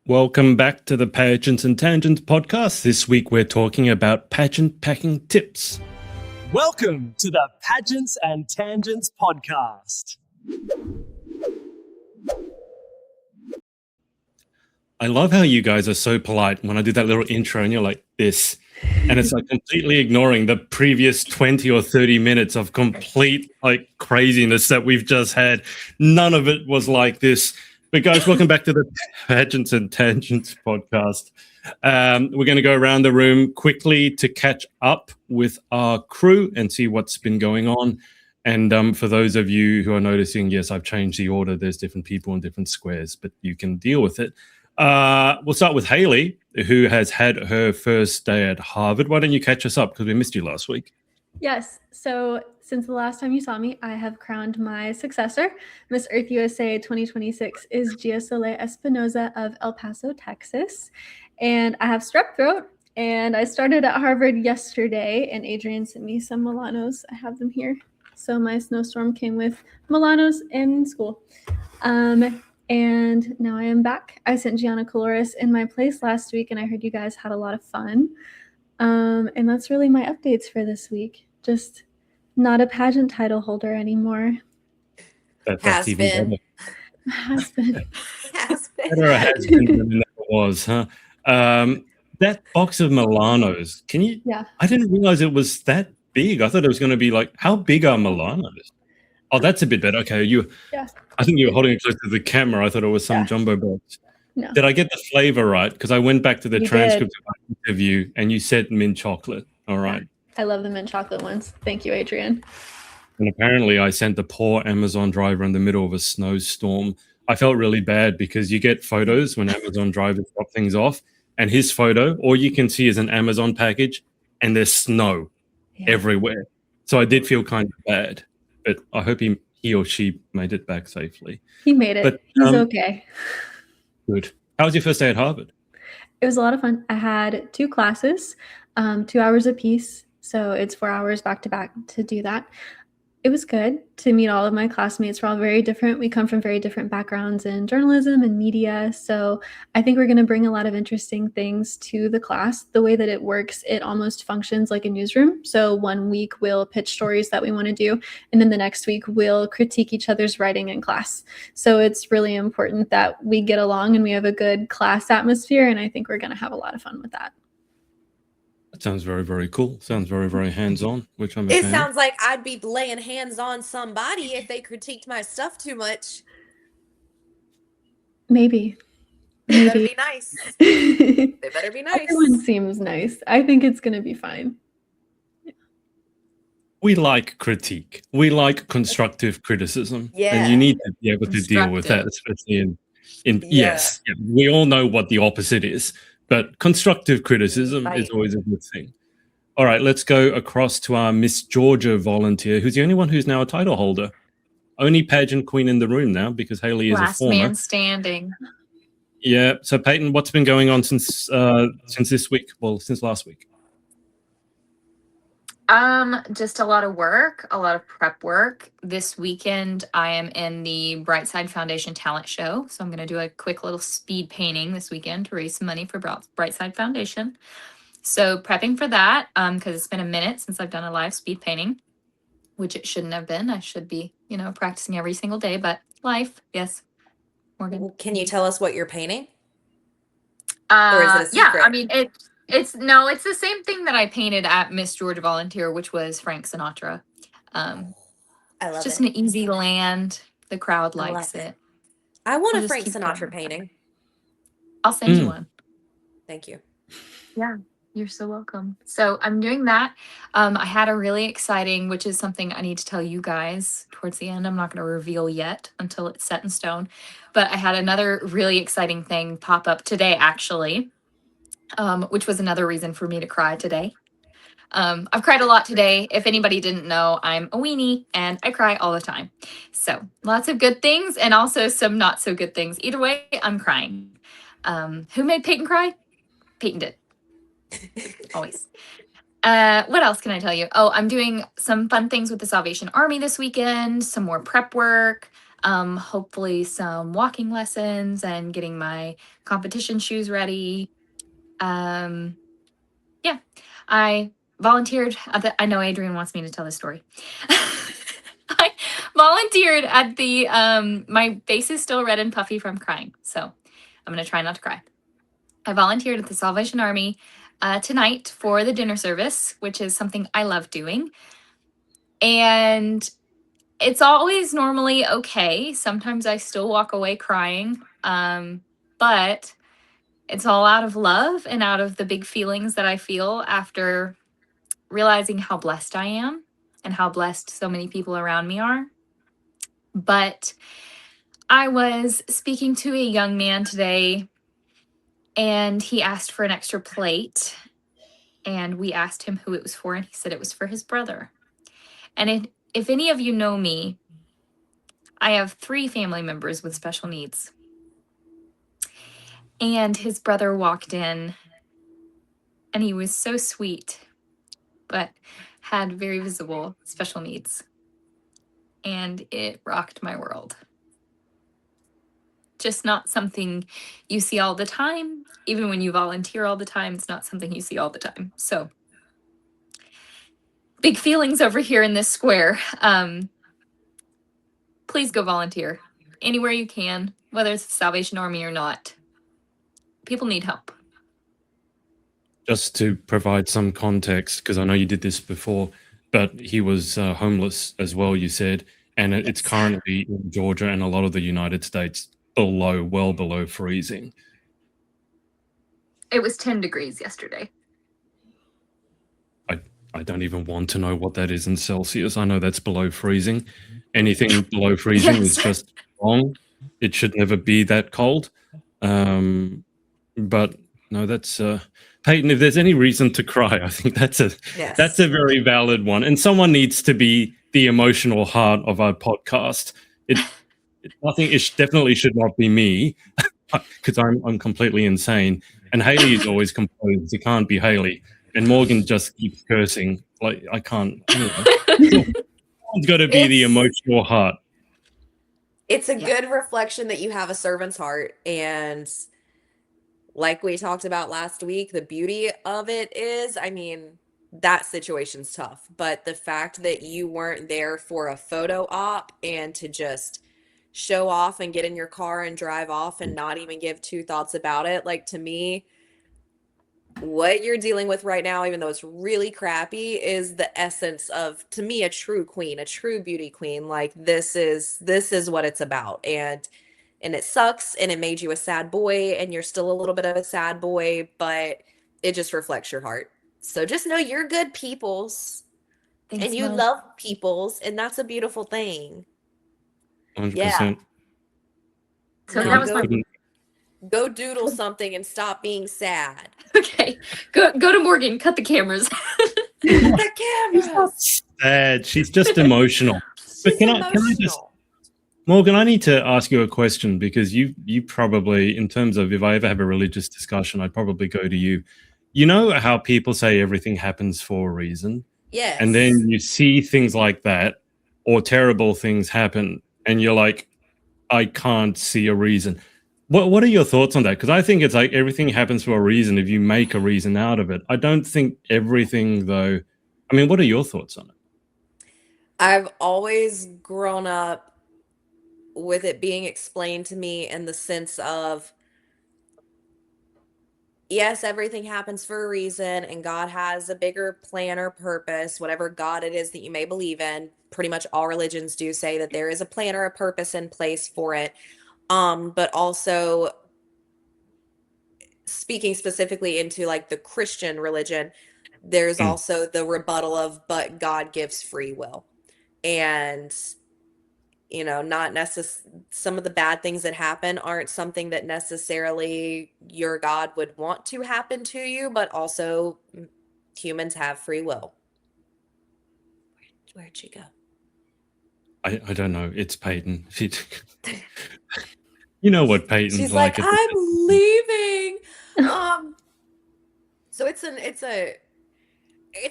Welcome back to the Pageants and Tangents podcast. This week we're talking about pageant packing tips. Welcome to the Pageants and Tangents podcast. I love how you guys are so polite when I do that little intro and you're like this. And it's like completely ignoring the previous 20 or 30 minutes of complete like craziness that we've just had. None of it was like this. But guys, welcome back to the Pageants and Tangents podcast. We're going to go around the room quickly to catch up with our crew and see what's been going on. And for those of you who are noticing, yes, I've changed the order. There's different people in different squares, but you can deal with it. We'll start with Haley, who has had her first day at Harvard. Why don't you catch us up? Because we missed you last week. Yes. So since the last time you saw me, I have crowned my successor. Miss Earth USA 2026 is Gia Soleil Espinoza of El Paso, Texas. And I have strep throat. And I started at Harvard yesterday, and Adrian sent me some Milanos. I have them here. So my snowstorm came with Milanos in school. And now I am back. I sent Gianna Caloris in my place last week, and I heard you guys had a lot of fun. And that's really my updates for this week. Just not a pageant title holder anymore. Has been. Has been. Has been than it never was, huh? That box of Milanos, can you? Yeah. I didn't realize it was that big. I thought it was going to be like, how big are Milanos? Oh, that's a bit better. Okay, Yeah. I think you were holding it close to the camera. I thought it was some jumbo box. No. Did I get the flavor right? Because I went back to the You transcript did. of our interview, and you said mint chocolate. All right. I love the mint chocolate ones. Thank you, Adrian. And apparently I sent the poor Amazon driver in the middle of a snowstorm. I felt really bad because you get photos when Amazon drivers drop things off, and his photo, all you can see is an Amazon package, and there's snow everywhere. So I did feel kind of bad, but I hope he or she made it back safely. He made it. But, He's okay. Good. How was your first day at Harvard? It was a lot of fun. I had 2 classes, 2 hours apiece. So it's 4 hours back to back to do that. It was good to meet all of my classmates. We're all very different. We come from very different backgrounds in journalism and media. So I think we're going to bring a lot of interesting things to the class. The way that it works, it almost functions like a newsroom. So one week we'll pitch stories that we want to do, and then the next week we'll critique each other's writing in class. So it's really important that we get along and we have a good class atmosphere, and I think we're going to have a lot of fun with that. That sounds very, very cool. Sounds very, very hands-on, which I'm a It fan. sounds like I'd be laying hands on somebody if they critiqued my stuff too much. Maybe. They better be nice. They better be nice. Everyone seems nice. I think it's going to be fine. We like critique. We like constructive criticism. Yeah. And you need to be able to deal with that, especially yes. Yeah, we all know what the opposite is, but constructive criticism is always a good thing. All right, let's go across to our Miss Georgia volunteer, who's the only one who's now a title holder. Only pageant queen in the room now because Haley is a former. Last man standing. Yeah. So Peyton, what's been going on since this week? Well, since last week. Just a lot of work, a lot of prep work. This weekend, I am in the Brightside Foundation talent show. So I'm going to do a quick little speed painting this weekend to raise some money for Brightside Foundation. So prepping for that, because it's been a minute since I've done a live speed painting, which it shouldn't have been. I should be, practicing every single day, but life, yes. Morgan. Can you tell us what you're painting? Or is it a secret? Yeah, I mean, it's the same thing that I painted at Miss Georgia Volunteer, which was Frank Sinatra. I love it's just an easy land. The crowd I likes love it. I want We'll a just Frank keep Sinatra going. painting. I'll send you one. Thank you. Yeah, you're so welcome. So I'm doing that. I had a really exciting, which is something I need to tell you guys towards the end. I'm not going to reveal yet until it's set in stone. But I had another really exciting thing pop up today, actually, which was another reason for me to cry today. I've cried a lot today. If anybody didn't know, I'm a weenie and I cry all the time. So lots of good things and also some not so good things. Either way, I'm crying. Who made Peyton cry? Peyton did. Always. What else can I tell you? Oh, I'm doing some fun things with the Salvation Army this weekend, some more prep work. hopefully some walking lessons and getting my competition shoes ready. Yeah, I volunteered at the, I know Adrian wants me to tell this story. I volunteered at the, my face is still red and puffy from crying, so I'm going to try not to cry. I volunteered at the Salvation Army tonight for the dinner service, which is something I love doing. And it's always normally okay. Sometimes I still walk away crying, but it's all out of love and out of the big feelings that I feel after realizing how blessed I am and how blessed so many people around me are. But I was speaking to a young man today, and he asked for an extra plate. And we asked him who it was for, and he said it was for his brother. And if any of you know me, I have 3 family members with special needs. And his brother walked in, and he was so sweet, but had very visible special needs. And it rocked my world. Just not something you see all the time. Even when you volunteer all the time, it's not something you see all the time. So big feelings over here in this square. Please go volunteer anywhere you can, whether it's the Salvation Army or not. People need help. Just to provide some context, because I know you did this before, but he was homeless as well, you said, and it's Yes. currently in Georgia and a lot of the United States well below freezing. It was 10 degrees yesterday. I don't even want to know what that is in Celsius. I know that's below freezing. Anything below freezing is Yes. just wrong. It should never be that cold. But no, that's Peyton. If there's any reason to cry, I think that's a Yes. very valid one. And someone needs to be the emotional heart of our podcast. It definitely should not be me because I'm completely insane. And Haley is always composed. It can't be Haley. And Morgan just keeps cursing. Like I can't. Someone's got to be the It's- emotional heart. It's a Yeah. good reflection that you have a servant's heart. And like we talked about last week, the beauty of it is, I mean, that situation's tough. But the fact that you weren't there for a photo op and to just show off and get in your car and drive off and not even give 2 thoughts about it, like to me, what you're dealing with right now, even though it's really crappy, is the essence of, to me, a true queen, a true beauty queen. Like this is what it's about. And it sucks and it made you a sad boy and you're still a little bit of a sad boy, but it just reflects your heart. So just know you're good peoples Thanks, and you Mo. love peoples, and that's a beautiful thing. 100%. Yeah. So Now that was go, my go doodle something and stop being sad. okay. Go to Morgan. Cut the cameras. The She's not cameras. sad. She's just emotional. But She's can I just, emotional. Morgan, I need to ask you a question because you probably, in terms of if I ever have a religious discussion, I'd probably go to you. You know how people say everything happens for a reason, Yes. and then you see things like that or terrible things happen, and you're like, I can't see a reason. What are your thoughts on that? Because I think it's like everything happens for a reason if you make a reason out of it. I don't think everything, though. I mean, what are your thoughts on it? I've always grown up with it being explained to me in the sense of, yes, everything happens for a reason, and God has a bigger plan or purpose, whatever God it is that you may believe in. Pretty much all religions do say that there is a plan or a purpose in place for it. But also speaking specifically into like the Christian religion, there's Mm. also the rebuttal of, but God gives free will. And not some of the bad things that happen aren't something that necessarily your God would want to happen to you, but also humans have free will. Where'd she go? I don't know. It's Peyton. You know what Peyton's She's like, at the I'm leaving. So it's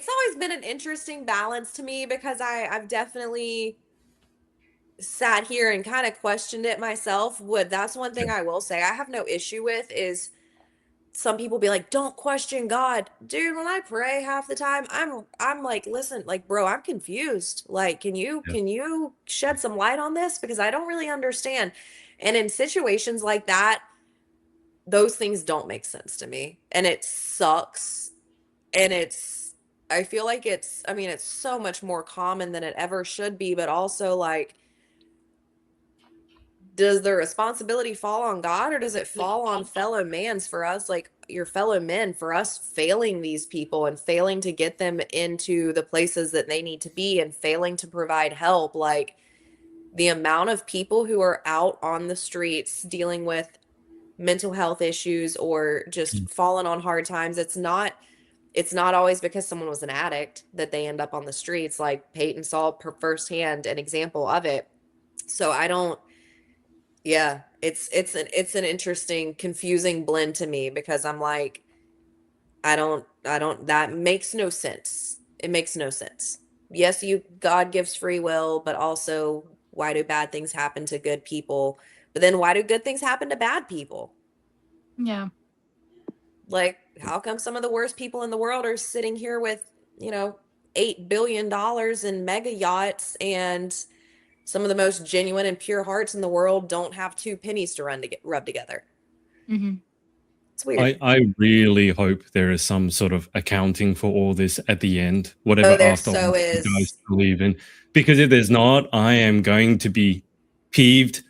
always been an interesting balance to me because I've definitely sat here and kind of questioned it myself, that's one thing I will say I have no issue with is some people be like, don't question God. Dude, when I pray half the time, I'm like, listen, like, bro, I'm confused. Like, can you shed some light on this? Because I don't really understand. And in situations like that, those things don't make sense to me. And it sucks. And I feel like it's so much more common than it ever should be, but also like, does the responsibility fall on God or does it fall on fellow mans for us, like your fellow men, for us failing these people and failing to get them into the places that they need to be and failing to provide help? Like the amount of people who are out on the streets dealing with mental health issues or just falling on hard times, it's not always because someone was an addict that they end up on the streets. Like Peyton saw firsthand an example of it. So yeah, it's an interesting, confusing blend to me because I'm like, that makes no sense. It makes no sense. Yes, God gives free will, but also why do bad things happen to good people? But then why do good things happen to bad people? Yeah. Like, how come some of the worst people in the world are sitting here with, $8 billion in mega yachts, and some of the most genuine and pure hearts in the world don't have 2 pennies to rub together? Mm-hmm. It's weird. I really hope there is some sort of accounting for all this at the end, whatever There afterlife so you guys is. believe in. Because if there's not, I am going to be peeved.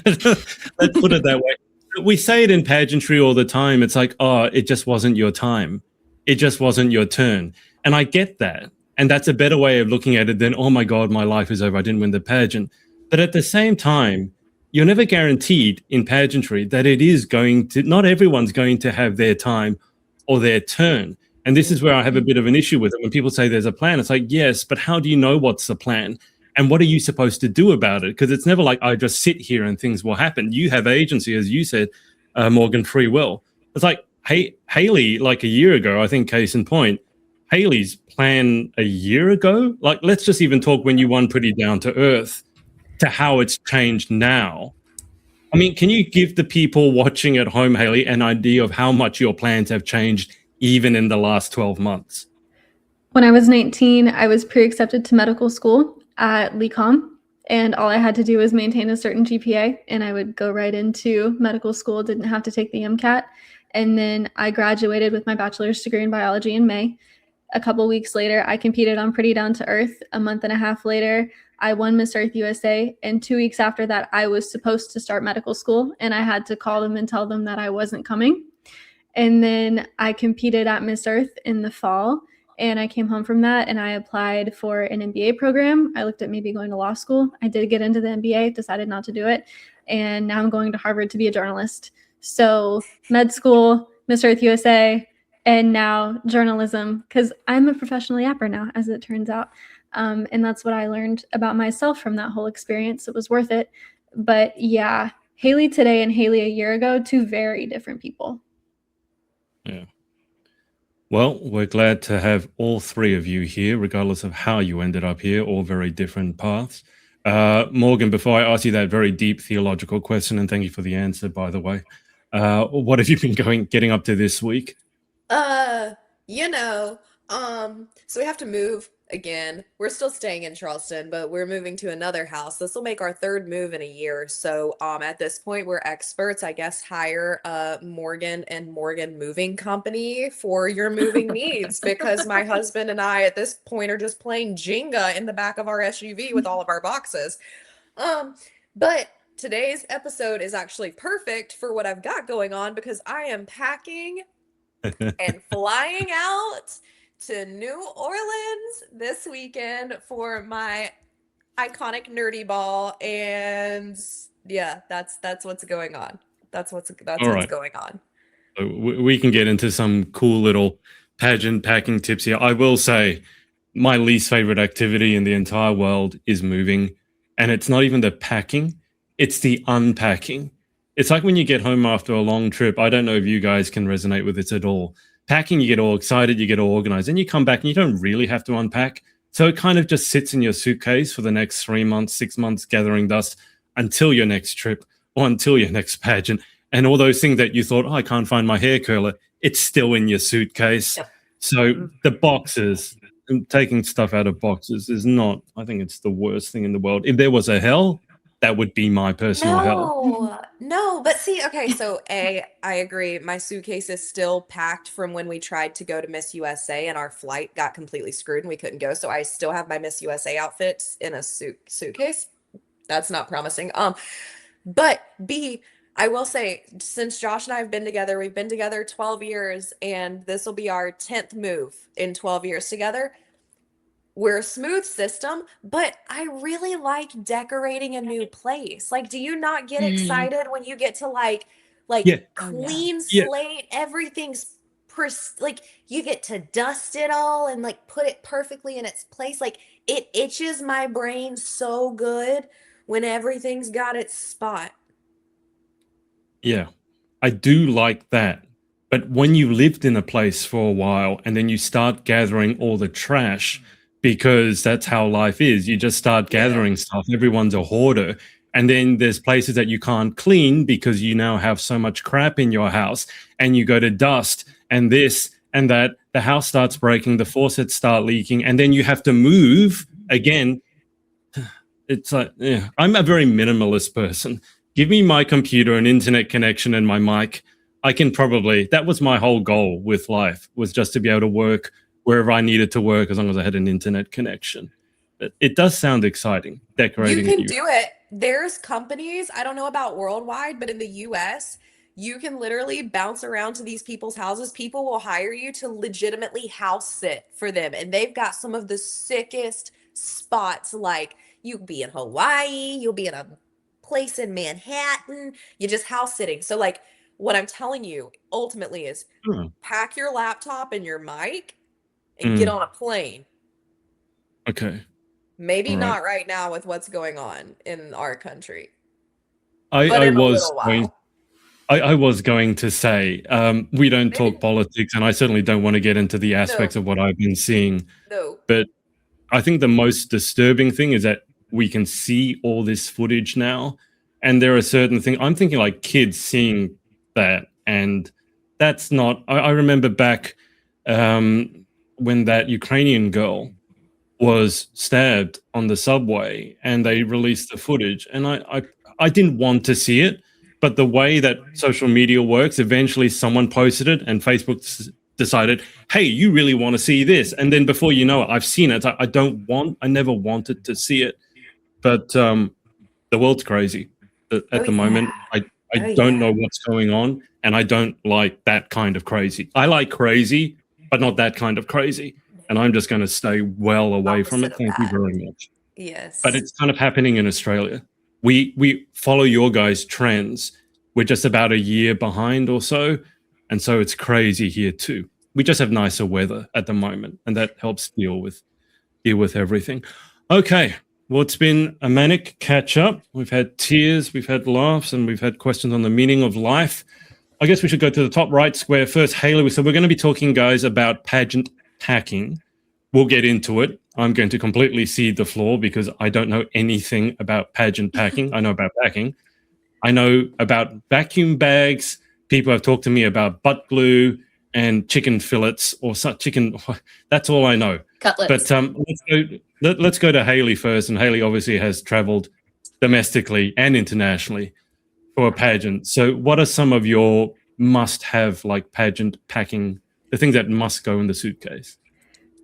Let's put it that way. We say it in pageantry all the time. It's like, oh, it just wasn't your time. It just wasn't your turn. And I get that. And that's a better way of looking at it than, oh my God, my life is over. I didn't win the pageant. But at the same time, you're never guaranteed in pageantry that not everyone's going to have their time or their turn. And this is where I have a bit of an issue with it. When people say there's a plan, it's like, yes, but how do you know what's the plan? And what are you supposed to do about it? Because it's never like I just sit here and things will happen. You have agency, as you said, Morgan, free will. It's like, hey, Haley, like a year ago, I think, case in point, Haley's plan a year ago, like let's just even talk when you won Pretty Down to Earth to how it's changed now. I mean, can you give the people watching at home, Haley, an idea of how much your plans have changed even in the last 12 months? When I was 19, I was pre-accepted to medical school at LeCom, and all I had to do was maintain a certain GPA, and I would go right into medical school, didn't have to take the MCAT. And then I graduated with my bachelor's degree in biology in May. A couple weeks later, I competed on Pretty Down to Earth. A month and a half later, I won Miss Earth USA. And 2 weeks after that, I was supposed to start medical school, and I had to call them and tell them that I wasn't coming. And then I competed at Miss Earth in the fall, and I came home from that and I applied for an MBA program. I looked at maybe going to law school. I did get into the MBA, decided not to do it. And now I'm going to Harvard to be a journalist. So med school, Miss Earth USA, and now journalism, because I'm a professional yapper now, as it turns out. And that's what I learned about myself from that whole experience. It was worth it. But yeah, Haley today and Haley a year ago, 2 very different people. Yeah. Well, we're glad to have all 3 of you here, regardless of how you ended up here, all very different paths. Morgan, before I ask you that very deep theological question, and thank you for the answer, by the way, what have you been getting up to this week? So we have to move again. We're still staying in Charleston, but we're moving to another house. This will make our 3rd move in a year. So at this point, we're experts. I guess hire Morgan and Morgan Moving Company for your moving needs, because my husband and I at this point are just playing Jenga in the back of our SUV with all of our boxes. But today's episode is actually perfect for what I've got going on, because I am packing and flying out to New Orleans this weekend for my iconic nerdy ball. And yeah, that's what's going on. That's what's going on. So we can get into some cool little pageant packing tips here. I will say my least favorite activity in the entire world is moving. And it's not even the packing, it's the unpacking. It's like when you get home after a long trip. I don't know if you guys can resonate with this at all. Packing, you get all excited, you get all organized, and you come back and you don't really have to unpack. So it kind of just sits in your suitcase for the next 3 months, 6 months, gathering dust until your next trip or until your next pageant. And all those things that you thought, oh, I can't find my hair curler, it's still in your suitcase. Yep. So the boxes, and taking stuff out of boxes is not, I think it's the worst thing in the world. If there was a hell, that would be my personal hell. No, but see, okay, so I agree. My suitcase is still packed from when we tried to go to Miss USA and our flight got completely screwed and we couldn't go. So I still have my Miss USA outfits in a suitcase. That's not promising. But B, I will say, since Josh and I have been together, we've been together 12 years, and this will be our 10th move in 12 years together. We're a smooth system, but I really like decorating a new place. Like, do you not get excited when you get to like Yeah. clean Yeah. slate, everything's like you get to dust it all and like put it perfectly in its place. Like it itches my brain so good when everything's got its spot. Yeah, I do like that. But when you lived in a place for a while and then you start gathering all the trash, because that's how life is, you just start gathering stuff. Everyone's a hoarder. And then there's places that you can't clean because you now have so much crap in your house, and you go to dust and this and that. The house starts breaking, the faucets start leaking, and then you have to move again. It's like, yeah, I'm a very minimalist person. Give me my computer, an internet connection, and my mic. I can probably, that was my whole goal with life, was just to be able to work wherever I needed to work as long as I had an internet connection. But it does sound exciting, decorating. You can do it. There's companies, I don't know about worldwide, but in the US, you can literally bounce around to these people's houses. People will hire you to legitimately house sit for them. And they've got some of the sickest spots. Like you'll be in Hawaii, you'll be in a place in Manhattan, you just house sitting. So like what I'm telling you ultimately is pack your laptop and your mic and get on a plane. Okay. Maybe not right now with what's going on in our country. I was going to say, we don't talk politics, and I certainly don't want to get into the aspects of what I've been seeing. No. But I think the most disturbing thing is that we can see all this footage now, and there are certain things. I'm thinking like kids seeing that, and that's not. I remember back when that Ukrainian girl was stabbed on the subway, and they released the footage, and I didn't want to see it, but the way that social media works, eventually someone posted it, and Facebook decided, hey, you really want to see this, and then before you know it, I've seen it. I never wanted to see it, but the world's crazy at the moment. I don't know what's going on, and I don't like that kind of crazy. I like crazy, but not that kind of crazy. And I'm just going to stay well away from it. Thank you very much. Yes. But it's kind of happening in Australia. We follow your guys' trends. We're just about a year behind or so. And so it's crazy here too. We just have nicer weather at the moment, and that helps deal with everything. Okay. Well, it's been a manic catch up. We've had tears, we've had laughs, and we've had questions on the meaning of life. I guess we should go to the top right square first. Haley, so we're going to be talking, guys, about pageant packing. We'll get into it. I'm going to completely cede the floor because I don't know anything about pageant packing. I know about packing. I know about vacuum bags. People have talked to me about butt glue and chicken fillets or chicken. That's all I know. Cutlets. But let's go to Haley first. And Haley obviously has traveled domestically and internationally for a pageant. So what are some of your must-have like pageant packing, the things that must go in the suitcase?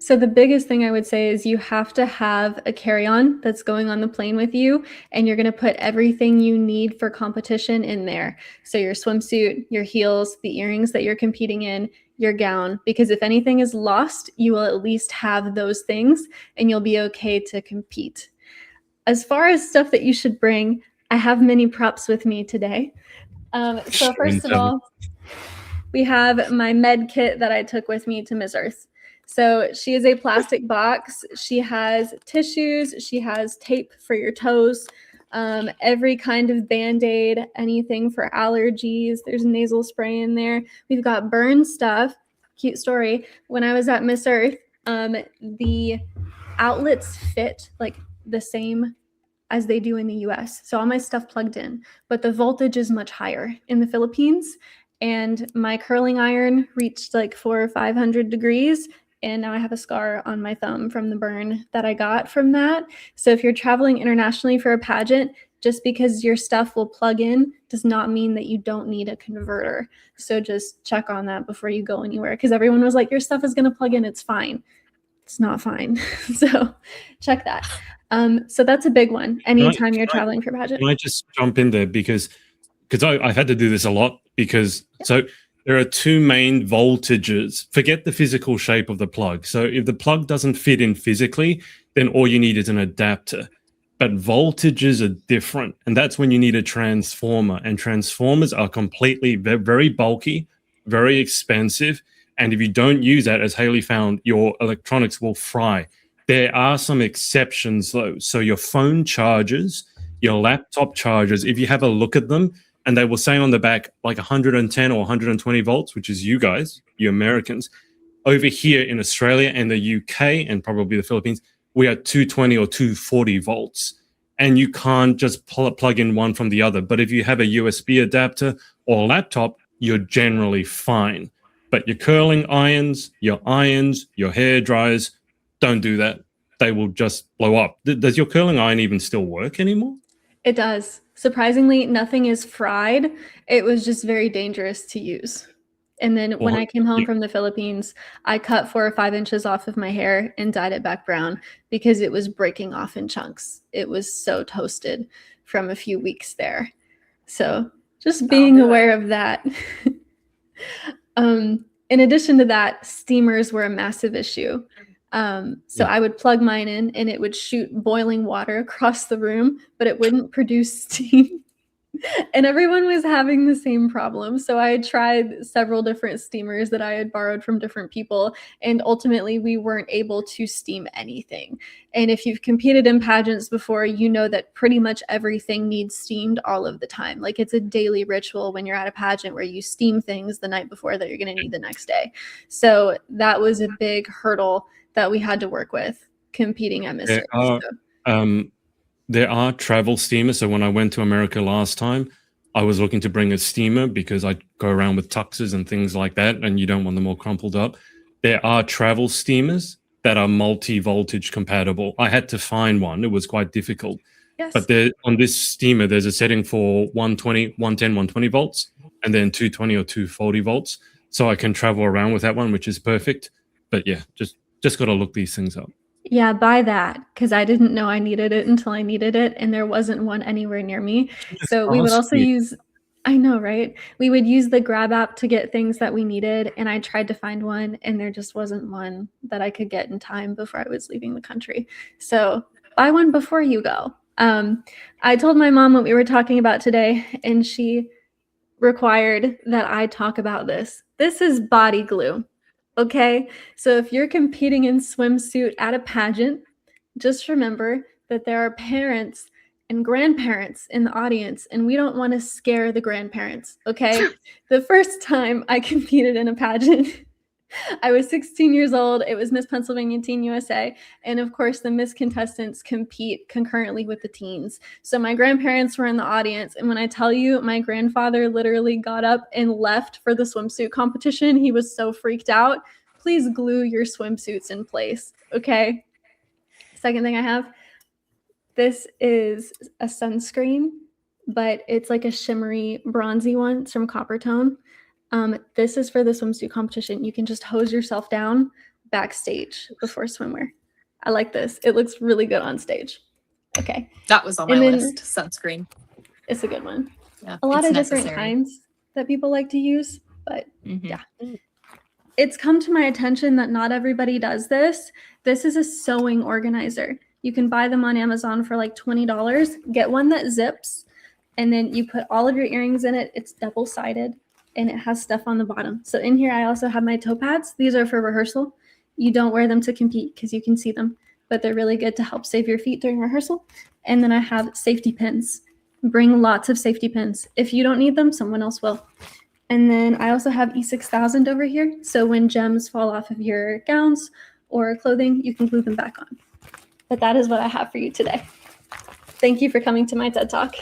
So the biggest thing I would say is you have to have a carry-on that's going on the plane with you, and you're going to put everything you need for competition in there. So your swimsuit, your heels, the earrings that you're competing in, your gown, because if anything is lost, you will at least have those things and you'll be okay to compete. As far as stuff that you should bring, I have many props with me today. So first of all, we have my med kit that I took with me to Miss Earth. So she is a plastic box. She has tissues. She has tape for your toes, every kind of Band-Aid, anything for allergies. There's nasal spray in there. We've got burn stuff. Cute story. When I was at Miss Earth, the outlets fit like the same as they do in the US. So all my stuff plugged in, but the voltage is much higher in the Philippines. And my curling iron reached like 400 or 500 degrees. And now I have a scar on my thumb from the burn that I got from that. So if you're traveling internationally for a pageant, just because your stuff will plug in does not mean that you don't need a converter. So just check on that before you go anywhere, because everyone was like, your stuff is going to plug in, it's fine. It's not fine. So check that. So that's a big one anytime you're traveling for pageant. Can I just jump in there because I've had to do this a lot because so there are two main voltages. Forget the physical shape of the plug. So if the plug doesn't fit in physically, then all you need is an adapter. But voltages are different, and that's when you need a transformer. And transformers are completely very bulky, very expensive. And if you don't use that, as Haley found, your electronics will fry. There are some exceptions, though. So your phone chargers, your laptop chargers, if you have a look at them, and they will say on the back like 110 or 120 volts, which is you guys, you Americans. Over here in Australia and the UK and probably the Philippines, we are 220 or 240 volts. And you can't just plug in one from the other. But if you have a USB adapter or laptop, you're generally fine. But your curling irons, your hair dryers, don't do that. They will just blow up. Does your curling iron even still work anymore? It does. Surprisingly, nothing is fried. It was just very dangerous to use. And then when I came home from the Philippines, I cut 4 or 5 inches off of my hair and dyed it back brown because it was breaking off in chunks. It was so toasted from a few weeks there. So just being aware of that. In addition to that, steamers were a massive issue. So I would plug mine in and it would shoot boiling water across the room, but it wouldn't produce steam. And everyone was having the same problem. So I tried several different steamers that I had borrowed from different people, and ultimately we weren't able to steam anything. And if you've competed in pageants before, you know that pretty much everything needs steamed all of the time. Like it's a daily ritual when you're at a pageant where you steam things the night before that you're going to need the next day. So that was a big hurdle that we had to work with competing at Miss Earth. There are travel steamers. So when I went to America last time, I was looking to bring a steamer because I go around with tuxes and things like that, and you don't want them all crumpled up. There are travel steamers that are multi-voltage compatible. I had to find one. It was quite difficult. Yes. But on this steamer, there's a setting for 120, 110, 120 volts, and then 220 or 240 volts. So I can travel around with that one, which is perfect. But yeah, just got to look these things up. Yeah, buy that, because I didn't know I needed it until I needed it, and there wasn't one anywhere near me. So we would also use, I know, right? We would use the Grab app to get things that we needed, and I tried to find one, and there just wasn't one that I could get in time before I was leaving the country. So buy one before you go. I told my mom what we were talking about today, and she required that I talk about this. This is body glue. Okay, so if you're competing in swimsuit at a pageant, just remember that there are parents and grandparents in the audience, and we don't want to scare the grandparents, okay? The first time I competed in a pageant, I was 16 years old. It was Miss Pennsylvania Teen USA. And of course, the Miss contestants compete concurrently with the teens. So my grandparents were in the audience. And when I tell you, my grandfather literally got up and left for the swimsuit competition. He was so freaked out. Please glue your swimsuits in place, okay? Second thing I have, this is a sunscreen, but it's like a shimmery, bronzy one. It's from Coppertone. This is for the swimsuit competition. You can just hose yourself down backstage before swimwear. I like this. It looks really good on stage. Okay. That was on my list, sunscreen. It's a good one. Yeah, a lot of different kinds that people like to use, but yeah. It's come to my attention that not everybody does this. This is a sewing organizer. You can buy them on Amazon for like $20. Get one that zips, and then you put all of your earrings in it. It's double-sided. And it has stuff on the bottom. So in here, I also have my toe pads. These are for rehearsal. You don't wear them to compete because you can see them, but they're really good to help save your feet during rehearsal. And then I have safety pins. Bring lots of safety pins. If you don't need them, someone else will. And then I also have E6000 over here. So when gems fall off of your gowns or clothing, you can glue them back on. But that is what I have for you today. Thank you for coming to my TED Talk.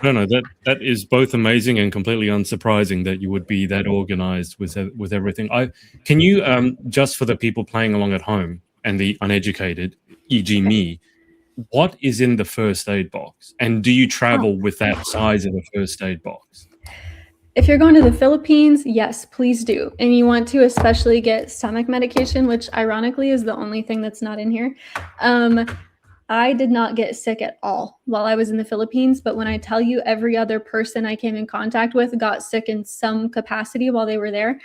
No, that is both amazing and completely unsurprising that you would be that organized with everything. Can you just for the people playing along at home and the uneducated, e.g. me, what is in the first aid box? And do you travel with that size of a first aid box? If you're going to the Philippines, yes, please do. And you want to especially get stomach medication, which ironically is the only thing that's not in here. I did not get sick at all while I was in the Philippines, but when I tell you every other person I came in contact with got sick in some capacity while they were there,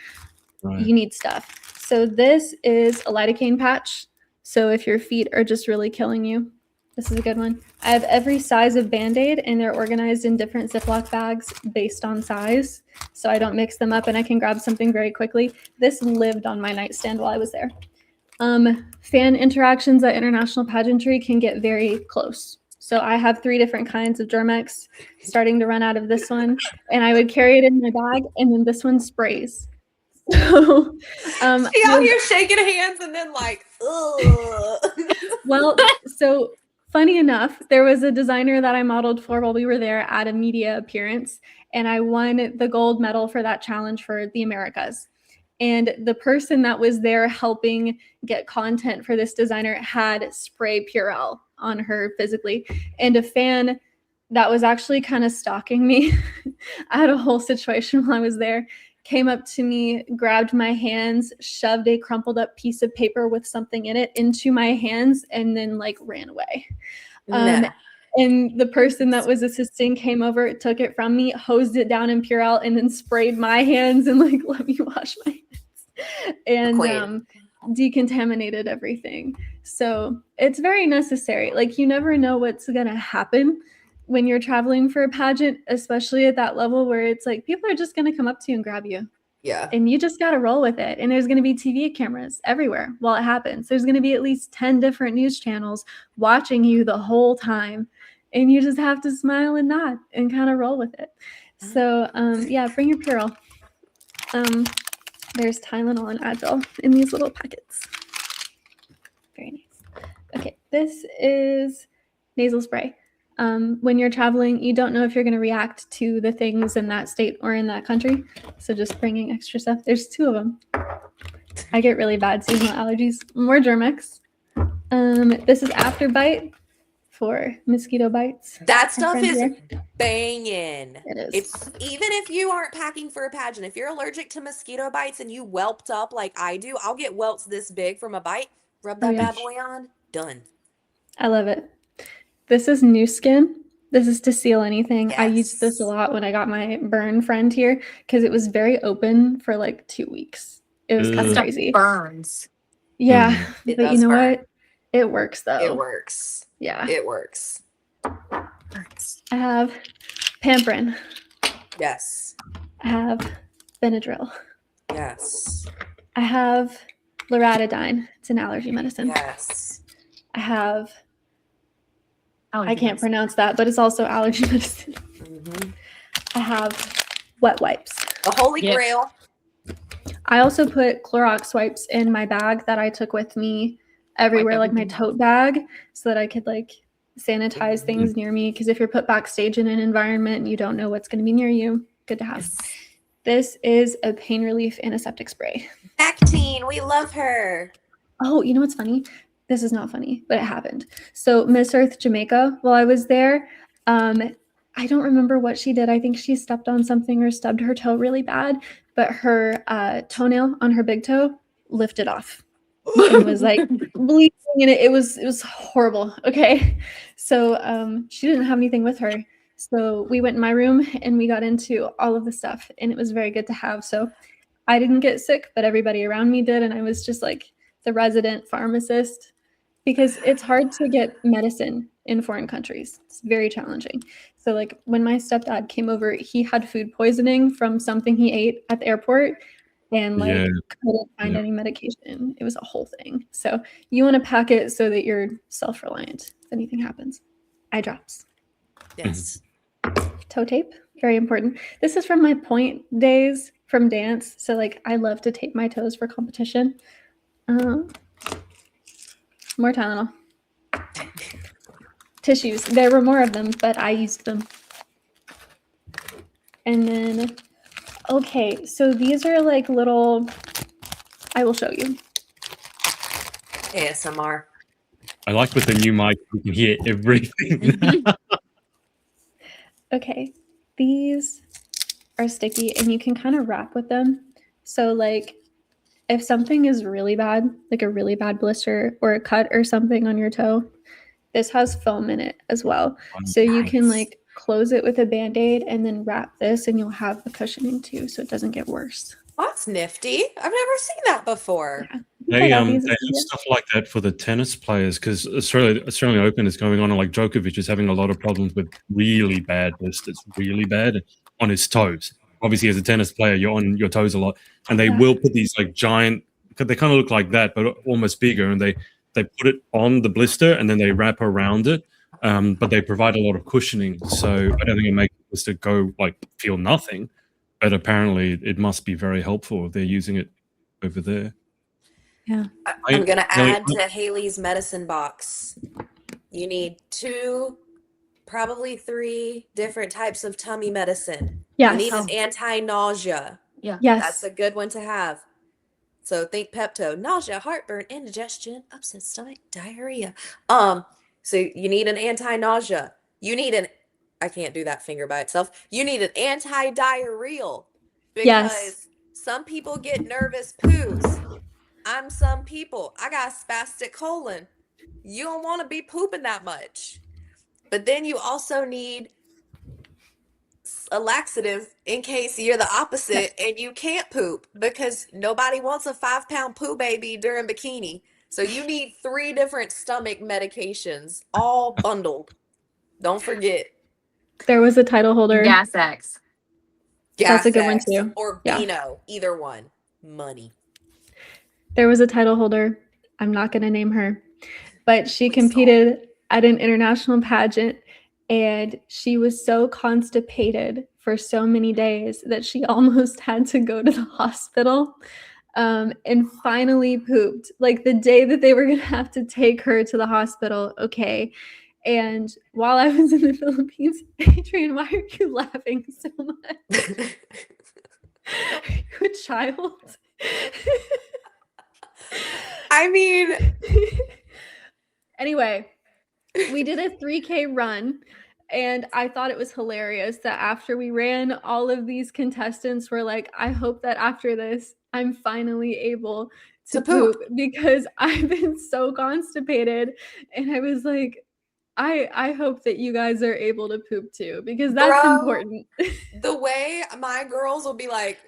Right. you need stuff. So this is a lidocaine patch. So if your feet are just really killing you, this is a good one. I have every size of Band-Aid, and they're organized in different Ziploc bags based on size, so I don't mix them up and I can grab something very quickly. This lived on my nightstand while I was there. Fan interactions at international pageantry can get very close. So I have 3 different kinds of Germex, starting to run out of this one, and I would carry it in my bag, and then this one sprays. So, She out here shaking hands and then like, ugh. well, so funny enough, there was a designer that I modeled for while we were there at a media appearance, and I won the gold medal for that challenge for the Americas. And the person that was there helping get content for this designer had spray Purell on her physically. And a fan that was actually kind of stalking me, I had a whole situation while I was there, came up to me, grabbed my hands, shoved a crumpled up piece of paper with something in it into my hands, and then like ran away. No. And the person that was assisting came over, took it from me, hosed it down in Purell, and then sprayed my hands and like let me wash my hands and decontaminated everything. So it's very necessary. Like you never know what's gonna happen when you're traveling for a pageant, especially at that level where it's like people are just gonna come up to you and grab you. Yeah. And you just got to roll with it. And there's going to be TV cameras everywhere while it happens. There's going to be at least 10 different news channels watching you the whole time. And you just have to smile and nod and kind of roll with it. So, yeah, bring your Purell. There's Tylenol and Advil in these little packets. Very nice. Okay, this is nasal spray. When you're traveling, you don't know if you're going to react to the things in that state or in that country. So just bringing extra stuff. There's 2 of them. I get really bad seasonal allergies. More Germex. This is After Bite for mosquito bites. That stuff is banging. It is. It's even if you aren't packing for a pageant, if you're allergic to mosquito bites and you whelped up like I do, I'll get welts this big from a bite. Rub that bad boy on. Done. I love it. This is New Skin. This is to seal anything. Yes. I used this a lot when I got my burn friend here because it was very open for like 2 weeks. It was kind of crazy. Burns. Yeah, It but you does know burn. what? It works though. It works. Yeah. It works. Burns. I have Pamprin. Yes. I have Benadryl. Yes. I have Loratadine. It's an allergy medicine. Yes. I have, Allergy I can't medicine. pronounce that, but it's also allergy medicine. Mm-hmm. I have wet wipes. The Holy Yep. Grail. I also put Clorox wipes in my bag that I took with me everywhere, like my everything. tote bag, so that I could like sanitize things near me. Because if you're put backstage in an environment, you don't know what's going to be near you. Good to have. This is a pain relief antiseptic spray. Actine. We love her. Oh, you know what's funny? This is not funny, but it happened. So Miss Earth Jamaica, while I was there, I don't remember what she did. I think she stepped on something or stubbed her toe really bad, but her toenail on her big toe lifted off. It was like bleeding, and it was horrible. Okay, so she didn't have anything with her, so we went in my room and we got into all of the stuff, and it was very good to have. So I didn't get sick, but everybody around me did, and I was just like the resident pharmacist because it's hard to get medicine in foreign countries. It's very challenging. So like when my stepdad came over, he had food poisoning from something he ate at the airport and like couldn't find any medication. It was a whole thing. So you want to pack it so that you're self-reliant if anything happens. Eye drops. Yes. Toe tape, very important. This is from my point days from dance. So like I love to tape my toes for competition. More Tylenol. Tissues. There were more of them, but I used them. And then, okay, so these are like little, I will show you. ASMR. I like with the new mic, you can hear everything. Okay, these are sticky and you can kind of wrap with them. So like if something is really bad, like a really bad blister or a cut or something on your toe, this has foam in it as well. So you can like close it with a Band-Aid and then wrap this and you'll have the cushioning too so it doesn't get worse. That's nifty. I've never seen that before. Yeah. They have stuff like that for the tennis players because Australian Open is going on, and like Djokovic is having a lot of problems with really bad blisters, really bad on his toes. Obviously, as a tennis player, you're on your toes a lot, and they will put these like giant. They kind of look like that, but almost bigger, and they put it on the blister and then they wrap around it. But they provide a lot of cushioning, so I don't think it makes the blister go like feel nothing. But apparently, it must be very helpful if they're using it over there. Yeah. I'm going to add to Haley's medicine box. You need 2, probably 3 different types of tummy medicine. Yes. You need an anti-nausea. Yeah. Yes. That's a good one to have. So think Pepto, nausea, heartburn, indigestion, upset stomach, diarrhea. So you need an anti-nausea. You need I can't do that finger by itself. You need an anti-diarrheal because some people get nervous poos. I'm some people. I got a spastic colon. You don't want to be pooping that much. But then you also need a laxative in case you're the opposite and you can't poop because nobody wants a 5-pound poo baby during bikini. So you need 3 different stomach medications all bundled. Don't forget. There was a title holder. Gas X. That's a good one too. Or Beano, either one. Money. There was a title holder. I'm not going to name her, but she competed at an international pageant and she was so constipated for so many days that she almost had to go to the hospital and finally pooped. Like the day that they were going to have to take her to the hospital. Okay. And while I was in the Philippines, Adrian, why are you laughing so much? Are you a child? I mean, anyway, we did a 3K run and I thought it was hilarious that after we ran, all of these contestants were like, I hope that after this, I'm finally able to poop because I've been so constipated. And I was like, I hope that you guys are able to poop too, because that's important. The way my girls will be like,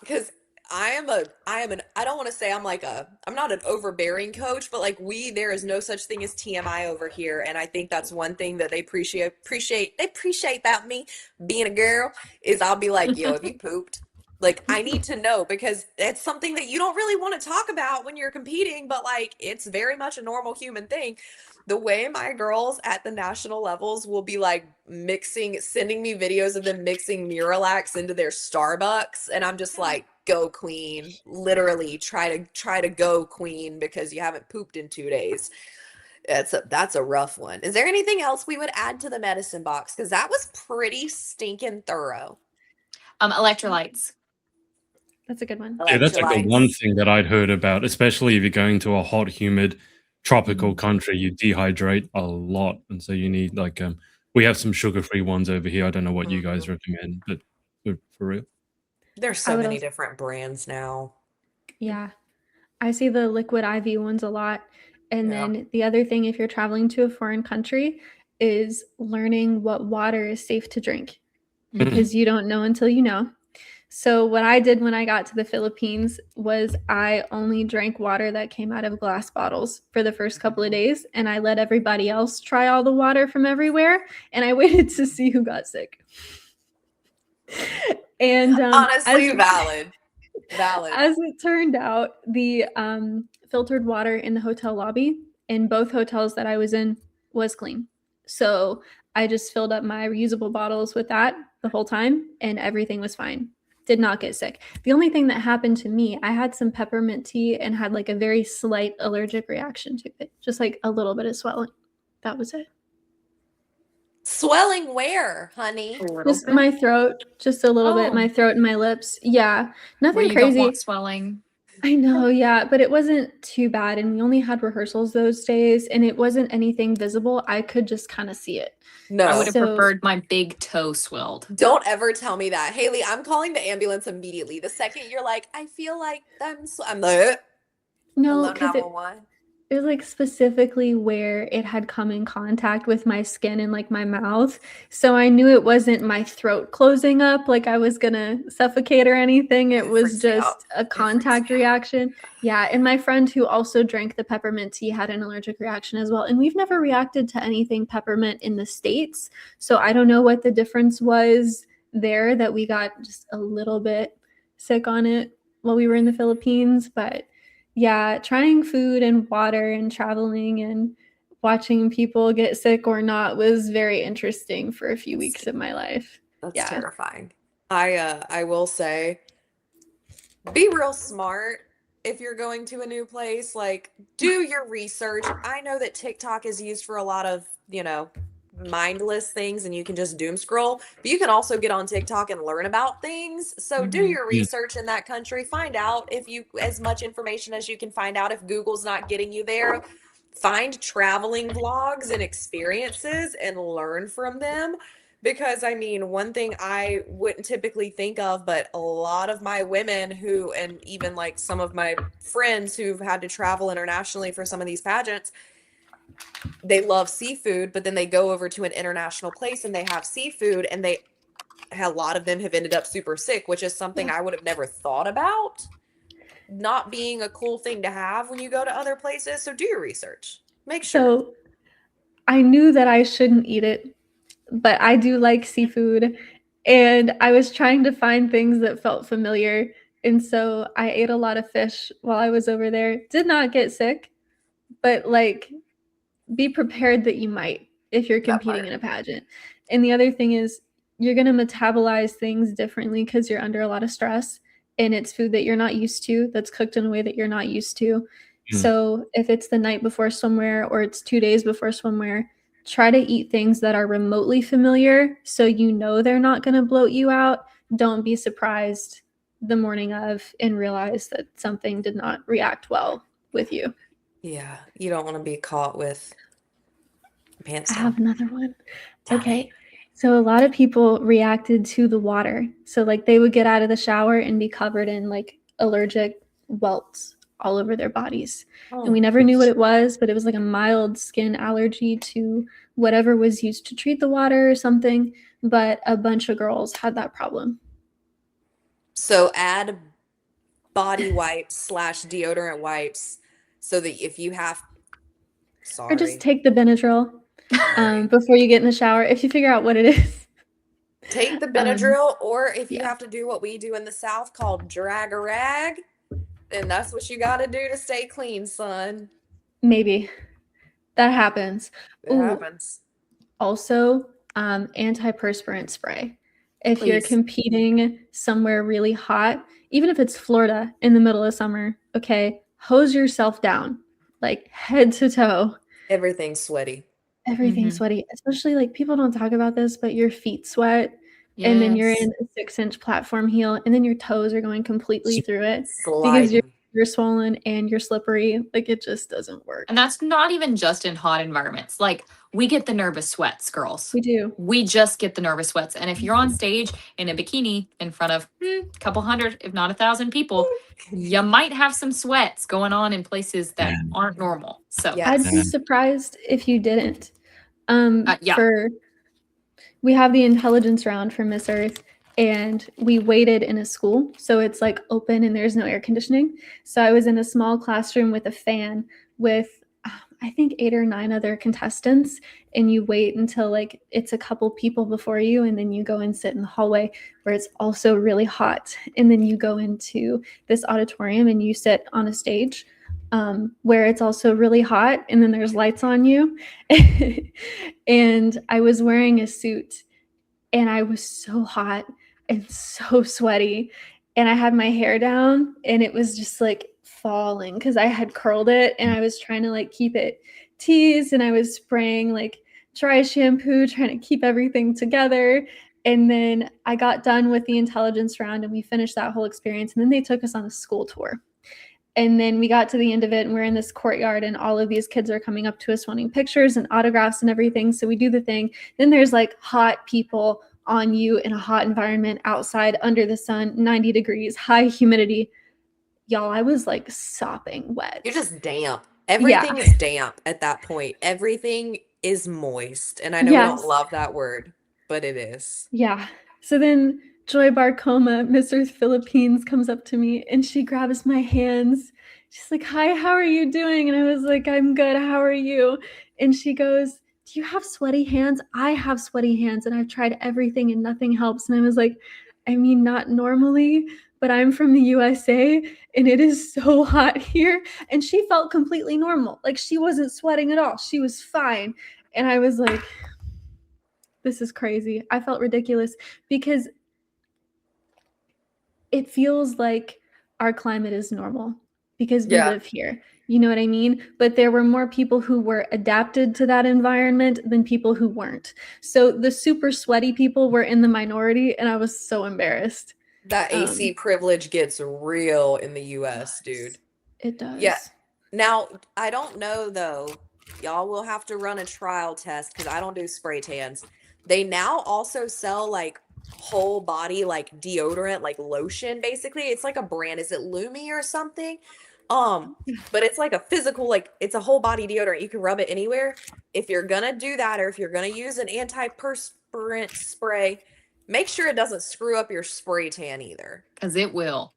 because I don't want to say I'm not an overbearing coach, but like there is no such thing as TMI over here. And I think that's one thing that they appreciate about me being a girl is I'll be like, yo, if you pooped, like I need to know because it's something that you don't really want to talk about when you're competing, but like it's very much a normal human thing. The way my girls at the national levels will be like sending me videos of them mixing Miralax into their Starbucks. And I'm just like, go queen, literally try to go queen because you haven't pooped in 2 days. That's a rough one. Is there anything else we would add to the medicine box? Because that was pretty stinking thorough. Electrolytes. That's a good one. Yeah, that's like the one thing that I'd heard about, especially if you're going to a hot, humid, tropical country, you dehydrate a lot. And so you need like, we have some sugar-free ones over here. I don't know what you guys recommend, but for real. There's so many different brands now. Yeah. I see the liquid IV ones a lot. And then the other thing, if you're traveling to a foreign country, is learning what water is safe to drink because you don't know until you know. So what I did when I got to the Philippines was I only drank water that came out of glass bottles for the first couple of days. And I let everybody else try all the water from everywhere. And I waited to see who got sick. And honestly, valid. As it turned out, the filtered water in the hotel lobby in both hotels that I was in was clean. So I just filled up my reusable bottles with that the whole time and everything was fine. did not get sick. The only thing that happened to me, I had some peppermint tea and had like a very slight allergic reaction to it. Just like a little bit of swelling. That was it. Swelling where, honey? A little Just bit. my throat, just a little bit. Oh. My throat and my lips. Yeah, Where nothing you don't crazy. want swelling. I know, yeah, but it wasn't too bad. And we only had rehearsals those days, and it wasn't anything visible. I could just kind of see it. No. I would have So- preferred my big toe swelled. Don't ever tell me that. Haley, I'm calling the ambulance immediately. The second you're like, I feel like I'm like, No, hello, because 911. it was like specifically where it had come in contact with my skin and like my mouth. So I knew it wasn't my throat closing up, like I was gonna suffocate or anything. It It was freaks me out. just a freaks contact me out. reaction. Yeah. And my friend who also drank the peppermint tea had an allergic reaction as well. And we've never reacted to anything peppermint in the States. So I don't know what the difference was there, that we got just a little bit sick on it while we were in the Philippines. But yeah, trying food and water and traveling and watching people get sick or not was very interesting for a few weeks of my life. That's Yeah. terrifying. I will say, be real smart if you're going to a new place. Like, do your research. I know that TikTok is used for a lot of, mindless things, and you can just doom scroll, but you can also get on TikTok and learn about things. So do Mhm. your research in that country. Find out as much information as you can find out. If Google's not getting you there, find traveling vlogs and experiences and learn from them. Because one thing I wouldn't typically think of, but a lot of my women and even like some of my friends who've had to travel internationally for some of these pageants, they love seafood, but then they go over to an international place and they have seafood, and a lot of them have ended up super sick, which is something I would have never thought about not being a cool thing to have when you go to other places. So do your research. Make sure. So I knew that I shouldn't eat it, but I do like seafood, and I was trying to find things that felt familiar. And so I ate a lot of fish while I was over there. Did not get sick, but like, be prepared that you might if you're That competing part. in a pageant. And the other thing is, you're going to metabolize things differently because you're under a lot of stress, and it's food that you're not used to, that's cooked in a way that you're not used to. So if it's the night before swimwear or it's 2 days before swimwear, try to eat things that are remotely familiar so you know they're not going to bloat you out. Don't be surprised the morning of and realize that something did not react well with you. Yeah, you don't want to be caught with pants I down. have another one. Tell Okay. me. So a lot of people reacted to the water. So like they would get out of the shower and be covered in like allergic welts all over their bodies. And we never knew what it was, but it was like a mild skin allergy to whatever was used to treat the water or something. But a bunch of girls had that problem. So add body wipes / deodorant wipes so that if you have, Or just take the Benadryl before you get in the shower if you figure out what it is. take the Benadryl, or if you yeah. have to do what we do in the South called drag a rag, then that's what you got to do to stay clean, son. Maybe. That happens. It happens. Also, antiperspirant spray. If you're Please. competing somewhere really hot, even if it's Florida in the middle of summer, okay, hose yourself down, like head to toe. Everything's sweaty. Everything's sweaty, especially like people don't talk about this, but your feet sweat, and then you're in a 6-inch platform heel, and then your toes are going completely through it because Sliding. you're swollen and you're slippery. Like it just doesn't work. And that's not even just in hot environments. Like, we get the nervous sweats, girls. We do. We just get the nervous sweats. And if you're on stage in a bikini in front of a couple hundred, if not 1,000 people, you might have some sweats going on in places that aren't normal. So Yeah. I'd be surprised if you didn't. Yeah. We have the intelligence round for Miss Earth, and we waited in a school, so it's like open and there's no air conditioning. So I was in a small classroom with a fan with I think 8 or 9 other contestants, and you wait until like it's a couple people before you, and then you go and sit in the hallway where it's also really hot, and then you go into this auditorium and you sit on a stage where it's also really hot, and then there's lights on you. And I was wearing a suit, and I was so hot, and so sweaty. And I had my hair down and it was just like falling because I had curled it and I was trying to like keep it teased and I was spraying like dry shampoo, trying to keep everything together. And then I got done with the intelligence round and we finished that whole experience. And then they took us on a school tour. And then we got to the end of it and we're in this courtyard and all of these kids are coming up to us wanting pictures and autographs and everything. So we do the thing. Then there's like hot people on you in a hot environment outside under the sun, 90 degrees, high humidity. Y'all, I was like sopping wet. You're just damp. Everything is damp at that point. Everything is moist. And I know we don't love that word, but it is. Yeah. So then Joy Barcoma, Miss Earth Philippines, comes up to me and she grabs my hands. She's like, "Hi, how are you doing?" And I was like, "I'm good. How are you?" And she goes, "Do you have sweaty hands?" I have sweaty hands and I've tried everything and nothing helps. And I was like, I mean, not normally, but I'm from the USA and it is so hot here. And she felt completely normal. Like she wasn't sweating at all. She was fine. And I was like, this is crazy. I felt ridiculous because it feels like our climate is normal because we live here. You know what I mean? But there were more people who were adapted to that environment than people who weren't. So the super sweaty people were in the minority and I was so embarrassed. That AC privilege gets real in the US, dude. It does. Yeah. Now, I don't know though. Y'all will have to run a trial test because I don't do spray tans. They now also sell like whole body like deodorant, like lotion, basically. It's like a brand. Is it Lumi or something? But it's like a physical, like it's a whole body deodorant. You can rub it anywhere. If you're gonna do that, or if you're gonna use an antiperspirant spray, make sure it doesn't screw up your spray tan either. Because it will.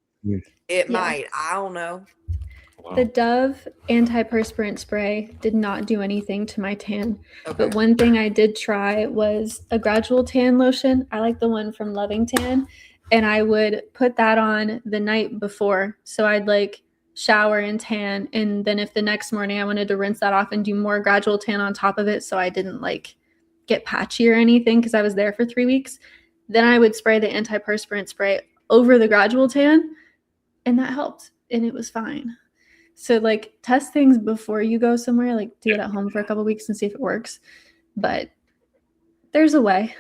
It might. I don't know. Wow. The Dove antiperspirant spray did not do anything to my tan. Okay. But one thing I did try was a gradual tan lotion. I like the one from Loving Tan. And I would put that on the night before. So I'd like shower and tan. And then if the next morning I wanted to rinse that off and do more gradual tan on top of it so I didn't like get patchy or anything because I was there for 3 weeks, then I would spray the antiperspirant spray over the gradual tan. And that helped. And it was fine. So like test things before you go somewhere, like do it at home for a couple of weeks and see if it works. But there's a way.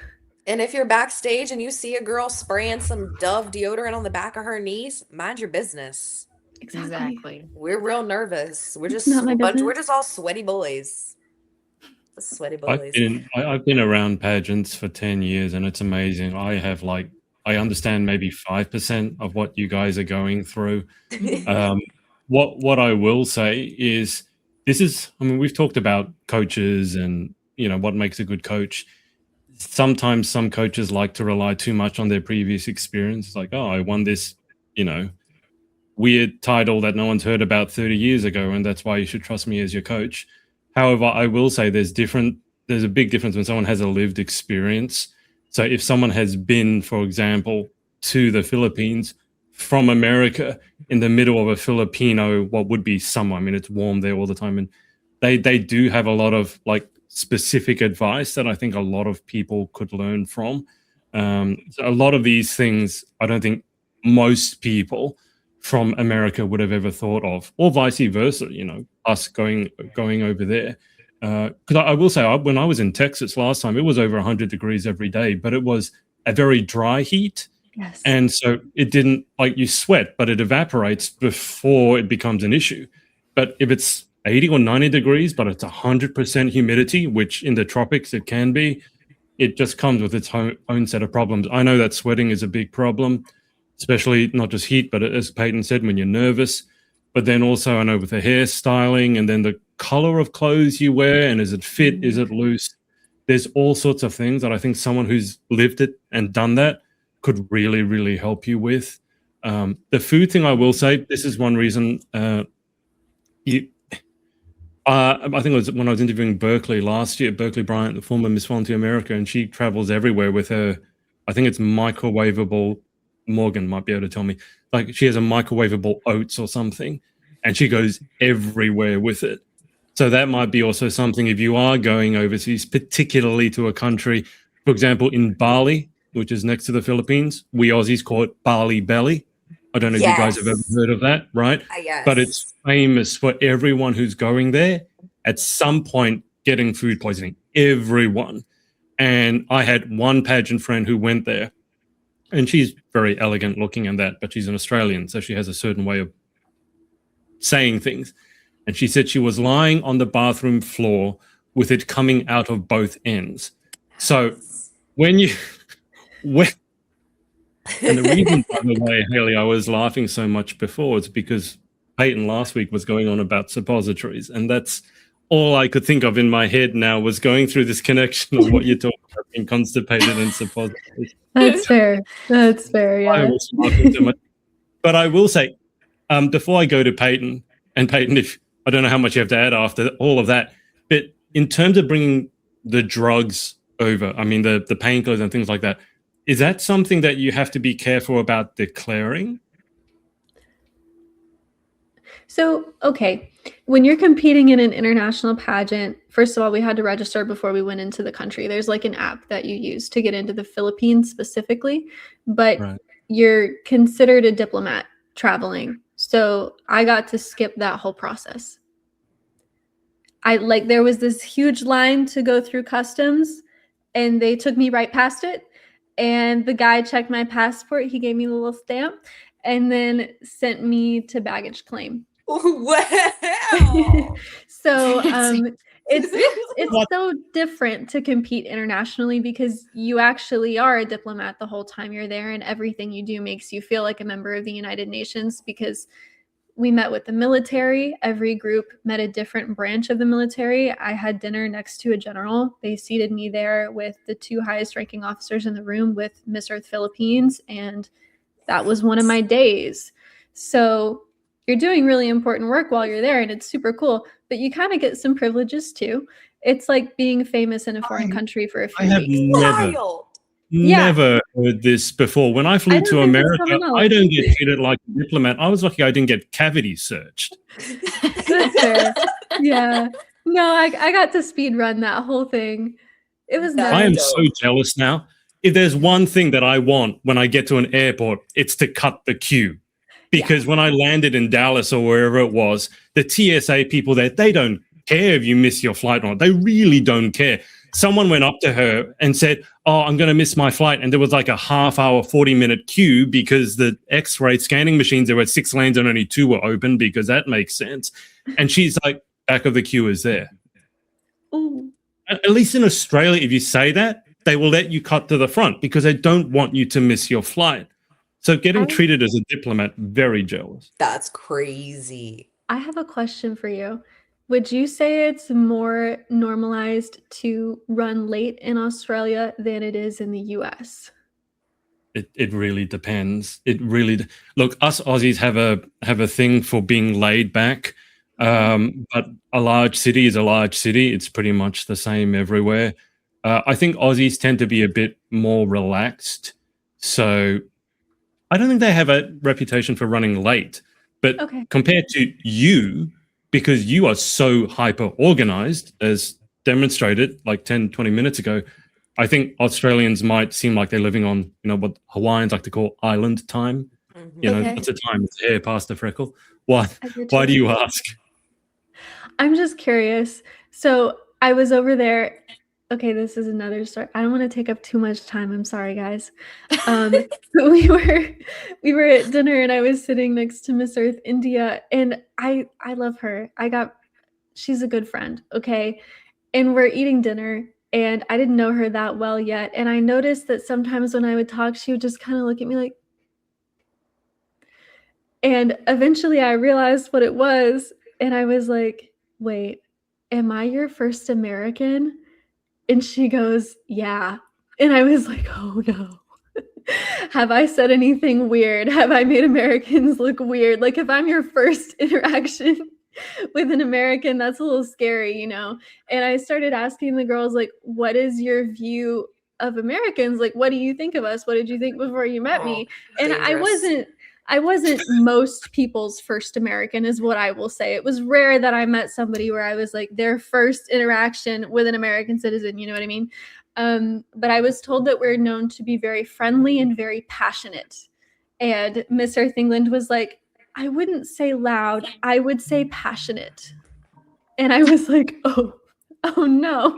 And if you're backstage and you see a girl spraying some Dove deodorant on the back of her knees, mind your business. Exactly. We're real nervous. We're just not my business. we're just all sweaty boys. Sweaty boys. I've been around pageants for 10 years and it's amazing. I understand maybe 5% of what you guys are going through. What I will say is we've talked about coaches and, what makes a good coach. Sometimes some coaches like to rely too much on their previous experience. It's like, oh, I won this, weird title that no one's heard about 30 years ago, and that's why you should trust me as your coach. However, I will say there's a big difference when someone has a lived experience. So if someone has been, for example, to the Philippines from America in the middle of a Filipino, what would be summer. I mean, it's warm there all the time. And they do have a lot of like specific advice that I think a lot of people could learn from. So a lot of these things, I don't think most people from America would have ever thought of, or vice versa, us going over there. Because I will say, when I was in Texas last time, it was over 100 degrees every day, but it was a very dry heat. Yes. And so it didn't, like, you sweat, but it evaporates before it becomes an issue. But if it's 80 or 90 degrees, but it's 100% humidity, which in the tropics it can be, it just comes with its own set of problems. I know that sweating is a big problem, especially not just heat, but as Peyton said, when you're nervous. But then also I know with the hairstyling and then the color of clothes you wear, and is it fit, is it loose? There's all sorts of things that I think someone who's lived it and done that could really, really help you with. The food thing, I will say, this is one reason I think it was when I was interviewing Berkeley last year, Berkeley Bryant, the former Miss Volunteer America, and she travels everywhere with her, I think it's microwavable, Morgan might be able to tell me, like she has a microwavable oats or something, and she goes everywhere with it. So that might be also something if you are going overseas, particularly to a country, for example, in Bali, which is next to the Philippines. We Aussies call it Bali Belly. I don't know if you guys have ever heard of that, right? Yes. But it's famous for everyone who's going there at some point getting food poisoning. Everyone. And I had one pageant friend who went there, and she's very elegant looking and that, but she's an Australian, so she has a certain way of saying things. And she said she was lying on the bathroom floor with it coming out of both ends. So when you... And the reason, by the way, Haley, I was laughing so much before is because Peyton last week was going on about suppositories, and that's all I could think of in my head now was going through this connection of what you're talking about, being constipated and suppositories. That's fair. That's fair, I yeah. was laughing too much. But I will say, before I go to Peyton, and Peyton, if I don't know how much you have to add after all of that, but in terms of bringing the drugs over, I mean, the painkillers and things like that, is that something that you have to be careful about declaring? So, okay, when you're competing in an international pageant, first of all, we had to register before we went into the country. There's like an app that you use to get into the Philippines specifically, but Right. you're considered a diplomat traveling. So I got to skip that whole process. There was this huge line to go through customs, and they took me right past it. And the guy checked my passport. He gave me a little stamp and then sent me to baggage claim. Wow. So it's so different to compete internationally because you actually are a diplomat the whole time you're there, and everything you do makes you feel like a member of the United Nations, because we met with the military. Every group met a different branch of the military. I had dinner next to a general. They seated me there with the two highest ranking officers in the room with Miss Earth Philippines, and that was one of my days. So you're doing really important work while you're there, and it's super cool, but you kind of get some privileges too. It's like being famous in a foreign country for a few I have weeks. never heard this before. When I flew to America, I don't get treated like a diplomat. I was lucky I didn't get cavity searched. That's fair. Yeah. No, I got to speed run that whole thing. It was nice. I am so jealous now. If there's one thing that I want when I get to an airport, it's to cut the queue. Because when I landed in Dallas or wherever it was, the TSA people there, they don't care if you miss your flight or not. They really don't care. Someone went up to her and said, "Oh, I'm going to miss my flight." And there was like a half-hour, 40-minute queue because the X-ray scanning machines, there were 6 lanes and only 2 were open, because that makes sense. And she's like, back of the queue is there. Ooh. At least in Australia, if you say that, they will let you cut to the front because they don't want you to miss your flight. So getting treated as a diplomat, very jealous. That's crazy. I have a question for you. Would you say it's more normalized to run late in Australia than it is in the US? It really depends. Look, us Aussies have a thing for being laid back, but a large city is a large city. It's pretty much the same everywhere. I think Aussies tend to be a bit more relaxed, so I don't think they have a reputation for running late. But compared to you, because you are so hyper organized, as demonstrated like 10, 20 minutes ago, I think Australians might seem like they're living on, what Hawaiians like to call island time. What's a time? It's hair past the freckle. Why do you ask? I'm just curious. So I was over there. Okay, this is another story. I don't want to take up too much time. I'm sorry, guys. But we were at dinner, and I was sitting next to Miss Earth India, and I love her. She's a good friend, okay? And we're eating dinner, and I didn't know her that well yet, and I noticed that sometimes when I would talk, she would just kind of look at me like, and eventually I realized what it was, and I was like, "Wait, am I your first American?" And she goes, "Yeah." And I was like, "Oh no." Have I said anything weird? Have I made Americans look weird? Like, if I'm your first interaction with an American, that's a little scary, And I started asking the girls, like, what is your view of Americans? Like, what do you think of us? What did you think before you met me? And I wasn't most people's first American, is what I will say. It was rare that I met somebody where I was like their first interaction with an American citizen. You know what I mean? But I was told that we're known to be very friendly and very passionate. And Miss Earth England was like, I wouldn't say loud, I would say passionate. And I was like, oh no.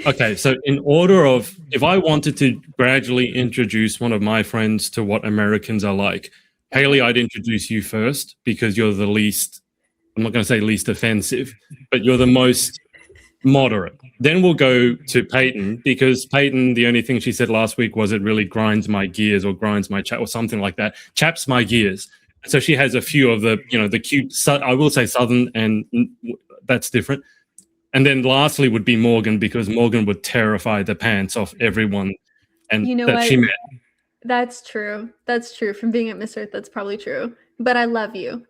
Okay, so in order of, if I wanted to gradually introduce one of my friends to what Americans are like, Haley, I'd introduce you first because you're the least, I'm not going to say least offensive, but you're the most moderate. Then we'll go to Peyton because Peyton, the only thing she said last week was it really grinds my gears or grinds my chat or something like that, chaps my gears. So she has a few of the, the cute, I will say Southern, and that's different. And then lastly would be Morgan, because Morgan would terrify the pants off everyone and she met. That's true. That's true. From being at Miss Earth, that's probably true. But I love you.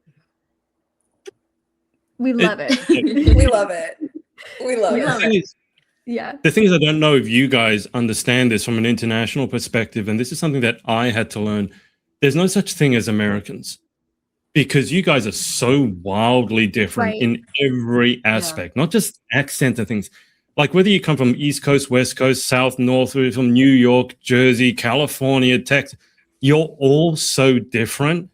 We love it. We love it. We love it. The thing is, I don't know if you guys understand this from an international perspective, and this is something that I had to learn. There's no such thing as Americans, because you guys are so wildly different in every aspect, not just accent and things. Like whether you come from East Coast, West Coast, South, North, from New York, Jersey, California, Texas, you're all so different.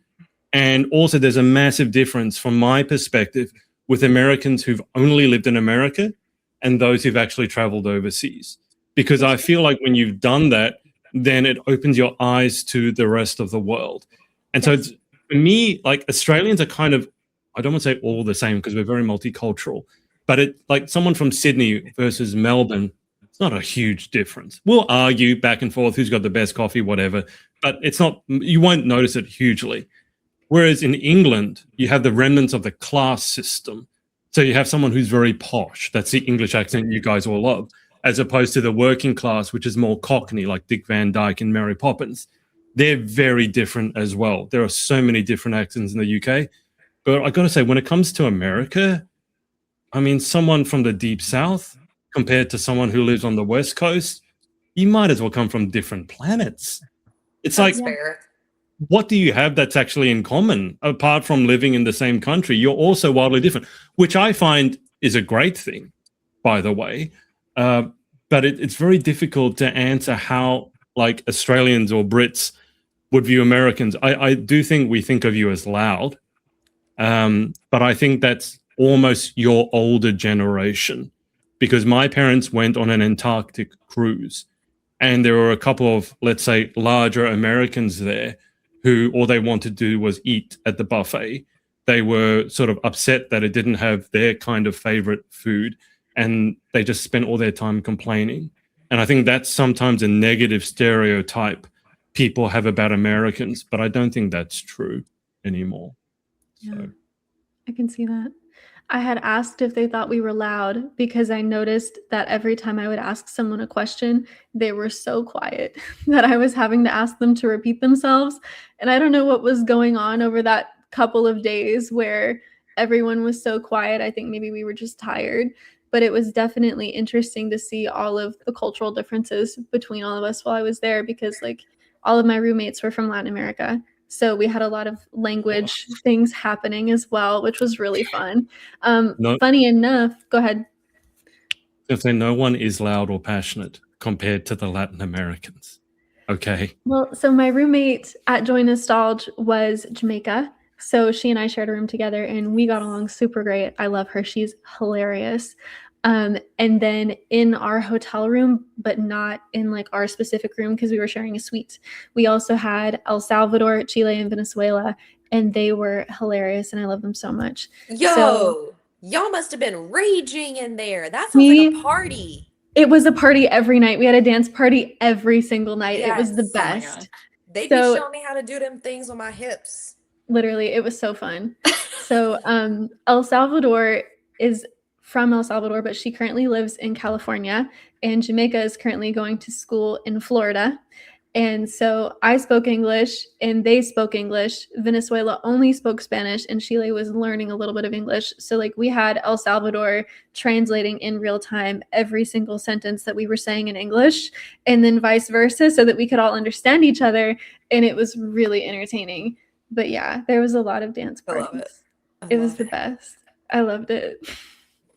And also there's a massive difference from my perspective with Americans who've only lived in America and those who've actually traveled overseas. Because I feel like when you've done that, then it opens your eyes to the rest of the world. And so it's, for me, like Australians are kind of, I don't want to say all the same because we're very multicultural, but it like someone from Sydney versus Melbourne, it's not a huge difference. We'll argue back and forth who's got the best coffee, whatever, but it's not, you won't notice it hugely. Whereas in England, you have the remnants of the class system. So you have someone who's very posh. That's the English accent you guys all love, as opposed to the working class, which is more Cockney, like Dick Van Dyke and Mary Poppins. They're very different as well. There are so many different accents in the UK. But I got to say, when it comes to America, I mean, someone from the deep South compared to someone who lives on the West Coast, you might as well come from different planets. It's That's like, fair. What do you have that's actually in common apart from living in the same country? You're also wildly different, which I find is a great thing, by the way. But it's very difficult to answer how like Australians or Brits would view Americans. I do think we think of you as loud, but I think that's almost your older generation, because my parents went on an Antarctic cruise and there were a couple of, let's say, larger Americans there who all they wanted to do was eat at the buffet. They were sort of upset that it didn't have their kind of favorite food, and they just spent all their time complaining. And I think that's sometimes a negative stereotype people have about Americans, but I don't think that's true anymore. Yeah, So. I can see that. I had asked if they thought we were loud because I noticed that every time I would ask someone a question, they were so quiet that I was having to ask them to repeat themselves. And I don't know what was going on over that couple of days where everyone was so quiet. I think maybe we were just tired, but it was definitely interesting to see all of the cultural differences between all of us while I was there, because like all of my roommates were from Latin America. So we had a lot of language things happening as well, which was really fun. Funny enough, go ahead. If no one is loud or passionate compared to the Latin Americans. Okay. Well, so my roommate at Joy Nostalge was Jamaica. So she and I shared a room together and we got along super great. I love her. She's hilarious. And then in our hotel room, but not in like our specific room because we were sharing a suite, we also had El Salvador, Chile, and Venezuela, and they were hilarious and I love them so much. Yo, y'all must have been raging in there. That sounds like a party. It was a party every night. We had a dance party every single night. Yes. It was the Oh my best. They be showing me how to do them things on my hips. Literally, it was so fun. So El Salvador is from El Salvador, but she currently lives in California, and Jamaica is currently going to school in Florida. And so I spoke English and they spoke English. Venezuela only spoke Spanish and Chile was learning a little bit of English. So like we had El Salvador translating in real time every single sentence that we were saying in English, and then vice versa, so that we could all understand each other. And it was really entertaining. But yeah, there was a lot of dance parties. I love it. It was the best. I loved it.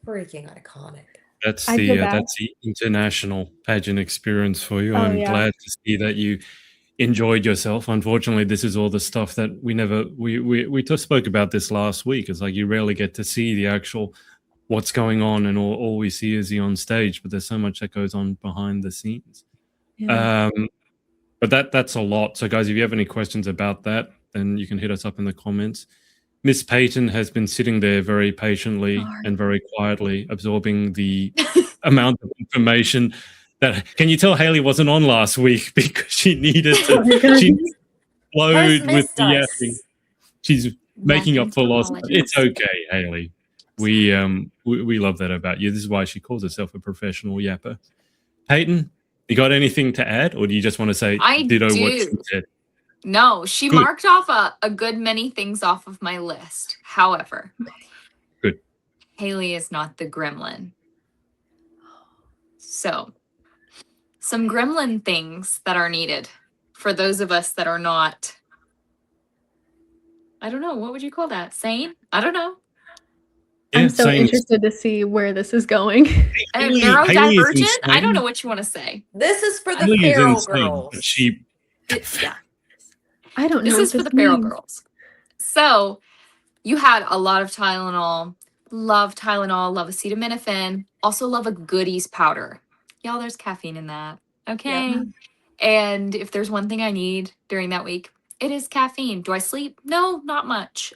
Freaking iconic. That's I'd go back. that's the international pageant experience for you. Oh, I'm yeah. glad to see that you enjoyed yourself. Unfortunately, this is all the stuff that we just spoke about this last week. It's like you rarely get to see the actual what's going on, and all we see is the on stage. But there's so much that goes on behind the scenes. Yeah. But that's a lot. So, guys, if you have any questions about that, then you can hit us up in the comments. Miss Peyton has been sitting there very patiently Sorry. and very quietly absorbing the amount of information that. Can you tell Haley wasn't on last week because she needed Oh my to God. she flowed Has with missed the us. yapping. She's making up for lost. Apologies. It's okay, Haley. We love that about you. This is why she calls herself a professional yapper. Peyton, you got anything to add, or do you just want to say I ditto what do. she said? No, she Good. marked off a good many things off of my list. However, Good. Haley is not the gremlin. So, some gremlin things that are needed for those of us that are not, I don't know, what would you call that? Sane? I don't know. I'm so same. interested to see where this is going. Haley is Neurodivergent? I don't insane. know what you want to say. This is for the Haley is feral insane, girls. but she. Yeah. I don't know This what is for this the feral means. girls. So, you had a lot of Tylenol. Love Tylenol, love acetaminophen. Also love a goodies powder. Y'all, there's caffeine in that. Okay. Yeah. And if there's one thing I need during that week, it is caffeine. Do I sleep? No, not much.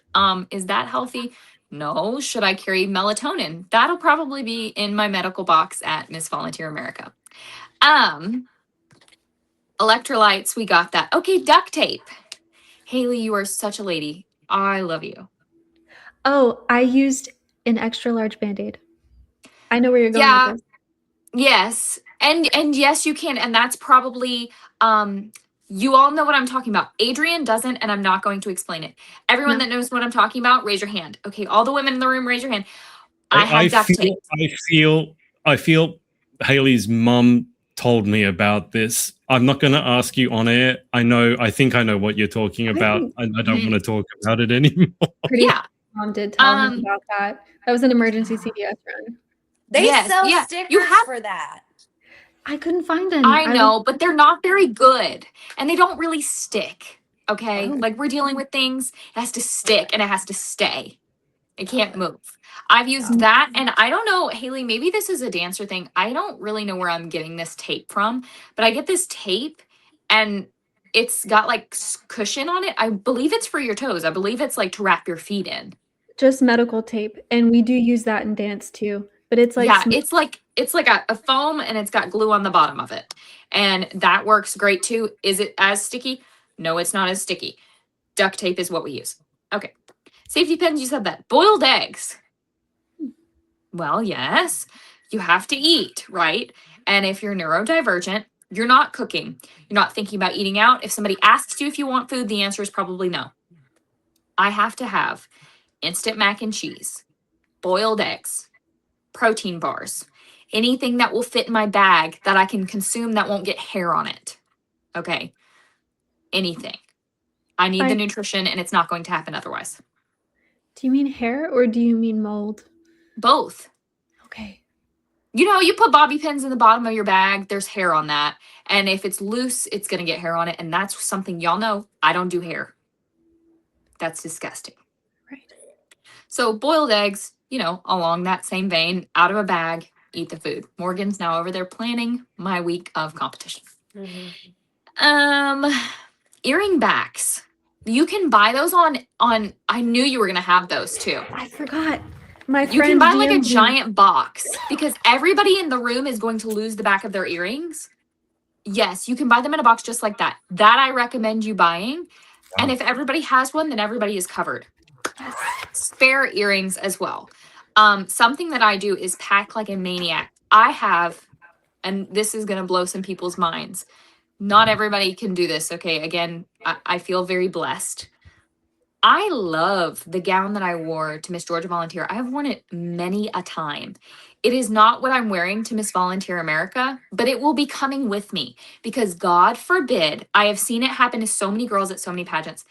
Is that healthy? No. Should I carry melatonin? That'll probably be in my medical box at Miss Volunteer America. Electrolytes, we got that. Okay, duct tape. Haley, you are such a lady. I love you. Oh, I used an extra large Band-Aid. I know where you're going Yeah. with this. Yes. And yes, you can. And that's probably you all know what I'm talking about. Adrian doesn't, and I'm not going to explain it. Everyone No. that knows what I'm talking about, raise your hand. Okay, all the women in the room, raise your hand. I have duct tape. I feel Haley's mum told me about this. I'm not going to ask you on air. I think I know what you're talking about. I don't want to talk about it anymore. Pretty Yeah. Mom did tell me about that. That was an emergency CVS run. They Yes, sell yeah. stickers You have- for that. I couldn't find any. I know, but they're not very good. And they don't really stick. Okay? Oh. Like we're dealing with things, it has to stick and it has to stay. It can't move. I've used that, and I don't know, Haley, maybe this is a dancer thing. I don't really know where I'm getting this tape from, but I get this tape and it's got like cushion on it. I believe it's for your toes. I believe it's like to wrap your feet in. Just medical tape, and we do use that in dance too. But it's like yeah, it's like a foam and it's got glue on the bottom of it. And that works great too. Is it as sticky? No, it's not as sticky. Duct tape is what we use. Okay. Safety pins, you said that. Boiled eggs. Well, yes, you have to eat, right? And if you're neurodivergent, you're not cooking. You're not thinking about eating out. If somebody asks you if you want food, the answer is probably no. I have to have instant mac and cheese, boiled eggs, protein bars, anything that will fit in my bag that I can consume that won't get hair on it. Okay. Anything. I need the nutrition and it's not going to happen otherwise. Do you mean hair or do you mean mold? Both. Okay. You know, you put bobby pins in the bottom of your bag, there's hair on that. And if it's loose, it's going to get hair on it. And that's something y'all know. I don't do hair. That's disgusting. Right. So boiled eggs, you know, along that same vein, out of a bag, eat the food. Morgan's now over there planning my week of competition. Earring backs. You can buy those on I knew you were going to have those too. I forgot. My friend You can buy like a DM'd me. giant box because everybody in the room is going to lose the back of their earrings. Yes, you can buy them in a box just like that. That I recommend you buying. And if everybody has one, then everybody is covered. Spare earrings as well. Something that I do is pack like a maniac. I have, and this is going to blow some people's minds. Not everybody can do this. Okay. Again, I feel very blessed. I love the gown that I wore to Miss Georgia Volunteer. I have worn it many a time. It is not what I'm wearing to Miss Volunteer America, but it will be coming with me because God forbid, I have seen it happen to so many girls at so many pageants.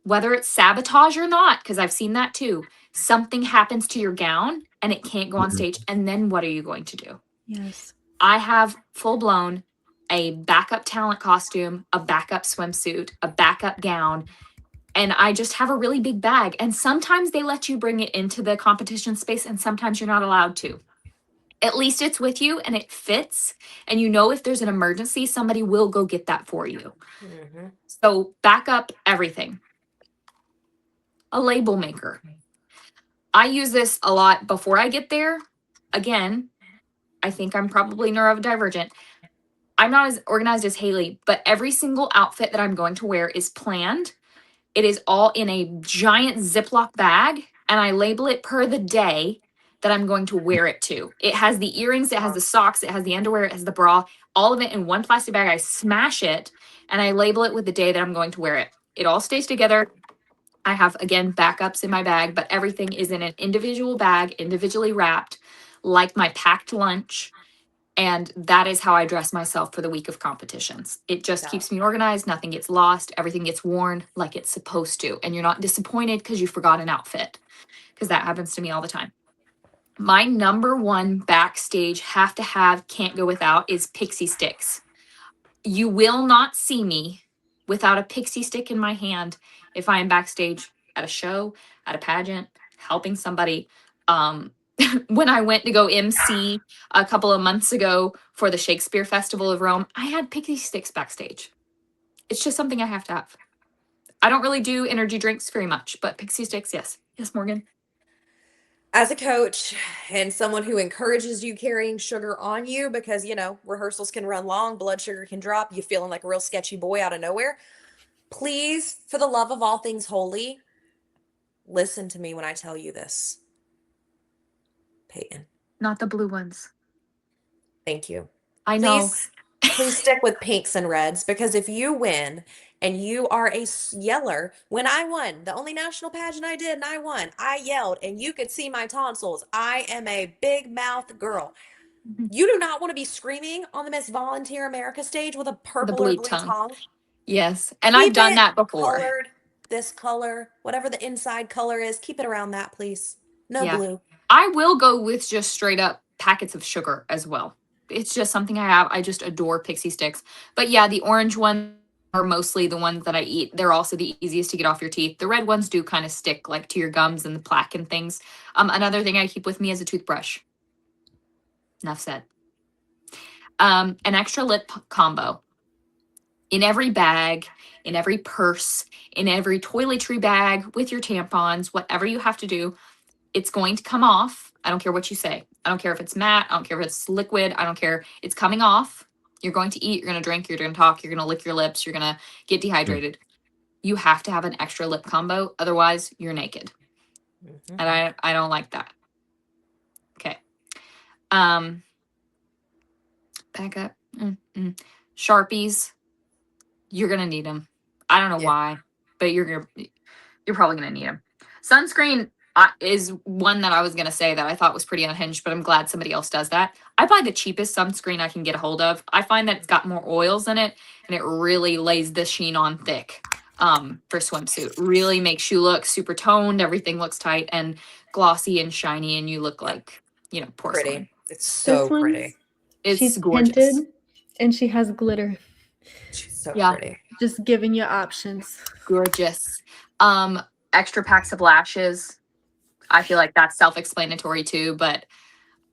whether it's sabotage or not, because I've seen that too. Something happens to your gown and it can't go on stage. And then what are you going to do? Yes. I have full blown a backup talent costume, a backup swimsuit, a backup gown, and I just have a really big bag. And sometimes they let you bring it into the competition space, and sometimes you're not allowed to. At least it's with you and it fits. And you know, if there's an emergency, somebody will go get that for you. Mm-hmm. So back up everything. A label maker. I use this a lot before I get there. Again, I think I'm probably neurodivergent. I'm not as organized as Haley, but every single outfit that I'm going to wear is planned. It is all in a giant Ziploc bag, and I label it per the day that I'm going to wear it to. It has the earrings, it has the socks, it has the underwear, it has the bra, all of it in one plastic bag. I smash it and I label it with the day that I'm going to wear it. It all stays together. I have, again, backups in my bag, but everything is in an individual bag, individually wrapped, like my packed lunch. And that is how I dress myself for the week of competitions. It just keeps me organized. Nothing gets lost. Everything gets worn like it's supposed to. And you're not disappointed because you forgot an outfit, because that happens to me all the time. My number one backstage have to have, can't go without, is pixie sticks. You will not see me without a pixie stick in my hand if I am backstage at a show, at a pageant, helping somebody. When I went to go MC a couple of months ago for the Shakespeare Festival of Rome, I had pixie sticks backstage. It's just something I have to have. I don't really do energy drinks very much, but pixie sticks, yes. Yes, Morgan. As a coach and someone who encourages you carrying sugar on you because, you know, rehearsals can run long, blood sugar can drop, you feeling like a real sketchy boy out of nowhere, please, for the love of all things holy, listen to me when I tell you this. Peyton. Not the blue ones. Thank you. I know. Please stick with pinks and reds, because if you win and you are a yeller, when I won, the only national pageant I did and I won, I yelled and you could see my tonsils. I am a big mouth girl. You do not want to be screaming on the Miss Volunteer America stage with a purple or bleed blue tongue. tongue. Yes. And Keep I've done it that before. Colored, this color, whatever the inside color is, keep it around that, please. No Yeah. blue. I will go with just straight up packets of sugar as well. It's just something I have. I just adore pixie sticks. But yeah, the orange ones are mostly the ones that I eat. They're also the easiest to get off your teeth. The red ones do kind of stick like to your gums and the plaque and things. Another thing I keep with me is a toothbrush. Enough said. An extra lip combo. In every bag, in every purse, in every toiletry bag with your tampons, whatever you have to do, it's going to come off. I don't care what you say. I don't care if it's matte. I don't care if it's liquid. I don't care. It's coming off. You're going to eat. You're going to drink. You're going to talk. You're going to lick your lips. You're going to get dehydrated. You have to have an extra lip combo. Otherwise, you're naked. Mm-hmm. And I don't like that. Okay. Back up. Sharpies. You're going to need them. I don't know why, but you're probably going to need them. Sunscreen is one that I was going to say that I thought was pretty unhinged, but I'm glad somebody else does that. I buy the cheapest sunscreen I can get a hold of. I find that it's got more oils in it and it really lays the sheen on thick for swimsuit. Really makes you look super toned. Everything looks tight and glossy and shiny and you look like, you know, porcelain. Pretty. It's so pretty. It's she's gorgeous. Tinted and she has glitter. She's so pretty. Just giving you options. Gorgeous. Extra packs of lashes. I feel like that's self-explanatory too, but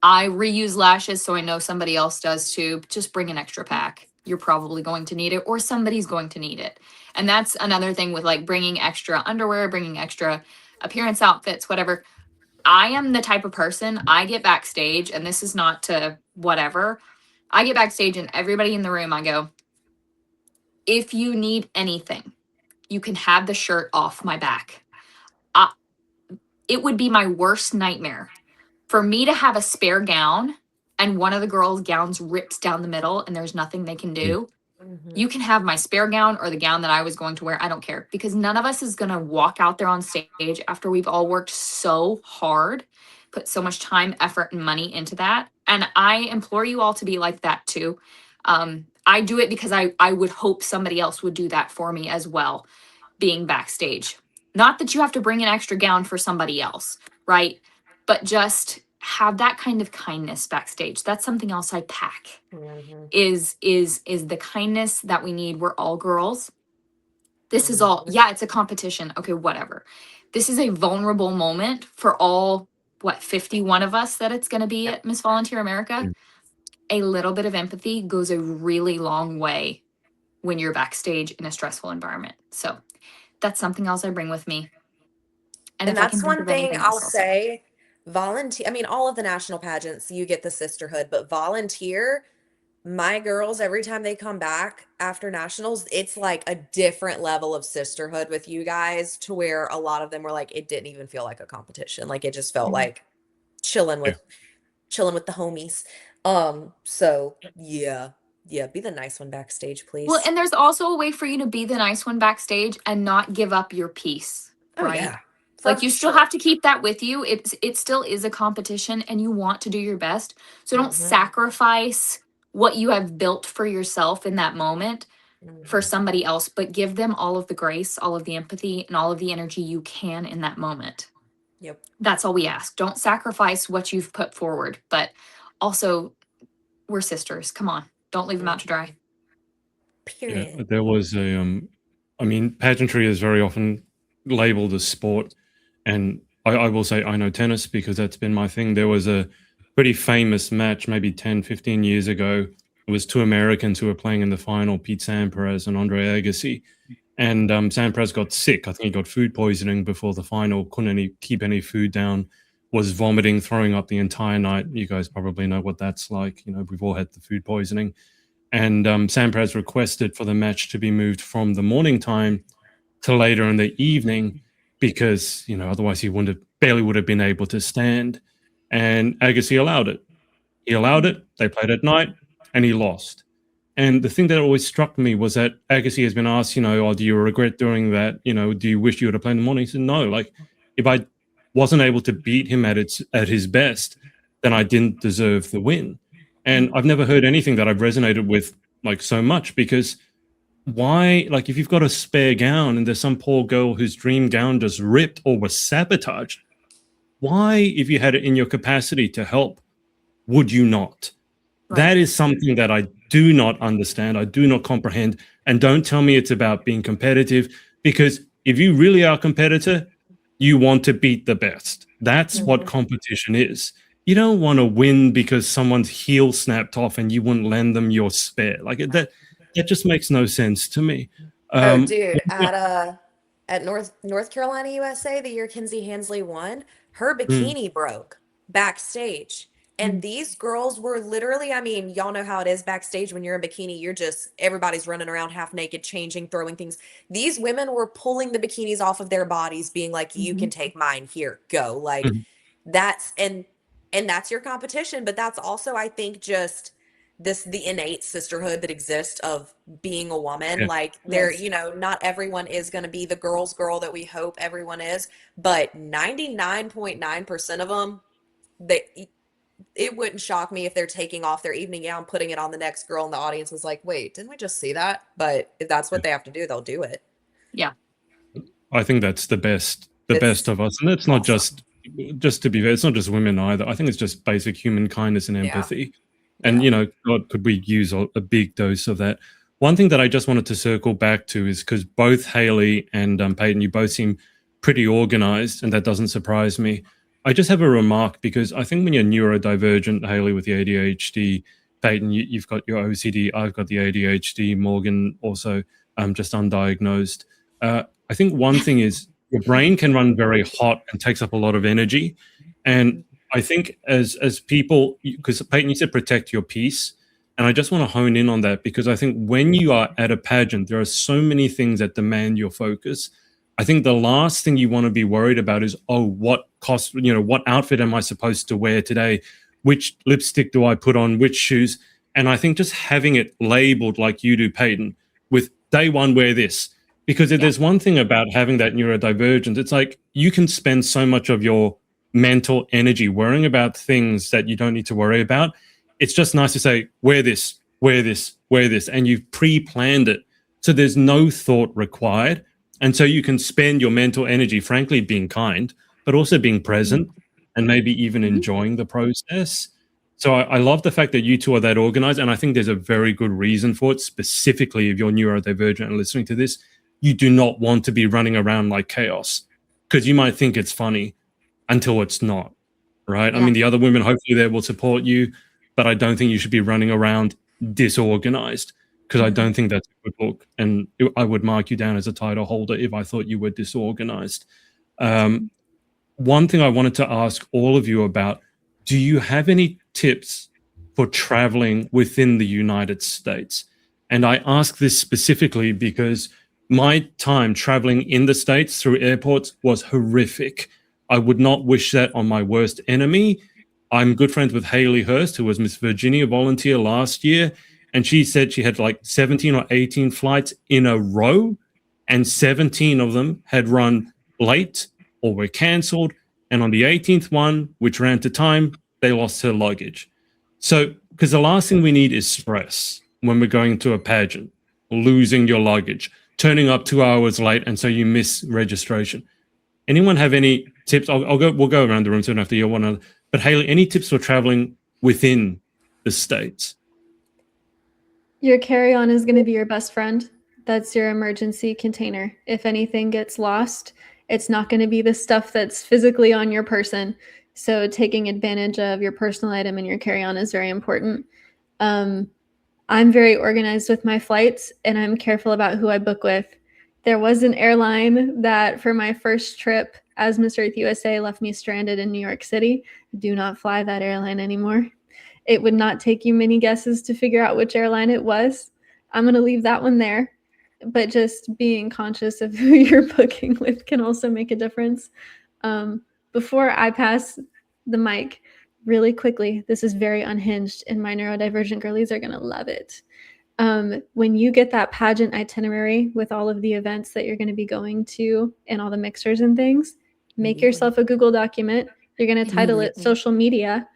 I reuse lashes, so I know somebody else does too. Just bring an extra pack. You're probably going to need it, or somebody's going to need it. And that's another thing with like bringing extra underwear, bringing extra appearance outfits, whatever. I am the type of person, I get backstage, and this is not to whatever. I get backstage and everybody in the room, I go, if you need anything, you can have the shirt off my back. It would be my worst nightmare for me to have a spare gown and one of the girls' gowns rips down the middle and there's nothing they can do. Mm-hmm. You can have my spare gown or the gown that I was going to wear. I don't care, because none of us is going to walk out there on stage after we've all worked so hard, put so much time, effort, and money into that. And I implore you all to be like that too. I do it because I would hope somebody else would do that for me as well. being backstage. Not that you have to bring an extra gown for somebody else, right? But just have that kind of kindness backstage. That's something else I pack. Is the kindness that we need. We're all girls. This is all, yeah, it's a competition. Okay, whatever. This is a vulnerable moment for all, 51 of us that it's going to be at Miss Volunteer America. A little bit of empathy goes a really long way when you're backstage in a stressful environment. So that's something else I bring with me. And if I can that's think one of thing anything I'll else, say. Volunteer, I mean, all of the national pageants, you get the sisterhood, but volunteer, my girls, every time they come back after nationals, it's like a different level of sisterhood with you guys, to where a lot of them were like, it didn't even feel like a competition. Like, it just felt like chilling with the homies. So yeah, be the nice one backstage, please. Well, and there's also a way for you to be the nice one backstage and not give up your peace, right? Yeah, like you still have to keep that with you. It still is a competition and you want to do your best. So don't sacrifice what you have built for yourself in that moment for somebody else, but give them all of the grace, all of the empathy, and all of the energy you can in that moment. Yep. That's all we ask. Don't sacrifice what you've put forward, but also we're sisters. Come on. Don't leave them out to dry. Period. Yeah, there was a, I mean, pageantry is very often labeled as sport. And I will say I know tennis because that's been my thing. There was a pretty famous match maybe 10, 15 years ago. It was two Americans who were playing in the final, Pete Sampras and Andre Agassi. And Sampras got sick. I think he got food poisoning before the final, couldn't keep any food down, was vomiting, throwing up the entire night. You guys probably know what that's like. You know, we've all had the food poisoning. And Sampras requested for the match to be moved from the morning time to later in the evening because, you know, otherwise he barely would have been able to stand. And Agassi allowed it. He allowed it. They played at night and he lost. And the thing that always struck me was that Agassi has been asked, you know, oh, do you regret doing that? You know, do you wish you would have played in the morning? He said, no, like if I wasn't able to beat him at his best, then I didn't deserve the win. And I've never heard anything that I've resonated with like so much, because why, like if you've got a spare gown and there's some poor girl whose dream gown just ripped or was sabotaged, why, if you had it in your capacity to help, would you not? Right. That is something that I do not understand. I do not comprehend. And don't tell me it's about being competitive, because if you really are a competitor, you want to beat the best. That's what competition is. You don't want to win because someone's heel snapped off and you wouldn't lend them your spare. Like that just makes no sense to me. Dude, at North Carolina, USA, the year Kinsey Hansley won, her bikini broke backstage. And these girls were literally, I mean, y'all know how it is backstage when you're in bikini, everybody's running around half naked, changing, throwing things. These women were pulling the bikinis off of their bodies, being like, you can take mine, here, go. Like that's your competition. But that's also, I think, just the innate sisterhood that exists of being a woman. Like there, you know, not everyone is going to be the girl's girl that we hope everyone is, but 99.9% of them, it wouldn't shock me if they're taking off their evening gown, putting it on the next girl, and the audience is like, wait, didn't we just see that? But if that's what they have to do, they'll do it. Yeah. I think that's the best of us. And it's not just to be fair, it's not just women either. I think it's just basic human kindness and empathy. And, you know, God, could we use a big dose of that? One thing that I just wanted to circle back to is because both Haley and Peyton, you both seem pretty organized, and that doesn't surprise me. I just have a remark, because I think when you're neurodivergent, Haley with the ADHD, Peyton, you've got your OCD, I've got the ADHD, Morgan also just undiagnosed. I think one thing is your brain can run very hot and takes up a lot of energy. And I think as people, because Peyton, you said protect your peace. And I just want to hone in on that, because I think when you are at a pageant, there are so many things that demand your focus. I think the last thing you want to be worried about is, what outfit am I supposed to wear today? Which lipstick do I put on? Which shoes? And I think just having it labeled like you do, Peyton, with day one, wear this. Because if there's one thing about having that neurodivergence, it's like you can spend so much of your mental energy worrying about things that you don't need to worry about. It's just nice to say, wear this, wear this, wear this, and you've pre-planned it. So there's no thought required. And so you can spend your mental energy, frankly, being kind, but also being present and maybe even enjoying the process. So I love the fact that you two are that organized. And I think there's a very good reason for it, specifically if you're neurodivergent and listening to this. You do not want to be running around like chaos, because you might think it's funny until it's not, right? I mean, the other women hopefully there will support you, but I don't think you should be running around disorganized, because I don't think that's a good look. And I would mark you down as a title holder if I thought you were disorganized. One thing I wanted to ask all of you about, do you have any tips for traveling within the United States? And I ask this specifically because my time traveling in the States through airports was horrific. I would not wish that on my worst enemy. I'm good friends with Haley Hurst, who was Miss Virginia volunteer last year. And she said she had like 17 or 18 flights in a row, and 17 of them had run late or were canceled. And on the 18th one, which ran to time, they lost her luggage. So, because the last thing we need is stress when we're going to a pageant, losing your luggage, turning up 2 hours late, and so you miss registration. Anyone have any tips? We'll go around the room so we don't have to hear one another. But Haley, any tips for traveling within the States? Your carry-on is going to be your best friend. That's your emergency container. If anything gets lost, it's not going to be the stuff that's physically on your person. So taking advantage of your personal item in your carry-on is very important. I'm very organized with my flights, and I'm careful about who I book with. There was an airline that for my first trip as Miss Earth USA left me stranded in New York City. Do not fly that airline anymore. It would not take you many guesses to figure out which airline it was. I'm going to leave that one there. But just being conscious of who you're booking with can also make a difference. Before I pass the mic, really quickly, this is very unhinged, and my neurodivergent girlies are going to love it. When you get that pageant itinerary with all of the events that you're going to be going to and all the mixers and things, make yourself a Google document. You're going to title it social media,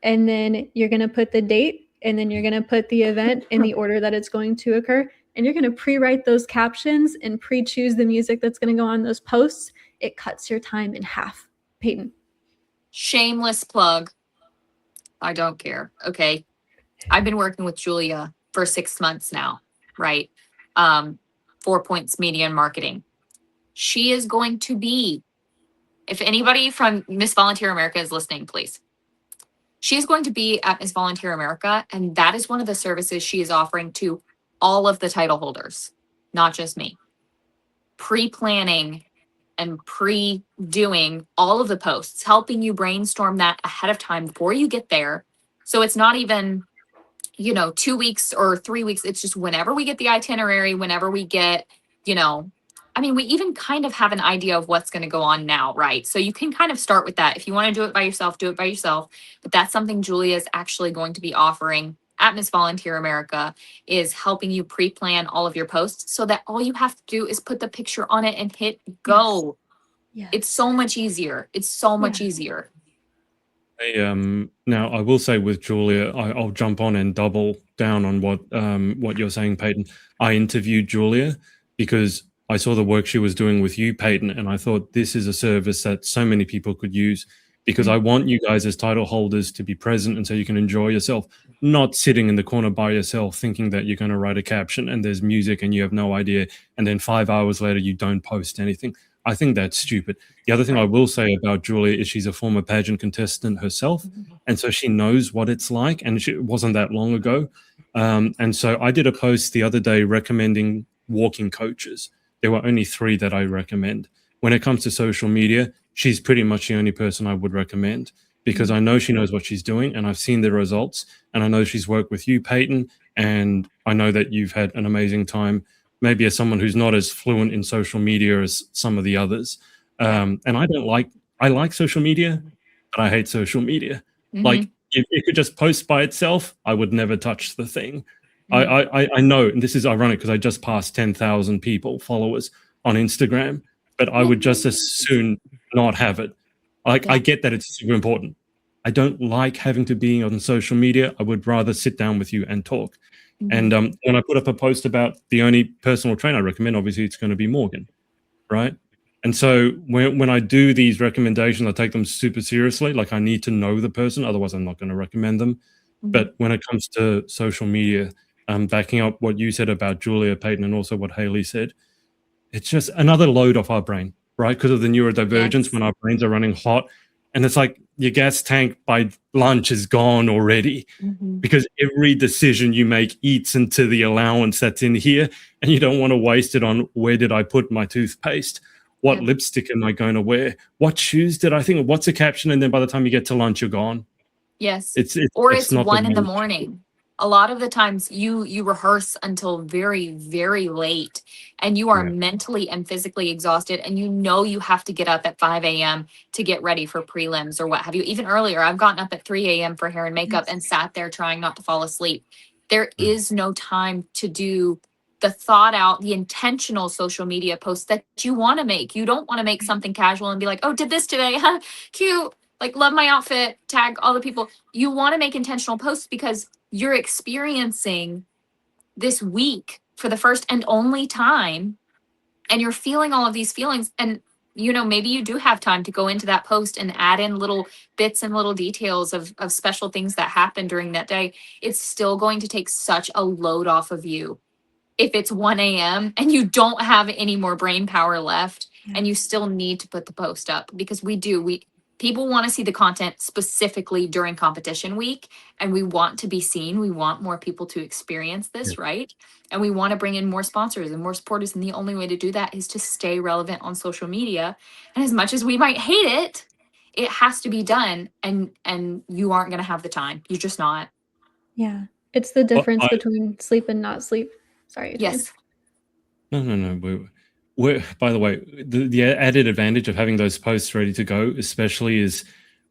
and then you're going to put the date, and then you're going to put the event in the order that it's going to occur. And you're going to pre-write those captions and pre-choose the music that's going to go on those posts. It cuts your time in half. Peyton. Shameless plug. I don't care. Okay. I've been working with Julia for 6 months now, right? 4 Points Media and Marketing. She is going to be, if anybody from Miss Volunteer America is listening, please. She is going to be at Miss Volunteer America, and that is one of the services she is offering to all of the title holders, not just me. Pre-planning and pre-doing all of the posts, helping you brainstorm that ahead of time before you get there. So it's not even, 2 weeks or 3 weeks. It's just whenever we get the itinerary, whenever we get, we even kind of have an idea of what's going to go on now, right? So you can kind of start with that. If you want to do it by yourself, do it by yourself. But that's something Julia is actually going to be offering at Miss Volunteer America, is helping you pre-plan all of your posts so that all you have to do is put the picture on it and hit go. Yes. It's so much easier. It's so much easier. Now I will say with Julia, I'll jump on and double down on what you're saying, Peyton. I interviewed Julia because I saw the work she was doing with you, Peyton, and I thought this is a service that so many people could use, because I want you guys as title holders to be present and so you can enjoy yourself, not sitting in the corner by yourself thinking that you're going to write a caption and there's music and you have no idea, and then 5 hours later you don't post anything. I think that's stupid. The other thing I will say about Julia is she's a former pageant contestant herself, and so she knows what it's like, and it wasn't that long ago. And so I did a post the other day recommending walking coaches. There were only 3 that I recommend. When it comes to social media, she's pretty much the only person I would recommend, because I know she knows what she's doing and I've seen the results, and I know she's worked with you, Peyton, and I know that you've had an amazing time, maybe as someone who's not as fluent in social media as some of the others. And I like social media, but I hate social media. Like, if it could just post by itself, I would never touch the thing. I know, and this is ironic because I just passed 10,000 followers on Instagram, but I would just as soon not have it. I get that it's super important. I don't like having to be on social media. I would rather sit down with you and talk. And when I put up a post about the only personal trainer I recommend, obviously it's going to be Morgan. right? And so when I do these recommendations, I take them super seriously. Like, I need to know the person, otherwise I'm not going to recommend them. But when it comes to social media, backing up what you said about Julia, Peyton, and also what Haley said, it's just another load off our brain, right? Because of the neurodivergence, Yes. when our brains are running hot, and it's like your gas tank by lunch is gone already, because every decision you make eats into the allowance that's in here, and you don't want to waste it on, where did I put my toothpaste? What Yep. lipstick am I going to wear? What shoes did I think? What's a caption? And then by the time you get to lunch, you're gone. Yes. It's Or it's it's not the 1 in the right. morning. A lot of the times you rehearse until very, very late, and you are Yeah. mentally and physically exhausted, and you know you have to get up at 5 a.m. to get ready for prelims or what have you. Even earlier, I've gotten up at 3 a.m. for hair and makeup and sat there trying not to fall asleep. There is no time to do the thought out, the intentional social media posts that you want to make. You don't want to make something casual and be like, oh, did this today. Huh, cute. Like, love my outfit, tag all the people. You want to make intentional posts because you're experiencing this week for the first and only time, and you're feeling all of these feelings. And, maybe you do have time to go into that post and add in little bits and little details of special things that happen during that day. It's still going to take such a load off of you if it's 1 a.m. and you don't have any more brain power left, and you still need to put the post up, because people want to see the content specifically during competition week, and we want to be seen. We want more people to experience this, right? And we want to bring in more sponsors and more supporters. And the only way to do that is to stay relevant on social media. And as much as we might hate it, it has to be done. And you aren't going to have the time. You're just not. Yeah. It's the Well, difference between sleep and not sleep. Sorry. Adrian. Yes. No. We're, by the way, the added advantage of having those posts ready to go, especially, is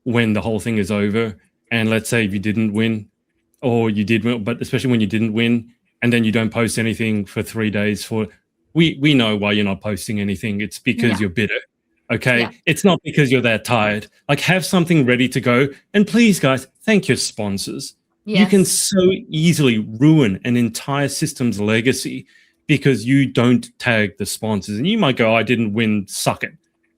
when the whole thing is over. And let's say if you didn't win, or you did win, but especially when you didn't win, and then you don't post anything for 3 days. We know why you're not posting anything. It's because Yeah. you're bitter. Okay. Yeah. It's not because you're that tired. Like, have something ready to go. And please, guys, thank your sponsors. You can Yes. so easily ruin an entire system's legacy because you don't tag the sponsors. And you might go, I didn't win, suck it.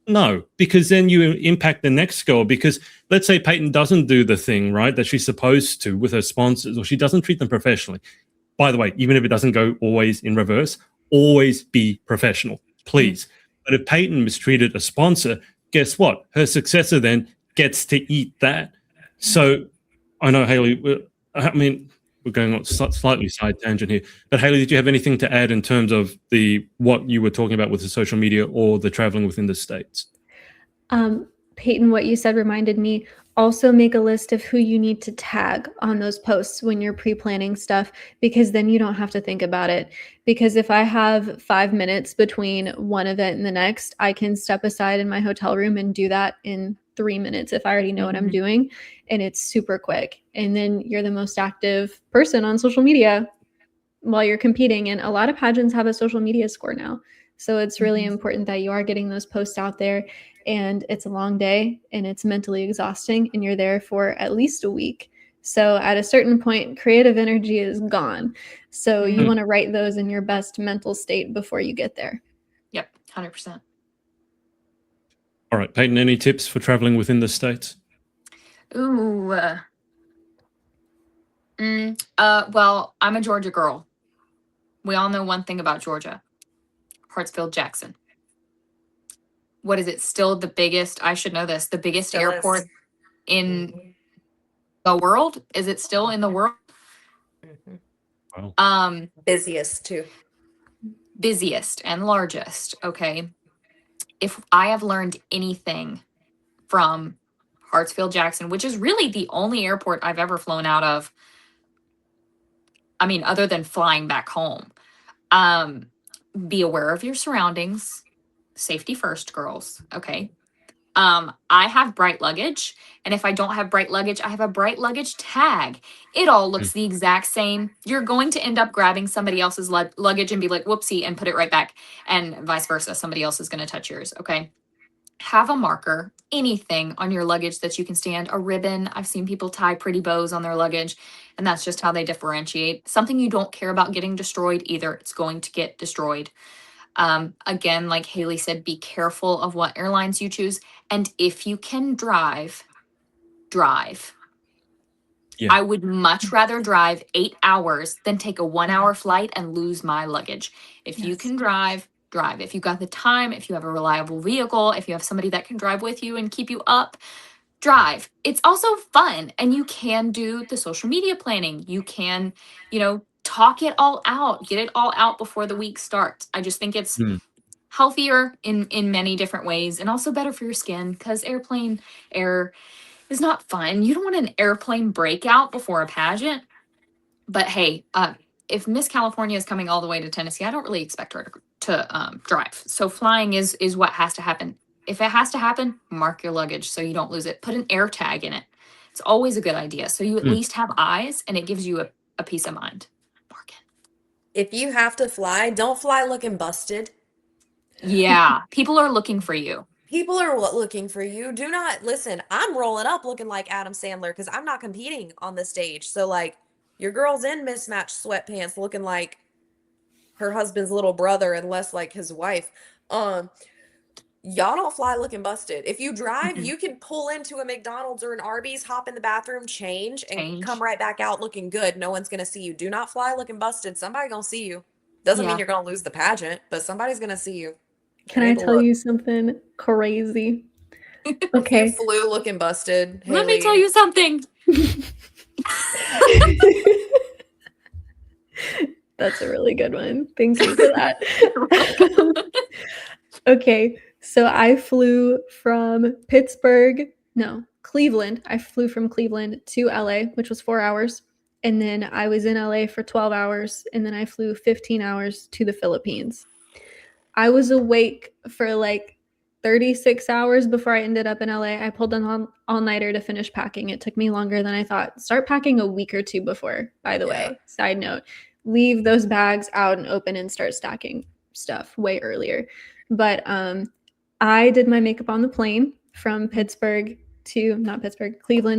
No, because then you impact the next girl. Because let's say Peyton doesn't do the thing, right, that she's supposed to with her sponsors, or she doesn't treat them professionally. By the way, even if it doesn't go always in reverse, always be professional, please. But if Peyton mistreated a sponsor, guess what? Her successor then gets to eat that. So I know, Haley, we're going on slightly side tangent here, but Haley, did you have anything to add in terms of what you were talking about with the social media or the traveling within the States? Peyton, what you said reminded me, also make a list of who you need to tag on those posts when you're pre-planning stuff, because then you don't have to think about it. Because if I have 5 minutes between one event and the next, I can step aside in my hotel room and do that in 3 minutes if I already know what I'm doing, and it's super quick. And then you're the most active person on social media while you're competing. And a lot of pageants have a social media score now. So it's really important that you are getting those posts out there. And it's a long day and it's mentally exhausting, and you're there for at least a week. So at a certain point, creative energy is gone. So you want to write those in your best mental state before you get there. Yep. 100%. All right, Peyton, any tips for traveling within the States? Ooh. Well, I'm a Georgia girl. We all know one thing about Georgia. Hartsfield-Jackson. What is it? Still the biggest, I should know this, the biggest Still airport is. in the world? Is it still in the world? Wow. Busiest too. Busiest and largest. Okay. If I have learned anything from Hartsfield-Jackson, which is really the only airport I've ever flown out of, I mean, other than flying back home, be aware of your surroundings. Safety first, girls. Okay. I have bright luggage, and if I don't have bright luggage, I have a bright luggage tag. It all looks the exact same. You're going to end up grabbing somebody else's luggage and be like, whoopsie, and put it right back, and vice versa. Somebody else is going to touch yours. Okay. Have a marker, anything on your luggage that you can stand, a ribbon. I've seen people tie pretty bows on their luggage, and that's just how they differentiate. Something you don't care about getting destroyed either. It's going to get destroyed. Again, like Haley said, be careful of what airlines you choose. And if you can drive. Yeah. I would much rather drive 8 hours than take a 1 hour flight and lose my luggage. If you Yes. can drive. If you got the time, if you have a reliable vehicle, if you have somebody that can drive with you and keep you up, drive. It's also fun, and you can do the social media planning. You can, talk it all out, get it all out before the week starts. I just think it's Mm. healthier in many different ways, and also better for your skin, because airplane air is not fun. You don't want an airplane breakout before a pageant. But hey, if Miss California is coming all the way to Tennessee, I don't really expect her to drive. So flying is what has to happen. If it has to happen, mark your luggage so you don't lose it. Put an air tag in it. It's always a good idea. So you at least have eyes, and it gives you a peace of mind. Mark it. If you have to fly, don't fly looking busted. Yeah, people are looking for you. People are looking for you. Do not listen. I'm rolling up looking like Adam Sandler because I'm not competing on the stage. So, like, your girl's in mismatched sweatpants looking like her husband's little brother and less like his wife. Y'all don't fly looking busted. If you drive, you can pull into a McDonald's or an Arby's, hop in the bathroom, change, and come right back out looking good. No one's going to see you. Do not fly looking busted. Somebody going to see you. Doesn't mean you're going to lose the pageant, but somebody's going to see you. Can I tell you something crazy? Okay. If you flew looking busted, Let me tell you something. That's a really good one. Thank you for that. Okay, so I flew from Cleveland. I flew from Cleveland to LA, which was 4 hours. And then I was in LA for 12 hours. And then I flew 15 hours to the Philippines. I was awake for like 36 hours before I ended up in LA. I pulled an all-nighter to finish packing. It took me longer than I thought. Start packing a week or two before, by the way. Side note, leave those bags out and open and start stacking stuff way earlier. But I did my makeup on the plane from Cleveland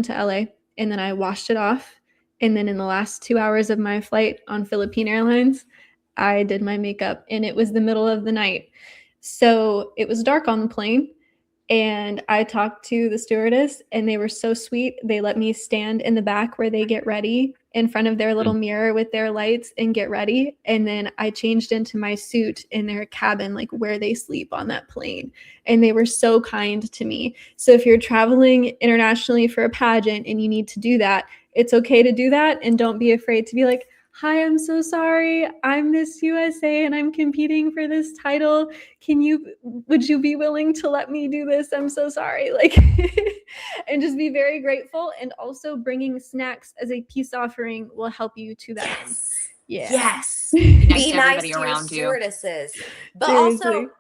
to LA. And then I washed it off. And then in the last 2 hours of my flight on Philippine Airlines, I did my makeup, and it was the middle of the night. So it was dark on the plane, and I talked to the stewardess, and they were so sweet. They let me stand in the back where they get ready in front of their little mirror with their lights and get ready. And then I changed into my suit in their cabin, like where they sleep on that plane. And they were so kind to me. So if you're traveling internationally for a pageant and you need to do that, it's okay to do that. And don't be afraid to be like, hi, I'm so sorry. I'm Miss USA and I'm competing for this title. Would you be willing to let me do this? I'm so sorry. Like, and just be very grateful. And also bringing snacks as a peace offering will help you to that end. Yeah. Yes. Be nice to your around you. stewardesses. But Seriously. also,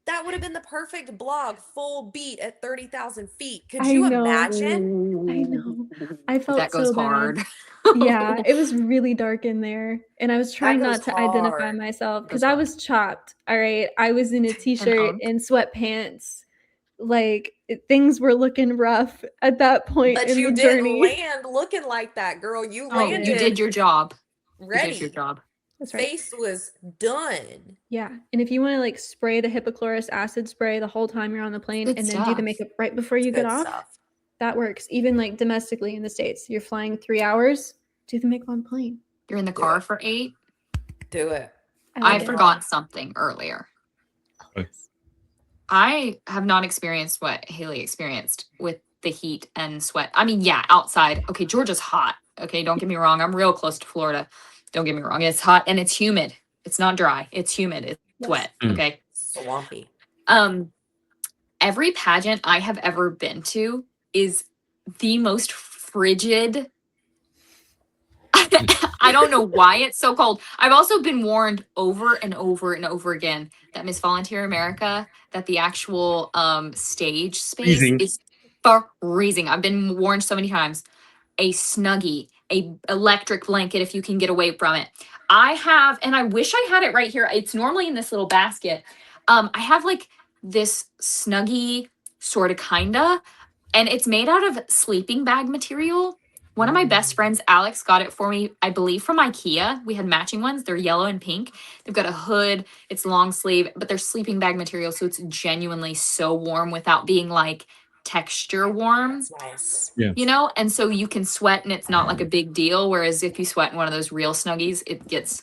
that would have been the perfect blog, full beat at 30,000 feet. Could I you know. imagine? I know. I felt That goes so bad. hard. Yeah, it was really dark in there. And I was trying not to identify myself because I was chopped. All right. I was in a t-shirt and sweatpants. Like things were looking rough at that point But in you the didn't journey. land looking like that, girl. You landed. You did your job. Ready. You did your job. That's right. Face was done. Yeah. And if you want to like spray the hypochlorous acid spray the whole time you're on the plane and then do the makeup right before you get off, that works. Even like domestically in the States, you're flying 3 hours, do the makeup on the plane. You're in the car for 8. Do it. I forgot something earlier. I have not experienced what Haley experienced with the heat and sweat. I mean, yeah, outside. Okay, Georgia's hot. Okay, don't get me wrong. I'm real close to Florida. Don't get me wrong. It's hot and it's humid. It's not dry. It's humid. It's wet. Okay. Swampy. Every pageant I have ever been to is the most frigid. I don't know why it's so cold. I've also been warned over and over and over again that Miss Volunteer America, that the actual stage space is freezing. I've been warned so many times. A Snuggie, a electric blanket if you can get away from it. I have, and I wish I had it right here. It's normally in this little basket. I have like this Snuggie sort of kinda, and it's made out of sleeping bag material. One of my best friends, Alex, got it for me, I believe, from IKEA. We had matching ones. They're yellow and pink. They've got a hood. It's long sleeve, but they're sleeping bag material, so it's genuinely so warm without being like texture warm. That's nice. Yeah. You know, and so you can sweat and it's not like a big deal. Whereas if you sweat in one of those real Snuggies, it gets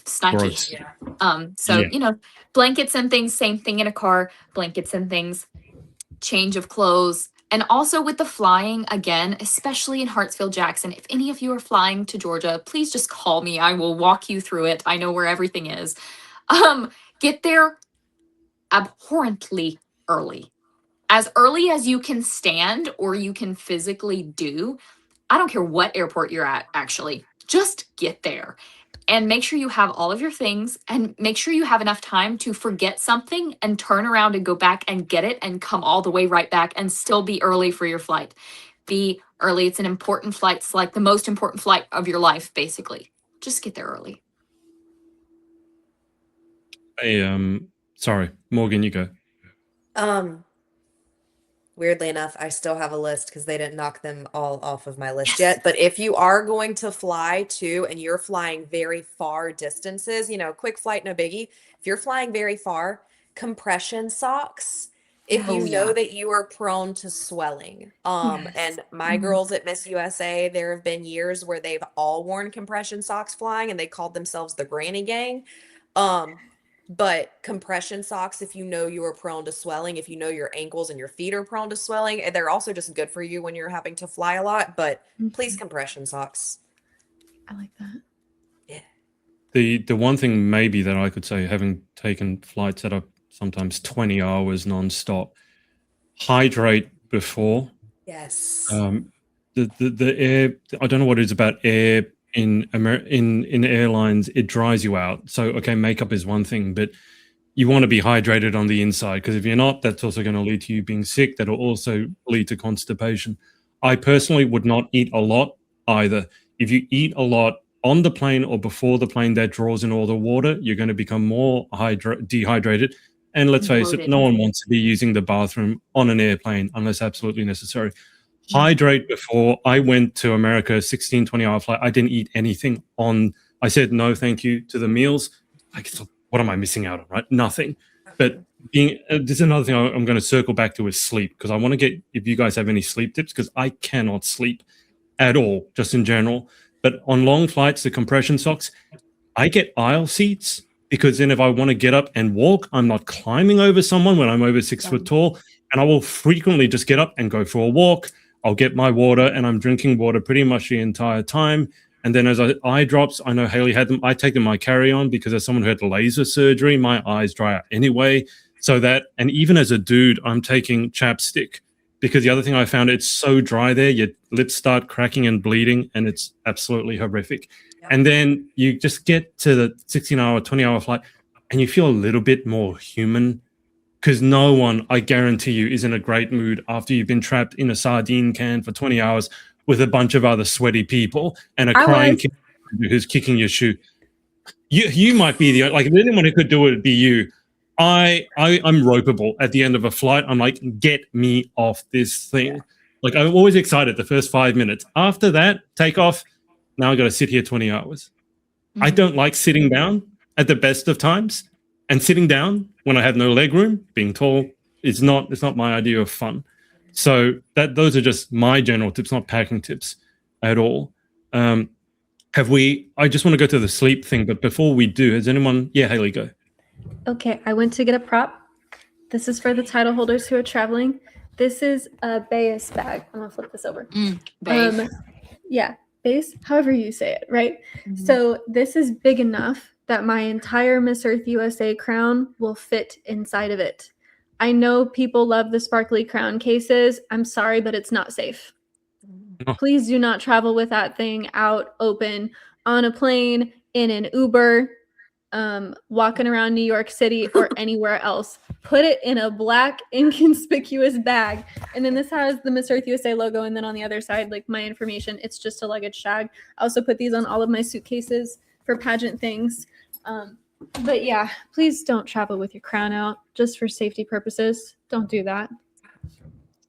stinky. Gross. Yeah. So Yeah. you know, blankets and things, same thing in a car, blankets and things, change of clothes. And also with the flying, again, especially in Hartsfield Jackson, if any of you are flying to Georgia, please just call me. I will walk you through it. I know where everything is. Get there abhorrently early as you can stand or you can physically do. I don't care what airport you're at, actually. Just get there and make sure you have all of your things and make sure you have enough time to forget something and turn around and go back and get it and come all the way right back and still be early for your flight. Be early. It's an important flight. It's like the most important flight of your life, basically. Just get there early. Hey, sorry, Morgan, you go. Weirdly enough, I still have a list because they didn't knock them all off of my list yet. But if you are going to fly too, and you're flying very far distances, you know, quick flight, no biggie. If you're flying very far, compression socks. If you know that you are prone to swelling. And my girls at Miss USA, there have been years where they've all worn compression socks flying and they called themselves the Granny Gang. But compression socks, if you know you are prone to swelling, if you know your ankles and your feet are prone to swelling, and they're also just good for you when you're having to fly a lot. But please, compression socks. I like that. Yeah. The one thing maybe that I could say, having taken flights that are sometimes 20 hours nonstop, hydrate before. Yes. The air, I don't know what it is about air in airlines, it dries you out. So okay, makeup is one thing, but you want to be hydrated on the inside, because if you're not, that's also going to lead to you being sick. That'll also lead to constipation. I personally would not eat a lot either. If you eat a lot on the plane or before the plane, that draws in all the water, you're going to become more dehydrated. And let's face it, no one wants to be using the bathroom on an airplane unless absolutely necessary. Hydrate before. I went to America, 16, 20-hour flight. I didn't eat anything on. I said no thank you to the meals. Like, what am I missing out on, right? Nothing. But there's another thing I'm going to circle back to is sleep, because I want to get, if you guys have any sleep tips, because I cannot sleep at all, just in general. But on long flights, the compression socks, I get aisle seats, because then if I want to get up and walk, I'm not climbing over someone when I'm over 6 foot tall. And I will frequently just get up and go for a walk. I'll get my water, and I'm drinking water pretty much the entire time. And then as eye drops, I know Haley had them. I take them my carry-on, because as someone who had laser surgery, my eyes dry out anyway. So that, and even as a dude, I'm taking chapstick, because the other thing I found, it's so dry there, your lips start cracking and bleeding, and it's absolutely horrific. Yep. And then you just get to the 16-hour, 20-hour flight, and you feel a little bit more human, because no one, I guarantee you, is in a great mood after you've been trapped in a sardine can for 20 hours with a bunch of other sweaty people and a crying kid who's kicking your shoe. You might be the, like, if anyone who could do it, it'd be you. I'm ropeable at the end of a flight. I'm like, get me off this thing. Like, I'm always excited the first 5 minutes. After that, take off. Now I got to sit here 20 hours. I don't like sitting down at the best of times. And sitting down when I have no leg room, being tall, it's not my idea of fun. So those are just my general tips, not packing tips at all. I just want to go to the sleep thing, but before we do, has anyone, Haley, go. Okay, I went to get a prop. This is for the title holders who are traveling. This is a base bag. I'm gonna flip this over. Base. Base, however you say it, right? Mm-hmm. So this is big enough that my entire Miss Earth USA crown will fit inside of it. I know people love the sparkly crown cases. I'm sorry, but it's not safe. Oh. Please do not travel with that thing out open on a plane, in an Uber, walking around New York City or anywhere else. Put it in a black inconspicuous bag. And then this has the Miss Earth USA logo. And then on the other side, like my information, it's just a luggage tag. I also put these on all of my suitcases for pageant things. But yeah, please don't travel with your crown out just for safety purposes. Don't do that.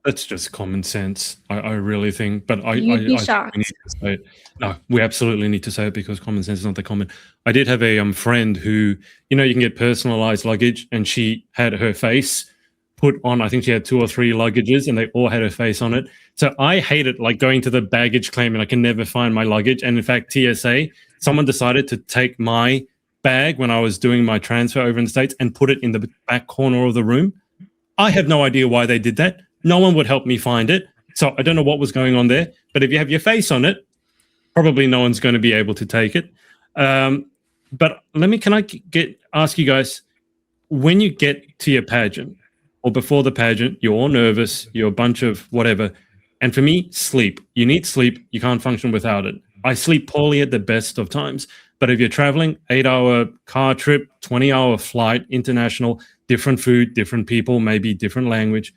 That's just common sense. I really think, but You'd be I think we need shocked. to say it. No, we absolutely need to say it because common sense is not that common. I did have a friend who, you know, you can get personalized luggage, and she had her face put on. I think she had 2 or 3 luggages, and they all had her face on it. So I hate it, like going to the baggage claim and I can never find my luggage. And in fact, TSA, someone decided to take my bag when I was doing my transfer over in the States and put it in the back corner of the room. I have no idea why they did that. No one would help me find it. So I don't know what was going on there. But if you have your face on it, probably no one's going to be able to take it. But can I ask you guys, when you get to your pageant or before the pageant, you're all nervous, you're a bunch of whatever. And for me, sleep. You need sleep. You can't function without it. I sleep poorly at the best of times. But if you're traveling, 8-hour car trip, 20-hour flight, international, different food, different people, maybe different language.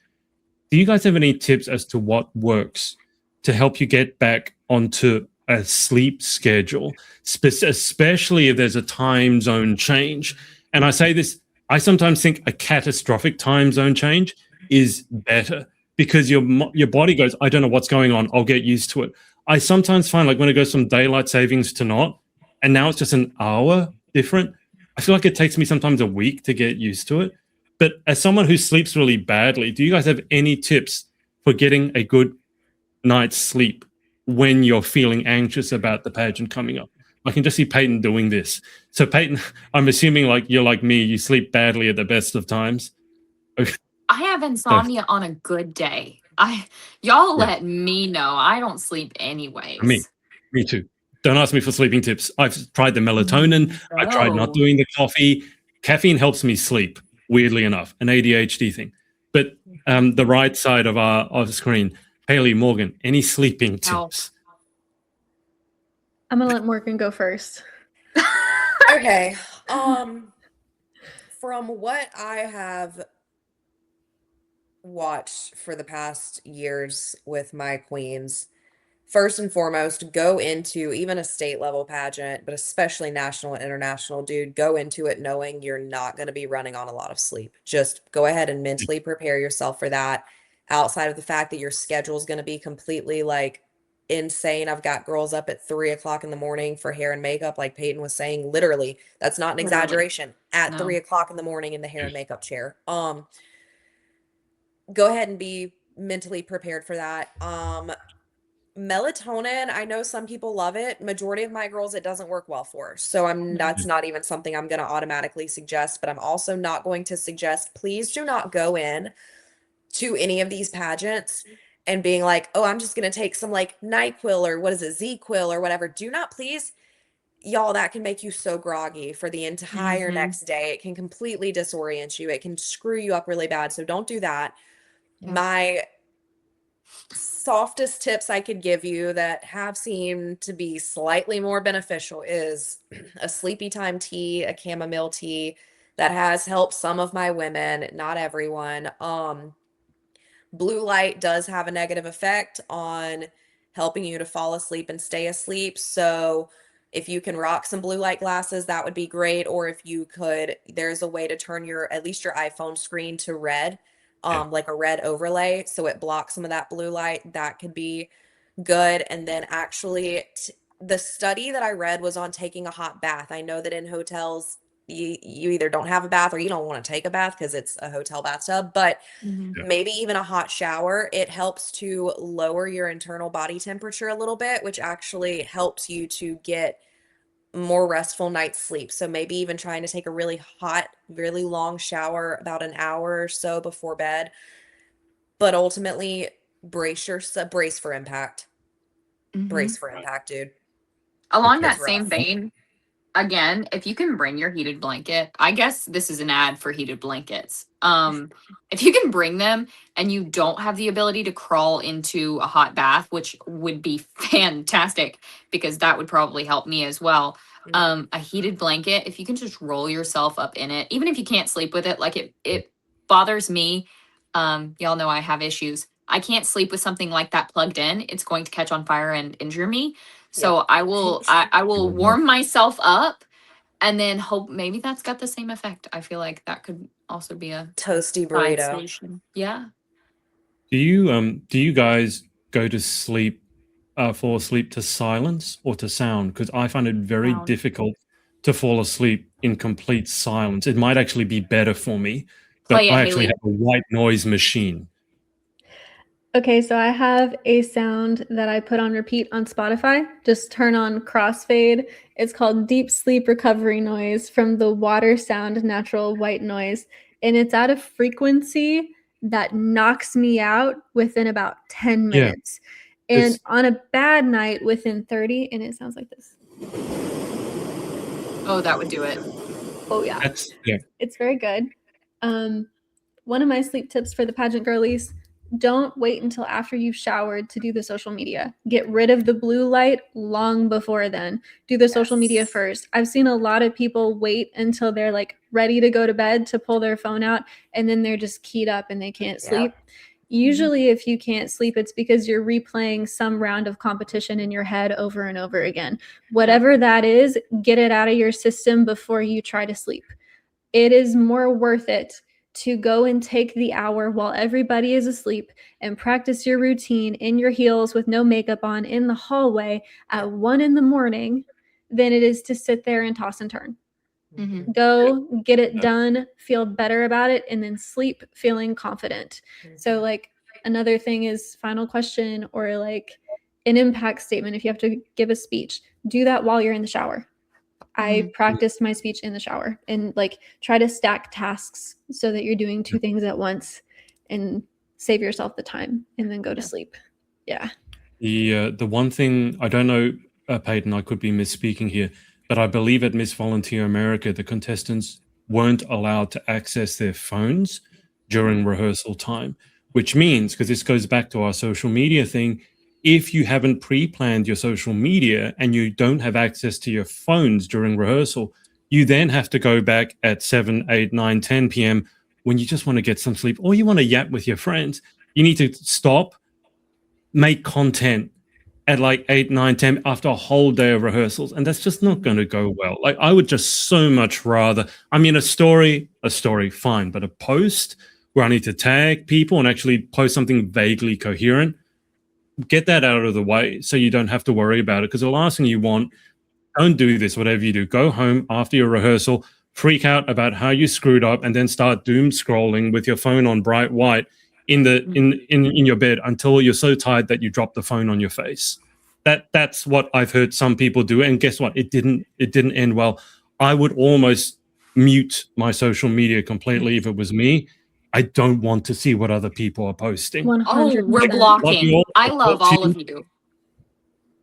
Do you guys have any tips as to what works to help you get back onto a sleep schedule, especially if there's a time zone change? And I say this, I sometimes think a catastrophic time zone change is better because your body goes, I don't know what's going on. I'll get used to it. I sometimes find, like, when it goes from daylight savings to not, and now it's just an hour different, I feel like it takes me sometimes a week to get used to it. But as someone who sleeps really badly, do you guys have any tips for getting a good night's sleep when you're feeling anxious about the pageant coming up? I can just see Peyton doing this. So Peyton, I'm assuming, like, you're like me, you sleep badly at the best of times. I have insomnia on a good day. Y'all let me know. I don't sleep anyways. Me too. Don't ask me for sleeping tips. I've tried the melatonin. I've tried not doing the coffee. Caffeine helps me sleep, weirdly enough, an ADHD thing. But the right side of our screen, Haley, Morgan, any sleeping tips? I'm going to let Morgan go first. Okay. From what I have watched for the past years with my queens, first and foremost, go into even a state level pageant, but especially national and international, dude, go into it knowing you're not going to be running on a lot of sleep. Just go ahead and mentally prepare yourself for that. Outside of the fact that your schedule is going to be completely, like, insane. I've got girls up at 3 o'clock in the morning for hair and makeup, like Peyton was saying. Literally, that's not an exaggeration. At 3 o'clock in the morning in the hair and makeup chair. Go ahead and be mentally prepared for that. Melatonin, I know some people love it. Majority of my girls, it doesn't work well for. So that's not even something I'm going to automatically suggest, but I'm also not going to suggest, please do not go in to any of these pageants and being like, oh, I'm just going to take some, like, NyQuil or what is it, Z-Quil or whatever. Do not, please. Y'all, that can make you so groggy for the entire next day. It can completely disorient you. It can screw you up really bad. So don't do that. Yeah. My softest tips I could give you that have seemed to be slightly more beneficial is a sleepy time tea, a chamomile tea that has helped some of my women, not everyone. Blue light does have a negative effect on helping you to fall asleep and stay asleep. So if you can rock some blue light glasses, that would be great. Or if you could, there's a way to turn at least your iPhone screen to red, like a red overlay, so it blocks some of that blue light. That could be good. And then actually, the study that I read was on taking a hot bath. I know that in hotels, you either don't have a bath or you don't want to take a bath because it's a hotel bathtub, but maybe even a hot shower. It helps to lower your internal body temperature a little bit, which actually helps you to get more restful night's sleep. So maybe even trying to take a really hot, really long shower about an hour or so before bed. But ultimately, brace for impact. Brace for impact, dude. Along that same vein, again, if you can bring your heated blanket, I guess this is an ad for heated blankets. If you can bring them and you don't have the ability to crawl into a hot bath, which would be fantastic because that would probably help me as well. A heated blanket, if you can just roll yourself up in it, even if you can't sleep with it, like it bothers me. Y'all know I have issues. I can't sleep with something like that plugged in. It's going to catch on fire and injure me. So I will warm myself up and then hope maybe that's got the same effect. I feel like that could also be a toasty burrito. Yeah. Do you guys go to sleep, fall asleep to silence or to sound? Because I find it very Sound. difficult to fall asleep in complete silence. It might actually be better for me, but Play it, I actually Haley. have a white noise machine. Okay, so I have a sound that I put on repeat on Spotify. Just turn on crossfade. It's called Deep Sleep Recovery Noise from the Water Sound Natural White Noise. And it's at a frequency that knocks me out within about 10 Yeah, minutes. And it's on a bad night, within 30, and it sounds like this. Oh, that would do it. Oh, yeah. yeah. It's very good. One of my sleep tips for the pageant girlies: don't wait until after you've showered to do the social media. Get rid of the blue light long before then. Do the social media Yes. first. I've seen a lot of people wait until they're like ready to go to bed to pull their phone out, and then they're just keyed up and they can't sleep. Usually, if you can't sleep, it's because you're replaying some round of competition in your head over and over again. Whatever that is, get it out of your system before you try to sleep. It is more worth it to go and take the hour while everybody is asleep and practice your routine in your heels with no makeup on in the hallway at 1 a.m. than it is to sit there and toss and turn. Mhm. Go get it done, feel better about it, and then sleep feeling confident. So, like, another thing is final question or like an impact statement. If you have to give a speech, do that while you're in the shower. I practiced my speech in the shower and like try to stack tasks so that you're doing two things at once and save yourself the time and then go to sleep. Yeah. The one thing I don't know, Peyton, I could be misspeaking here, but I believe at Miss Volunteer America, the contestants weren't allowed to access their phones during rehearsal time, which means, because this goes back to our social media thing, if you haven't pre-planned your social media and you don't have access to your phones during rehearsal, you then have to go back at 7, 8, 9, 10 p.m. when you just want to get some sleep or you want to yap with your friends. You need to stop, make content at like 8, 9, 10 after a whole day of rehearsals, and that's just not going to go well. Like, I would just so much rather, I mean, a story, fine, but a post where I need to tag people and actually post something vaguely coherent, get that out of the way so you don't have to worry about it. Because the last thing you want, don't do this, whatever you do, go home after your rehearsal, freak out about how you screwed up, and then start doom scrolling with your phone on bright white in your bed until you're so tired that you drop the phone on your face. That's what I've heard some people do, and guess what? It didn't end well. I would almost mute my social media completely if it was me. I don't want to see what other people are posting. 100%. Oh, we're Love you blocking. all. I love Talk to all you. of you.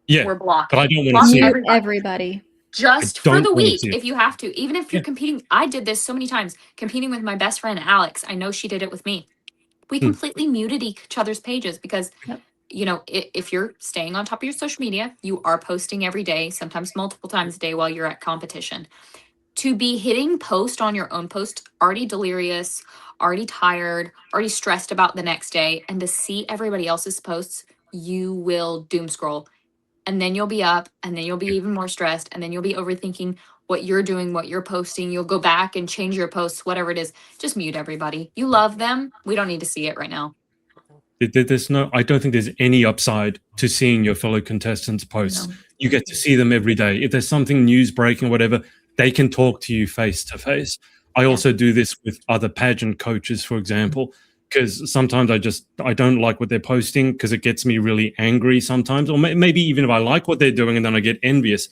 Yeah, We're blocking. but I don't want to Block see it. Mute everybody. everybody. Just I for don't the wanna week, see it. if you have to. Even if you're competing. I did this so many times, competing with my best friend Alex. I know she did it with me. We completely muted each other's pages because, Yep. you know, if you're staying on top of your social media, you are posting every day, sometimes multiple times a day while you're at competition. To be hitting post on your own post, already delirious, already tired, already stressed about the next day, and to see everybody else's posts, you will doom scroll. And then you'll be up, and then you'll be even more stressed, and then you'll be overthinking what you're doing, what you're posting. You'll go back and change your posts, whatever it is. Just mute everybody. You love them. We don't need to see it right now. There's no, I don't think there's any upside to seeing your fellow contestants' posts. No. You get to see them every day. If there's something news breaking, whatever, they can talk to you face to face. I also do this with other pageant coaches, for example, because sometimes I don't like what they're posting because it gets me really angry sometimes, or maybe even if I like what they're doing and then I get envious.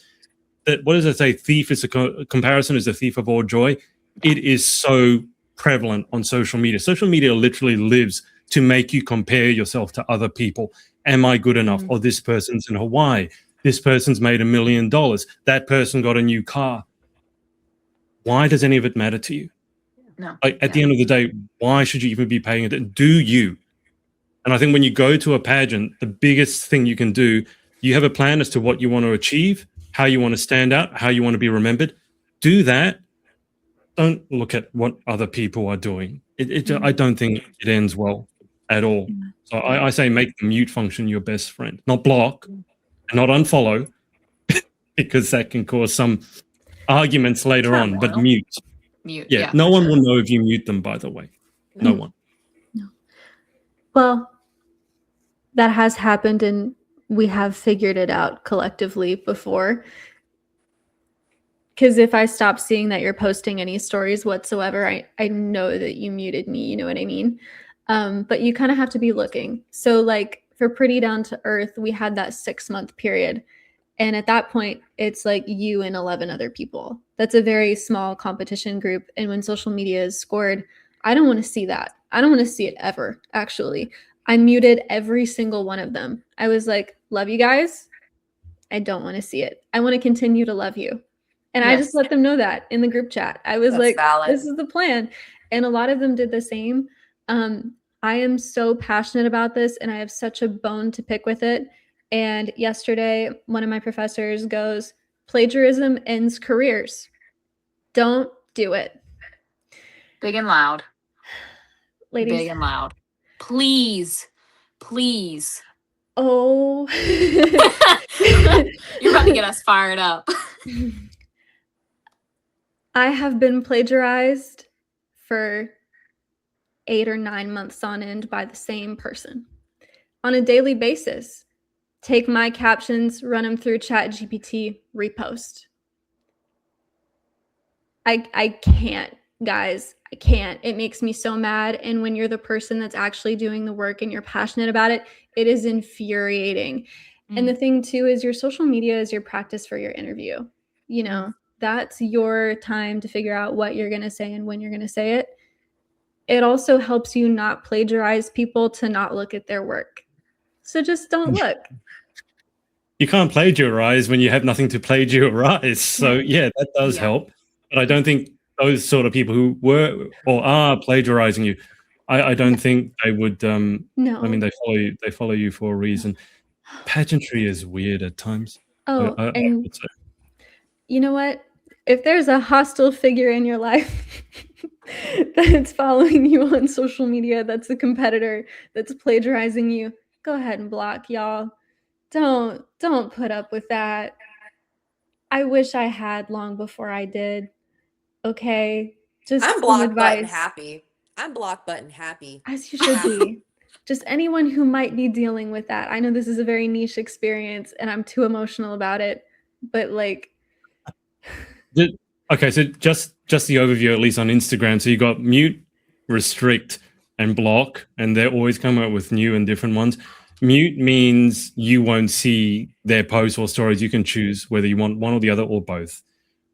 That, what does it say? Thief is comparison is a thief of all joy. It is so prevalent on social media. Social media literally lives to make you compare yourself to other people. Am I good enough? Or this person's in Hawaii. This person's made $1 million. That person got a new car. Why does any of it matter to you? No. Like, at the end of the day, why should you even be paying attention? Do you? And I think when you go to a pageant, the biggest thing you can do, you have a plan as to what you want to achieve, how you want to stand out, how you want to be remembered. Do that. Don't look at what other people are doing. I don't think it ends well at all. So I say make the mute function your best friend, not block, and not unfollow, because that can cause some arguments later on. But Turmoil. mute. Mute. Yeah, no one will know if you mute them, by the way. No one. Well, that has happened, and we have figured it out collectively before. Because if I stop seeing that you're posting any stories whatsoever, I know that you muted me, you know what I mean? But you kind of have to be looking. So like for Pretty Down to Earth, we had that 6-month period. And at that point, it's like you and 11 other people. That's a very small competition group. And when social media is scored, I don't want to see that. I don't want to see it ever, actually. I muted every single one of them. I was like, love you guys. I don't want to see it. I want to continue to love you. And I just Yes. let them know that in the group chat. I was That's like, valid. this is the plan. And a lot of them did the same. I am so passionate about this and I have such a bone to pick with it. And yesterday, one of my professors goes, plagiarism ends careers. Don't do it. Big and loud. Ladies. Big and loud. Please. Please. Oh. You're about to get us fired up. I have been plagiarized for 8 or 9 months on end by the same person on a daily basis. Take my captions, run them through ChatGPT, repost. I can't, guys. I can't. It makes me so mad. And when you're the person that's actually doing the work and you're passionate about it, it is infuriating. And the thing too is your social media is your practice for your interview. You know, that's your time to figure out what you're going to say and when you're going to say it. It also helps you not plagiarize people to not look at their work. So just don't look. You can't plagiarize when you have nothing to plagiarize. So yeah, that does help. But I don't think those sort of people who were or are plagiarizing you, I don't think they would. No. I mean, they follow you for a reason. Pageantry is weird at times. Oh, I and would say. you know what? If there's a hostile figure in your life that's following you on social media, that's a competitor, that's plagiarizing you, go ahead and block, y'all. Don't put up with that. I wish I had long before I did. Okay, just I'm some block button advice. happy. I'm block button happy. As you should be. Just anyone who might be dealing with that. I know this is a very niche experience and I'm too emotional about it, but like Okay, so just the overview, at least on Instagram. So you got mute, restrict, and block, and they're always coming up with new and different ones. Mute means you won't see their posts or stories. You can choose whether you want one or the other or both.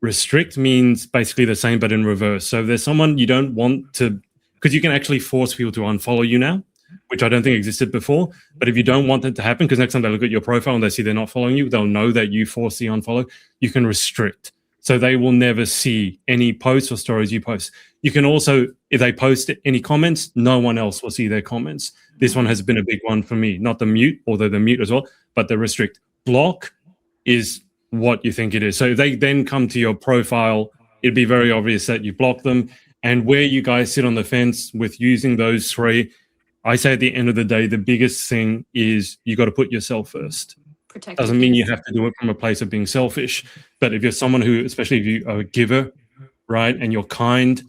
Restrict means basically the same, but in reverse. So if there's someone you don't want to, because you can actually force people to unfollow you now, which I don't think existed before. But if you don't want that to happen, because next time they look at your profile and they see they're not following you, they'll know that you force the unfollow. You can restrict. So they will never see any posts or stories you post. You can also, if they post any comments, no one else will see their comments. This one has been a big one for me. Not the mute, although the mute as well, but the restrict. Block is what you think it is. So if they then come to your profile, it'd be very obvious that you block them. And where you guys sit on the fence with using those three, I say at the end of the day, the biggest thing is you got to put yourself first. Protect Doesn't mean you have to do it from a place of being selfish, but if you're someone who, especially if you are a giver, right, and you're kind,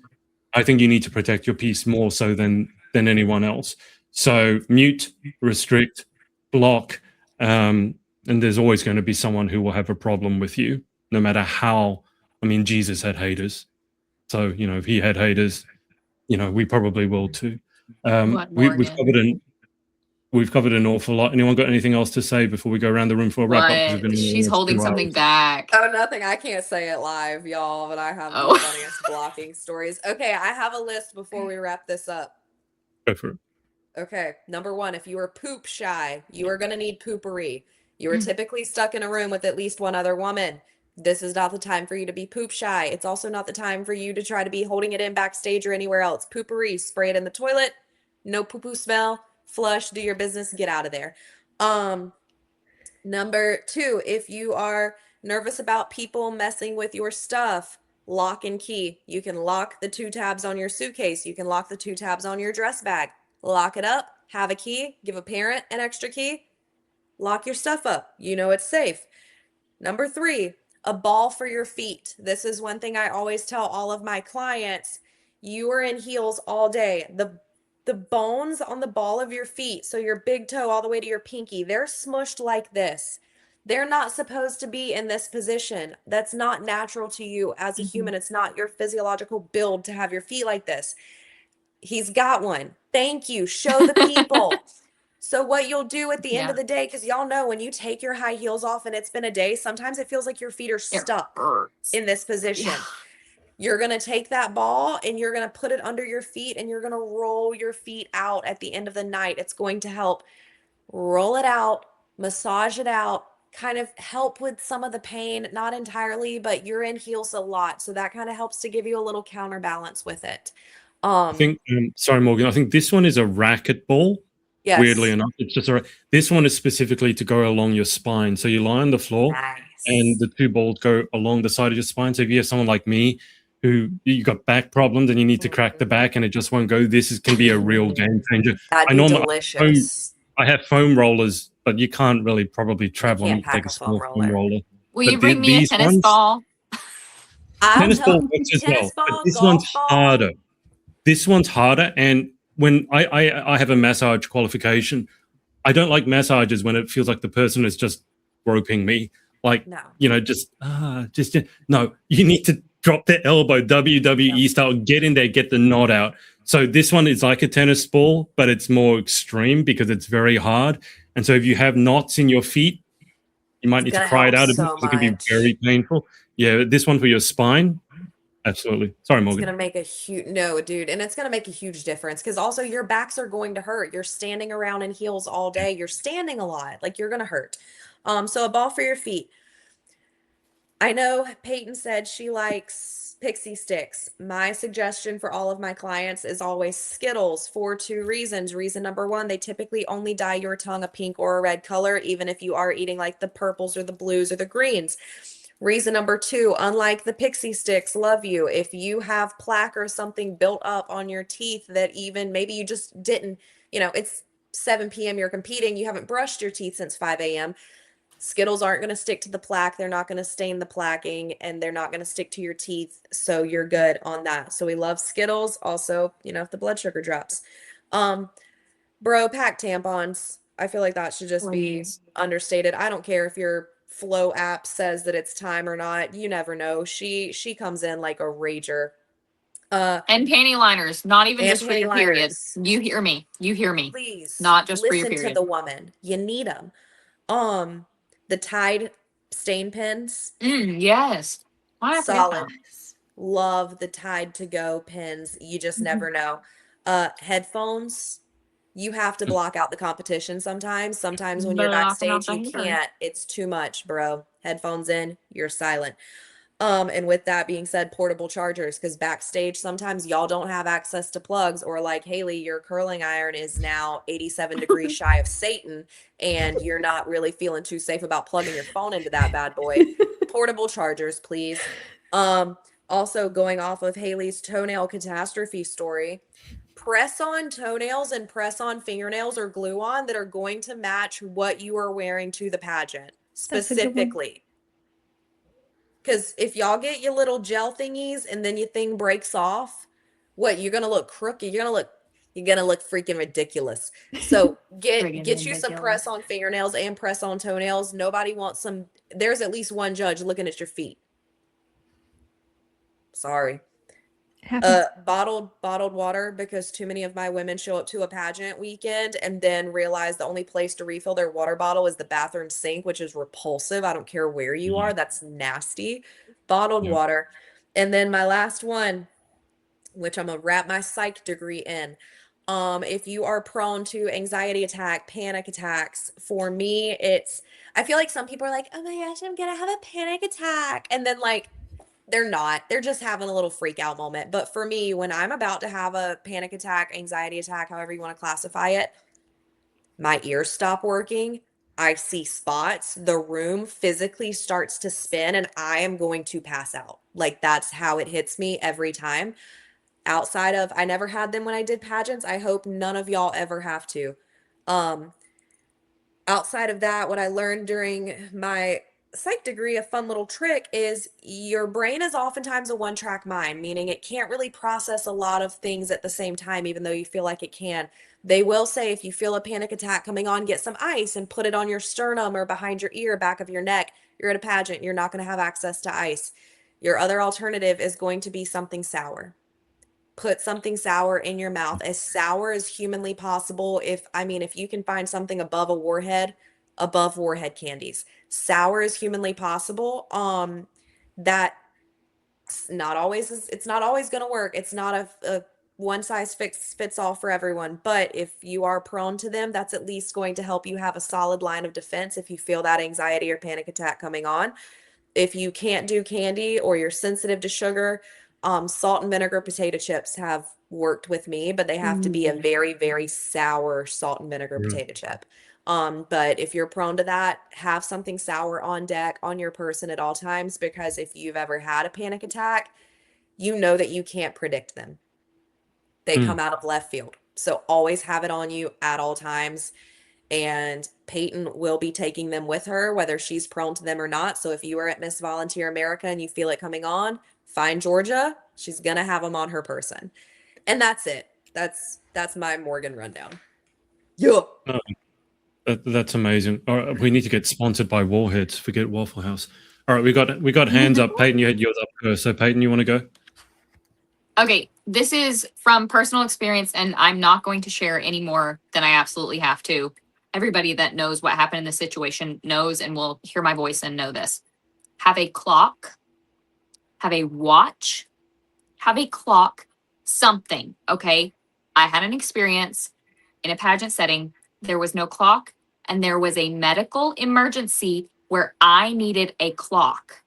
I think you need to protect your peace more so than anyone else. So mute, restrict, block, and there's always going to be someone who will have a problem with you, no matter how. I mean, Jesus had haters, so you know if he had haters, you know we probably will too. We've covered an awful lot. Anyone got anything else to say before we go around the room for a wrap up? She's holding something back. Oh, nothing. I can't say it live, y'all, but I have the funniest blocking stories. Okay, I have a list before we wrap this up. Go for it. Okay, number 1, if you are poop shy, you are going to need poopery. You are typically stuck in a room with at least one other woman. This is not the time for you to be poop shy. It's also not the time for you to try to be holding it in backstage or anywhere else. Poopery, spray it in the toilet. No poo-poo smell. Flush, do your business, get out of there. Number 2, if you are nervous about people messing with your stuff, lock and key. You can lock the 2 tabs on your suitcase. You can lock the 2 tabs on your dress bag. Lock it up, have a key, give a parent an extra key, lock your stuff up. You know it's safe. Number 3, a ball for your feet. This is one thing I always tell all of my clients. You are in heels all day. the bones on the ball of your feet, so your big toe all the way to your pinky, they're smushed like this. They're not supposed to be in this position. That's not natural to you as a human. It's not your physiological build to have your feet like this. He's got one. Thank you. Show the people. So what you'll do at the end of the day, because y'all know when you take your high heels off and it's been a day, sometimes it feels like your feet are stuck in this position. Yeah. You're going to take that ball and you're going to put it under your feet and you're going to roll your feet out at the end of the night. It's going to help roll it out, massage it out, kind of help with some of the pain, not entirely, but you're in heels a lot. So that kind of helps to give you a little counterbalance with it. I think, sorry, Morgan, I think this one is a racket ball. Yes. Weirdly enough, it's just this one is specifically to go along your spine. So you lie on the floor and the two balls go along the side of your spine. So if you have someone like me who you got back problems and you need to crack the back and it just won't go, can be a real game changer. That'd be delicious. I have foam rollers, but you can't really probably travel can't and take pack a a small foam foam roller. roller. Will But you bring me a these tennis ones- ball? Tennis ball works as well, but this one's harder. This one's harder, and when I have a massage qualification, I don't like massages when it feels like the person is just groping me. Like, No. No, you need to drop the elbow, WWE style, get in there, get the knot out. So this one is like a tennis ball, but it's more extreme because it's very hard. And so if you have knots in your feet, you might need to cry it out a bit because it can be very painful. Yeah, this one for your spine, absolutely. Sorry, Morgan. It's gonna make a huge dude, and it's gonna make a huge difference because also your backs are going to hurt. You're standing around in heels all day. You're standing a lot, like you're gonna hurt. So a ball for your feet. I know Peyton said she likes pixie sticks. My suggestion for all of my clients is always Skittles for 2 reasons. Reason number 1, they typically only dye your tongue a pink or a red color, even if you are eating like the purples or the blues or the greens. Reason number 2, unlike the pixie sticks, love you. If you have plaque or something built up on your teeth that even maybe you just didn't, it's 7 p.m. you're competing, you haven't brushed your teeth since 5 a.m. Skittles aren't going to stick to the plaque. They're not going to stain the plaquing and they're not going to stick to your teeth. So you're good on that. So we love Skittles. Also, if the blood sugar drops. Bro, pack tampons. I feel like that should just be understated. I don't care if your Flow app says that it's time or not. You never know. She comes in like a rager. And panty liners, not even and just for your panty periods. liners. You hear me. Please. Not just for your listen to period. the woman. You need them. The Tide stain pins. Yes. Why did I forget Solid. that? Love the Tide to go pins. You just never know. Headphones. You have to block out the competition sometimes. Sometimes when you're Blocking out backstage, the you hater. can't. It's too much, bro. Headphones in, you're silent. And with that being said, portable chargers, because backstage sometimes y'all don't have access to plugs, or like Haley, your curling iron is now 87 degrees shy of Satan, and you're not really feeling too safe about plugging your phone into that bad boy. Portable chargers, please. Also going off of Haley's toenail catastrophe story, press on toenails and press on fingernails or glue on that are going to match what you are wearing to the pageant specifically. Because if y'all get your little gel thingies and then your thing breaks off, what, you're gonna look crooked. You're gonna look freaking ridiculous. So get you some press on fingernails and press on toenails. Nobody wants some. There's at least one judge looking at your feet. Sorry. Bottled water, because too many of my women show up to a pageant weekend and then realize the only place to refill their water bottle is the bathroom sink, which is repulsive. I don't care where you are. That's nasty. Bottled water. And then my last one, which I'm gonna wrap my psych degree in. If you are prone to anxiety attack, panic attacks, for me, I feel like some people are like, oh my gosh, I'm gonna have a panic attack. And then they're not. They're just having a little freak out moment. But for me, when I'm about to have a panic attack, anxiety attack, however you want to classify it, my ears stop working. I see spots. The room physically starts to spin and I am going to pass out. Like, that's how it hits me every time. Outside of, I never had them when I did pageants. I hope none of y'all ever have to. Outside of that, what I learned during my psych degree, a fun little trick is your brain is oftentimes a one-track mind, meaning it can't really process a lot of things at the same time, even though you feel like it can. They will say if you feel a panic attack coming on, get some ice and put it on your sternum or behind your ear, back of your neck. You're at a pageant, you're not going to have access to ice. Your other alternative is going to be something sour. Put something sour in your mouth, as sour as humanly possible. If you can find something above warhead candies, sour as humanly possible. That's not always, it's not always going to work. It's not a one size fits all for everyone, but if you are prone to them, that's at least going to help you have a solid line of defense if you feel that anxiety or panic attack coming on. If you can't do candy or you're sensitive to sugar, salt and vinegar potato chips have worked with me, but they have to be a very, very sour salt and vinegar potato chip. But if you're prone to that, have something sour on deck on your person at all times, because if you've ever had a panic attack, you know that you can't predict them. They come out of left field. So always have it on you at all times. And Peyton will be taking them with her, whether she's prone to them or not. So if you are at Miss Volunteer America and you feel it coming on, find Georgia. She's going to have them on her person. And that's it. That's my Morgan rundown. Yeah. Oh, that's amazing. All right, we need to get sponsored by Warheads. Forget Waffle House. All right, we got hands up. Peyton, you had yours up first. So Peyton, you want to go? Okay, this is from personal experience, and I'm not going to share any more than I absolutely have to. Everybody that knows what happened in this situation knows and will hear my voice and know this. Have a clock, have a watch, have a clock, something, okay? I had an experience in a pageant setting. There was no clock, and there was a medical emergency where I needed a clock.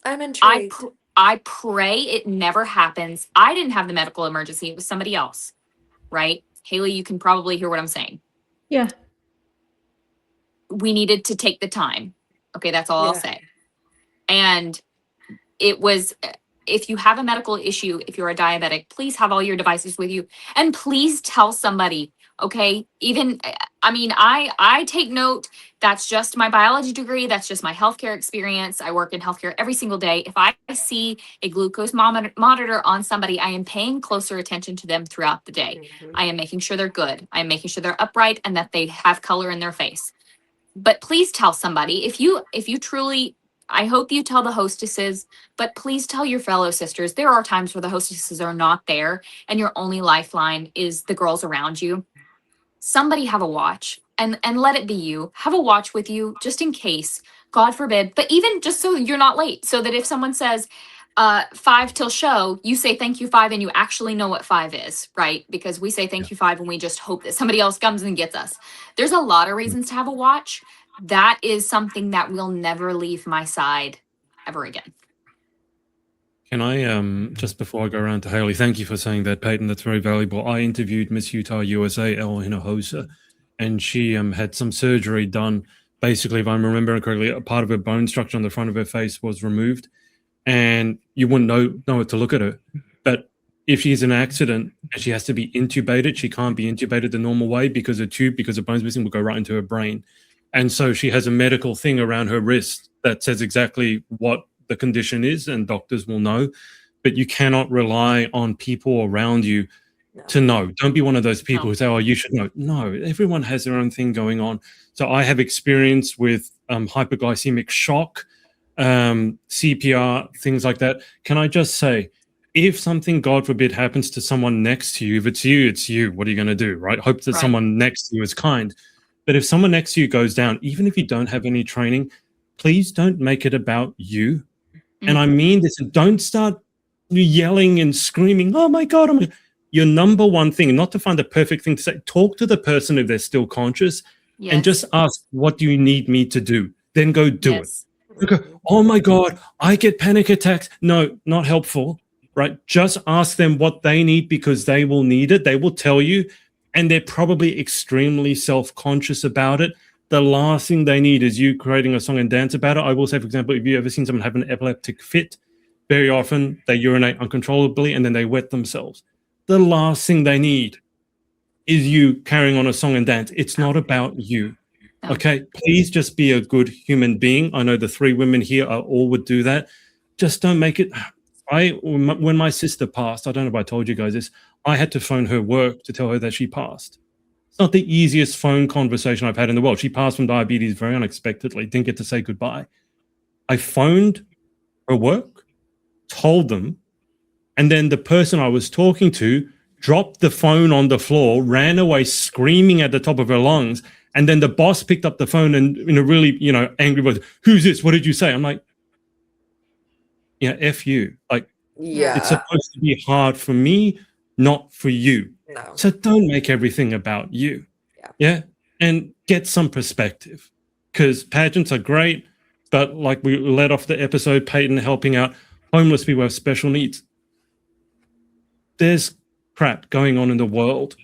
I'm intrigued. I pray it never happens. I didn't have the medical emergency. It was somebody else, right? Haley, you can probably hear what I'm saying. Yeah. We needed to take the time. Okay, that's all I'll say. And it was, if you have a medical issue, if you're a diabetic, please have all your devices with you. And please tell somebody, okay? I take note. That's just my biology degree. That's just my healthcare experience. I work in healthcare every single day. If I see a glucose monitor on somebody, I am paying closer attention to them throughout the day. I am making sure they're good. I am making sure they're upright and that they have color in their face. But please tell somebody, if you truly, I hope you tell the hostesses, but please tell your fellow sisters. There are times where the hostesses are not there and your only lifeline is the girls around you. Somebody have a watch and let it be you. Have a watch with you just in case, God forbid, but even just so you're not late, so that if someone says 5 till show, you say thank you 5 and you actually know what 5 is, right? Because we say thank you 5 and we just hope that somebody else comes and gets us. There's a lot of reasons to have a watch. That is something that will never leave my side ever again. Can I, just before I go around to Haley, thank you for saying that, Peyton. That's very valuable. I interviewed Miss Utah USA, El Hinojosa, and she had some surgery done. Basically, if I'm remembering correctly, a part of her bone structure on the front of her face was removed, and you wouldn't know it to look at her. But if she's in an accident and she has to be intubated, she can't be intubated the normal way because the bone's missing, will go right into her brain. And so she has a medical thing around her wrist that says exactly what the condition is, and doctors will know. But you cannot rely on people around you to know. Don't be one of those people who say, oh, you should know. No, everyone has their own thing going on. So I have experience with hypoglycemic shock, CPR, things like that. Can I just say, if something, God forbid, happens to someone next to you, if it's you, it's you. What are you going to do, right? Hope that someone next to you is kind. But if someone next to you goes down, even if you don't have any training, please don't make it about you. And I mean this, don't start yelling and screaming, oh my God, your number one thing, not to find the perfect thing to say, talk to the person if they're still conscious and just ask, what do you need me to do? Then go do it. Okay. Oh my God, I get panic attacks. No, not helpful, right? Just ask them what they need because they will need it. They will tell you, and they're probably extremely self-conscious about it. The last thing they need is you creating a song and dance about it. I will say, for example, if you ever seen someone have an epileptic fit, very often they urinate uncontrollably and then they wet themselves. The last thing they need is you carrying on a song and dance. It's not about you. Yeah. Okay, please just be a good human being. I know the three women here all would do that. Just don't make it. When my sister passed, I don't know if I told you guys this, I had to phone her work to tell her that she passed. It's not the easiest phone conversation I've had in the world. She passed from diabetes very unexpectedly, didn't get to say goodbye. I phoned her work, told them, and then the person I was talking to dropped the phone on the floor, ran away screaming at the top of her lungs. And then the boss picked up the phone and in a really, angry voice, "Who's this? What did you say?" I'm like, yeah, F you. Like, Yeah. it's supposed to be hard for me, not for you. No. So don't make everything about you. Yeah. And get some perspective, because pageants are great. But like we led off the episode, Peyton helping out homeless people with special needs. There's crap going on in the world.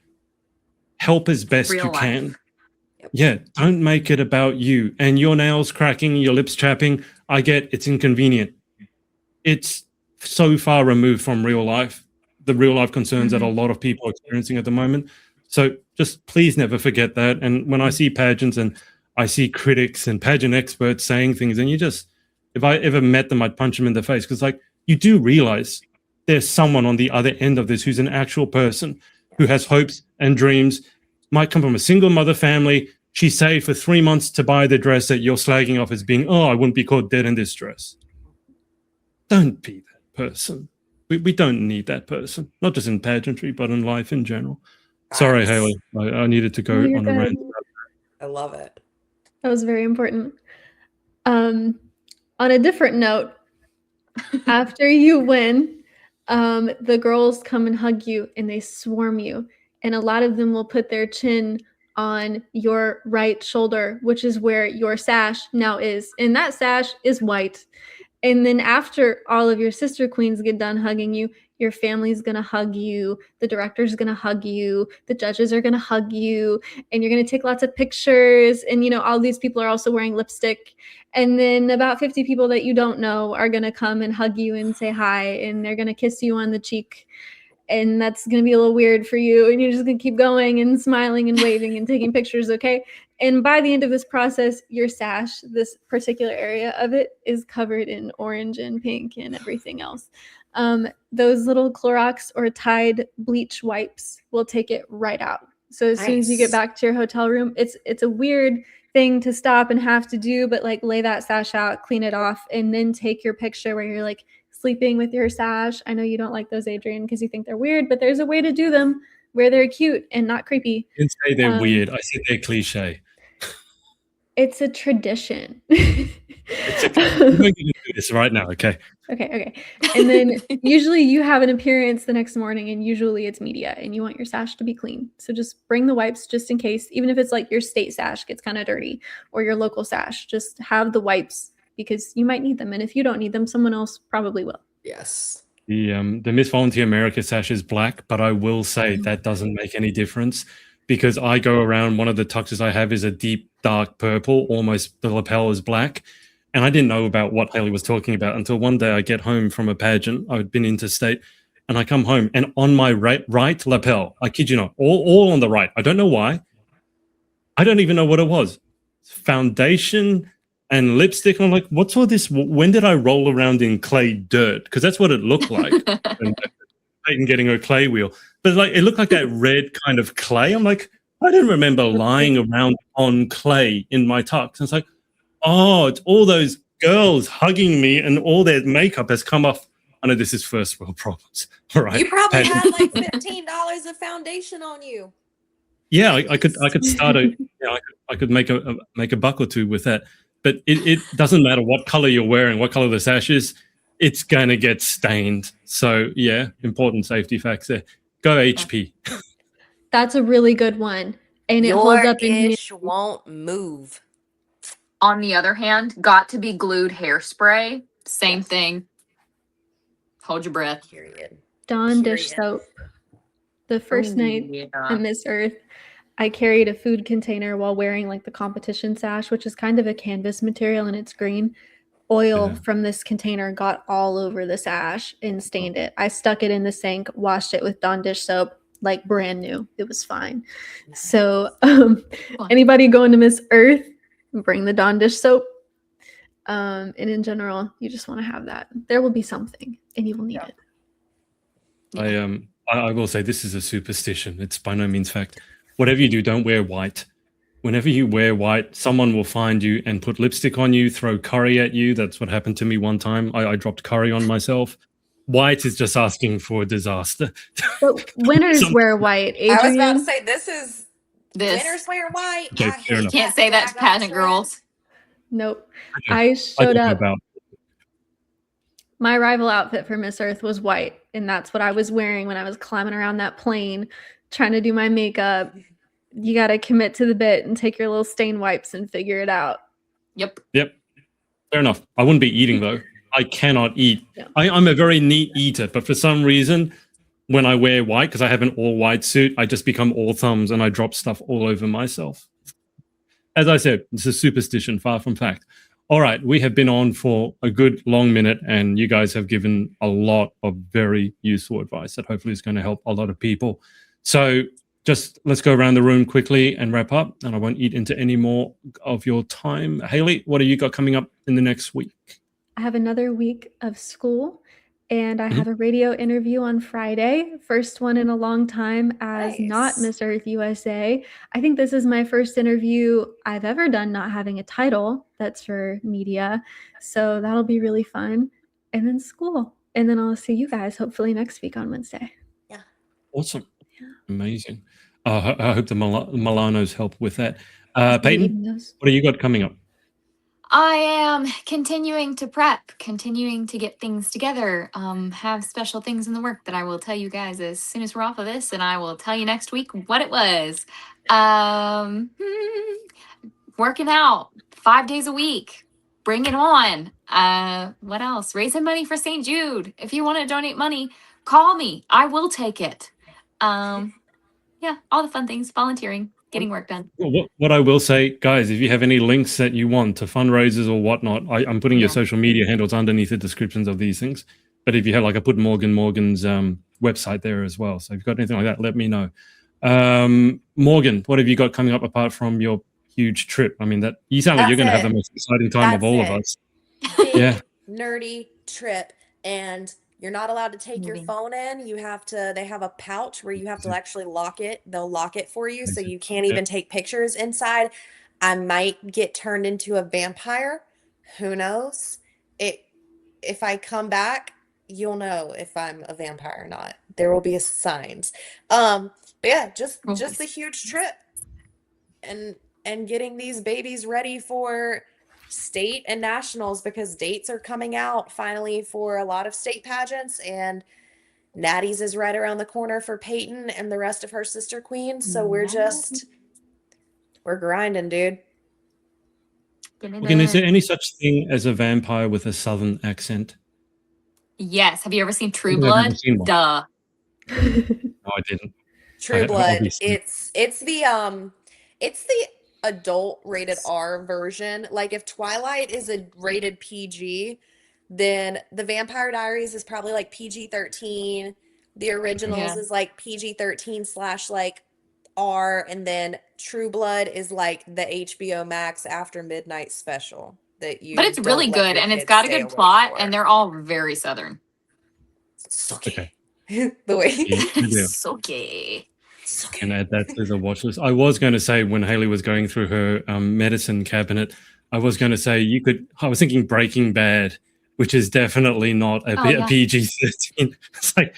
Help as best Real you life. can. Yeah, don't make it about you and your nails cracking, your lips chapping. I get it's inconvenient. It's so far removed from real life, the real life concerns that a lot of people are experiencing at the moment. So just please never forget that. And when I see pageants and I see critics and pageant experts saying things, and if I ever met them, I'd punch them in the face, because like, you do realize there's someone on the other end of this who's an actual person who has hopes and dreams, might come from a single mother family. She saved for 3 months to buy the dress that you're slagging off as being, oh, I wouldn't be caught dead in this dress. Don't be that person. We don't need that person, not just in pageantry, but in life in general. Sorry, Haley. I needed to go No, you're on a rant. good. I love it. That was very important. On a different note, after you win, the girls come and hug you and they swarm you. And a lot of them will put their chin on your right shoulder, which is where your sash now is. And that sash is white. And then after all of your sister queens get done hugging you, your family's going to hug you, the director's going to hug you, the judges are going to hug you, and you're going to take lots of pictures. And, all these people are also wearing lipstick. And then about 50 people that you don't know are going to come and hug you and say hi, and they're going to kiss you on the cheek. And that's going to be a little weird for you. And you're just going to keep going and smiling and waving and taking pictures, okay? And by the end of this process, your sash, this particular area of it, is covered in orange and pink and everything else. Those little Clorox or Tide bleach wipes will take it right out. So as soon as you get back to your hotel room, it's a weird thing to stop and have to do, but like lay that sash out, clean it off, and then take your picture where you're like sleeping with your sash. I know you don't like those, Adrian, because you think they're weird, but there's a way to do them where they're cute and not creepy. I didn't say they're weird. I said they're cliche. It's a tradition. We're going to do this right now, okay? Okay. And then usually you have an appearance the next morning, and usually it's media, and you want your sash to be clean. So just bring the wipes just in case, even if it's like your state sash gets kind of dirty or your local sash, just have the wipes because you might need them. And if you don't need them, someone else probably will. Yes. The Miss Volunteer America sash is black, but I will say that doesn't make any difference, because I go around, one of the tuxes I have is a deep dark purple, almost the lapel is black. And I didn't know about what Haley was talking about until one day I get home from a pageant. I'd been interstate, and I come home, and on my right lapel, I kid you not, all on the right. I don't know why. I don't even know what it was. Foundation and lipstick. And I'm like, what's all this? When did I roll around in clay dirt? Because that's what it looked like. And Peyton getting her clay wheel. But like, it looked like that red kind of clay. I'm like, I didn't remember lying around on clay in my tux. And it's like, oh, it's all those girls hugging me and all their makeup has come off. I know this is first world problems. All right. You probably had like $15 of foundation on you. Yeah, I could start I could make a buck or two with that. But it doesn't matter what color you're wearing, what color the sash is, it's gonna get stained. So yeah, important safety facts there. Go HP. That's a really good one. And it holds up in ish won't move. On the other hand, got to be glued hairspray. Same thing. Hold your breath. Period. Dawn dish soap. The first night on Miss Earth, I carried a food container while wearing like the competition sash, which is kind of a canvas material and it's green. Oil from this container got all over the sash and stained it. I stuck it in the sink, washed it with Dawn dish soap, like brand new. It was fine. So anybody going to Miss Earth, bring the Dawn dish soap. And in general, you just want to have that. There will be something, and you will need it. I will say this is a superstition. It's by no means fact. Whatever you do, don't wear white. Whenever you wear white, someone will find you and put lipstick on you, throw curry at you. That's what happened to me one time. I dropped curry on myself. White is just asking for a disaster. But winners wear white. Adrian, I was about to say winners wear white. Okay, I fair hate enough. Can't say that to daggone pageant trend. girls. Nope. Okay. I showed don't know up. about. My rival outfit for Miss Earth was white, and that's what I was wearing when I was climbing around that plane trying to do my makeup. You got to commit to the bit and take your little stain wipes and figure it out. Yep. Fair enough. I wouldn't be eating though. I cannot eat. Yeah. I'm a very neat eater, but for some reason, when I wear white, because I have an all white suit, I just become all thumbs and I drop stuff all over myself. As I said, it's a superstition, far from fact. All right, we have been on for a good long minute, and you guys have given a lot of very useful advice that hopefully is going to help a lot of people. So just let's go around the room quickly and wrap up, and I won't eat into any more of your time. Haley, what have you got coming up in the next week? I have another week of school, and I have a radio interview on Friday. First one in a long time as not Nice. Miss Earth USA. I think this is my first interview I've ever done not having a title that's for media. So that'll be really fun. And then school. And then I'll see you guys hopefully next week on Wednesday. Awesome. Yeah. Amazing. I hope the Milanos help with that. Eating Peyton, those. what do you got coming up? I am continuing to prep, continuing to get things together. Have special things in the work that I will tell you guys as soon as we're off of this, and I will tell you next week what it was. Working out 5 days a week. Bring it on. What else? Raising money for St. Jude. If you want to donate money, call me. I will take it. Yeah, all the fun things, volunteering, getting work done. What I will say, guys, if you have any links that you want to fundraisers or whatnot, I'm putting your social media handles underneath the descriptions of these things. But if you have, like, I put Morgan's website there as well. So if you've got anything like that, let me know. Morgan, what have you got coming up apart from your huge trip? I mean, that you sound like you're going to have the most exciting time of all of us. Big, Yeah. nerdy trip, and you're not allowed to take your Moving. phone in. You have to. They have a pouch where you have to actually lock it. They'll lock it for you, so you can't even take pictures inside. I might get turned into a vampire. Who knows? If I come back, you'll know if I'm a vampire or not. There will be signs. But yeah, just the huge trip, and getting these babies ready for state and nationals, because dates are coming out finally for a lot of state pageants, and Natty's is right around the corner for Peyton and the rest of her sister queens. So we're grinding, dude. Morgan, is there any such thing as a vampire with a southern accent? Yes. Have you ever seen True I've never Blood? seen one. Duh. No, I didn't. True Blood. Obviously. It's the adult rated R version. Like, if Twilight is a rated PG, then the Vampire Diaries is probably like PG-13. The originals is like PG-13 / like R, and then True Blood is like the HBO Max After Midnight special that you. But it's really don't let good, your and it's kids got a stay good awake plot, for. and they're all very southern. Okay. The way. Yeah. So gay. And add that to the watch list. I was going to say, when Haley was going through her medicine cabinet, I was going to say I was thinking Breaking Bad, which is definitely not a PG-13. It's like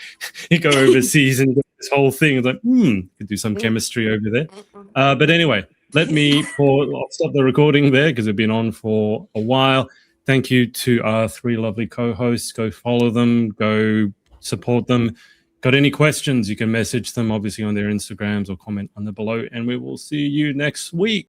you go overseas and you get this whole thing. It's like, could do some chemistry over there. But anyway, I'll stop the recording there because we've been on for a while. Thank you to our 3 lovely co-hosts. Go follow them. Go support them. Got any questions, you can message them obviously on their Instagrams or comment on the below, and we will see you next week.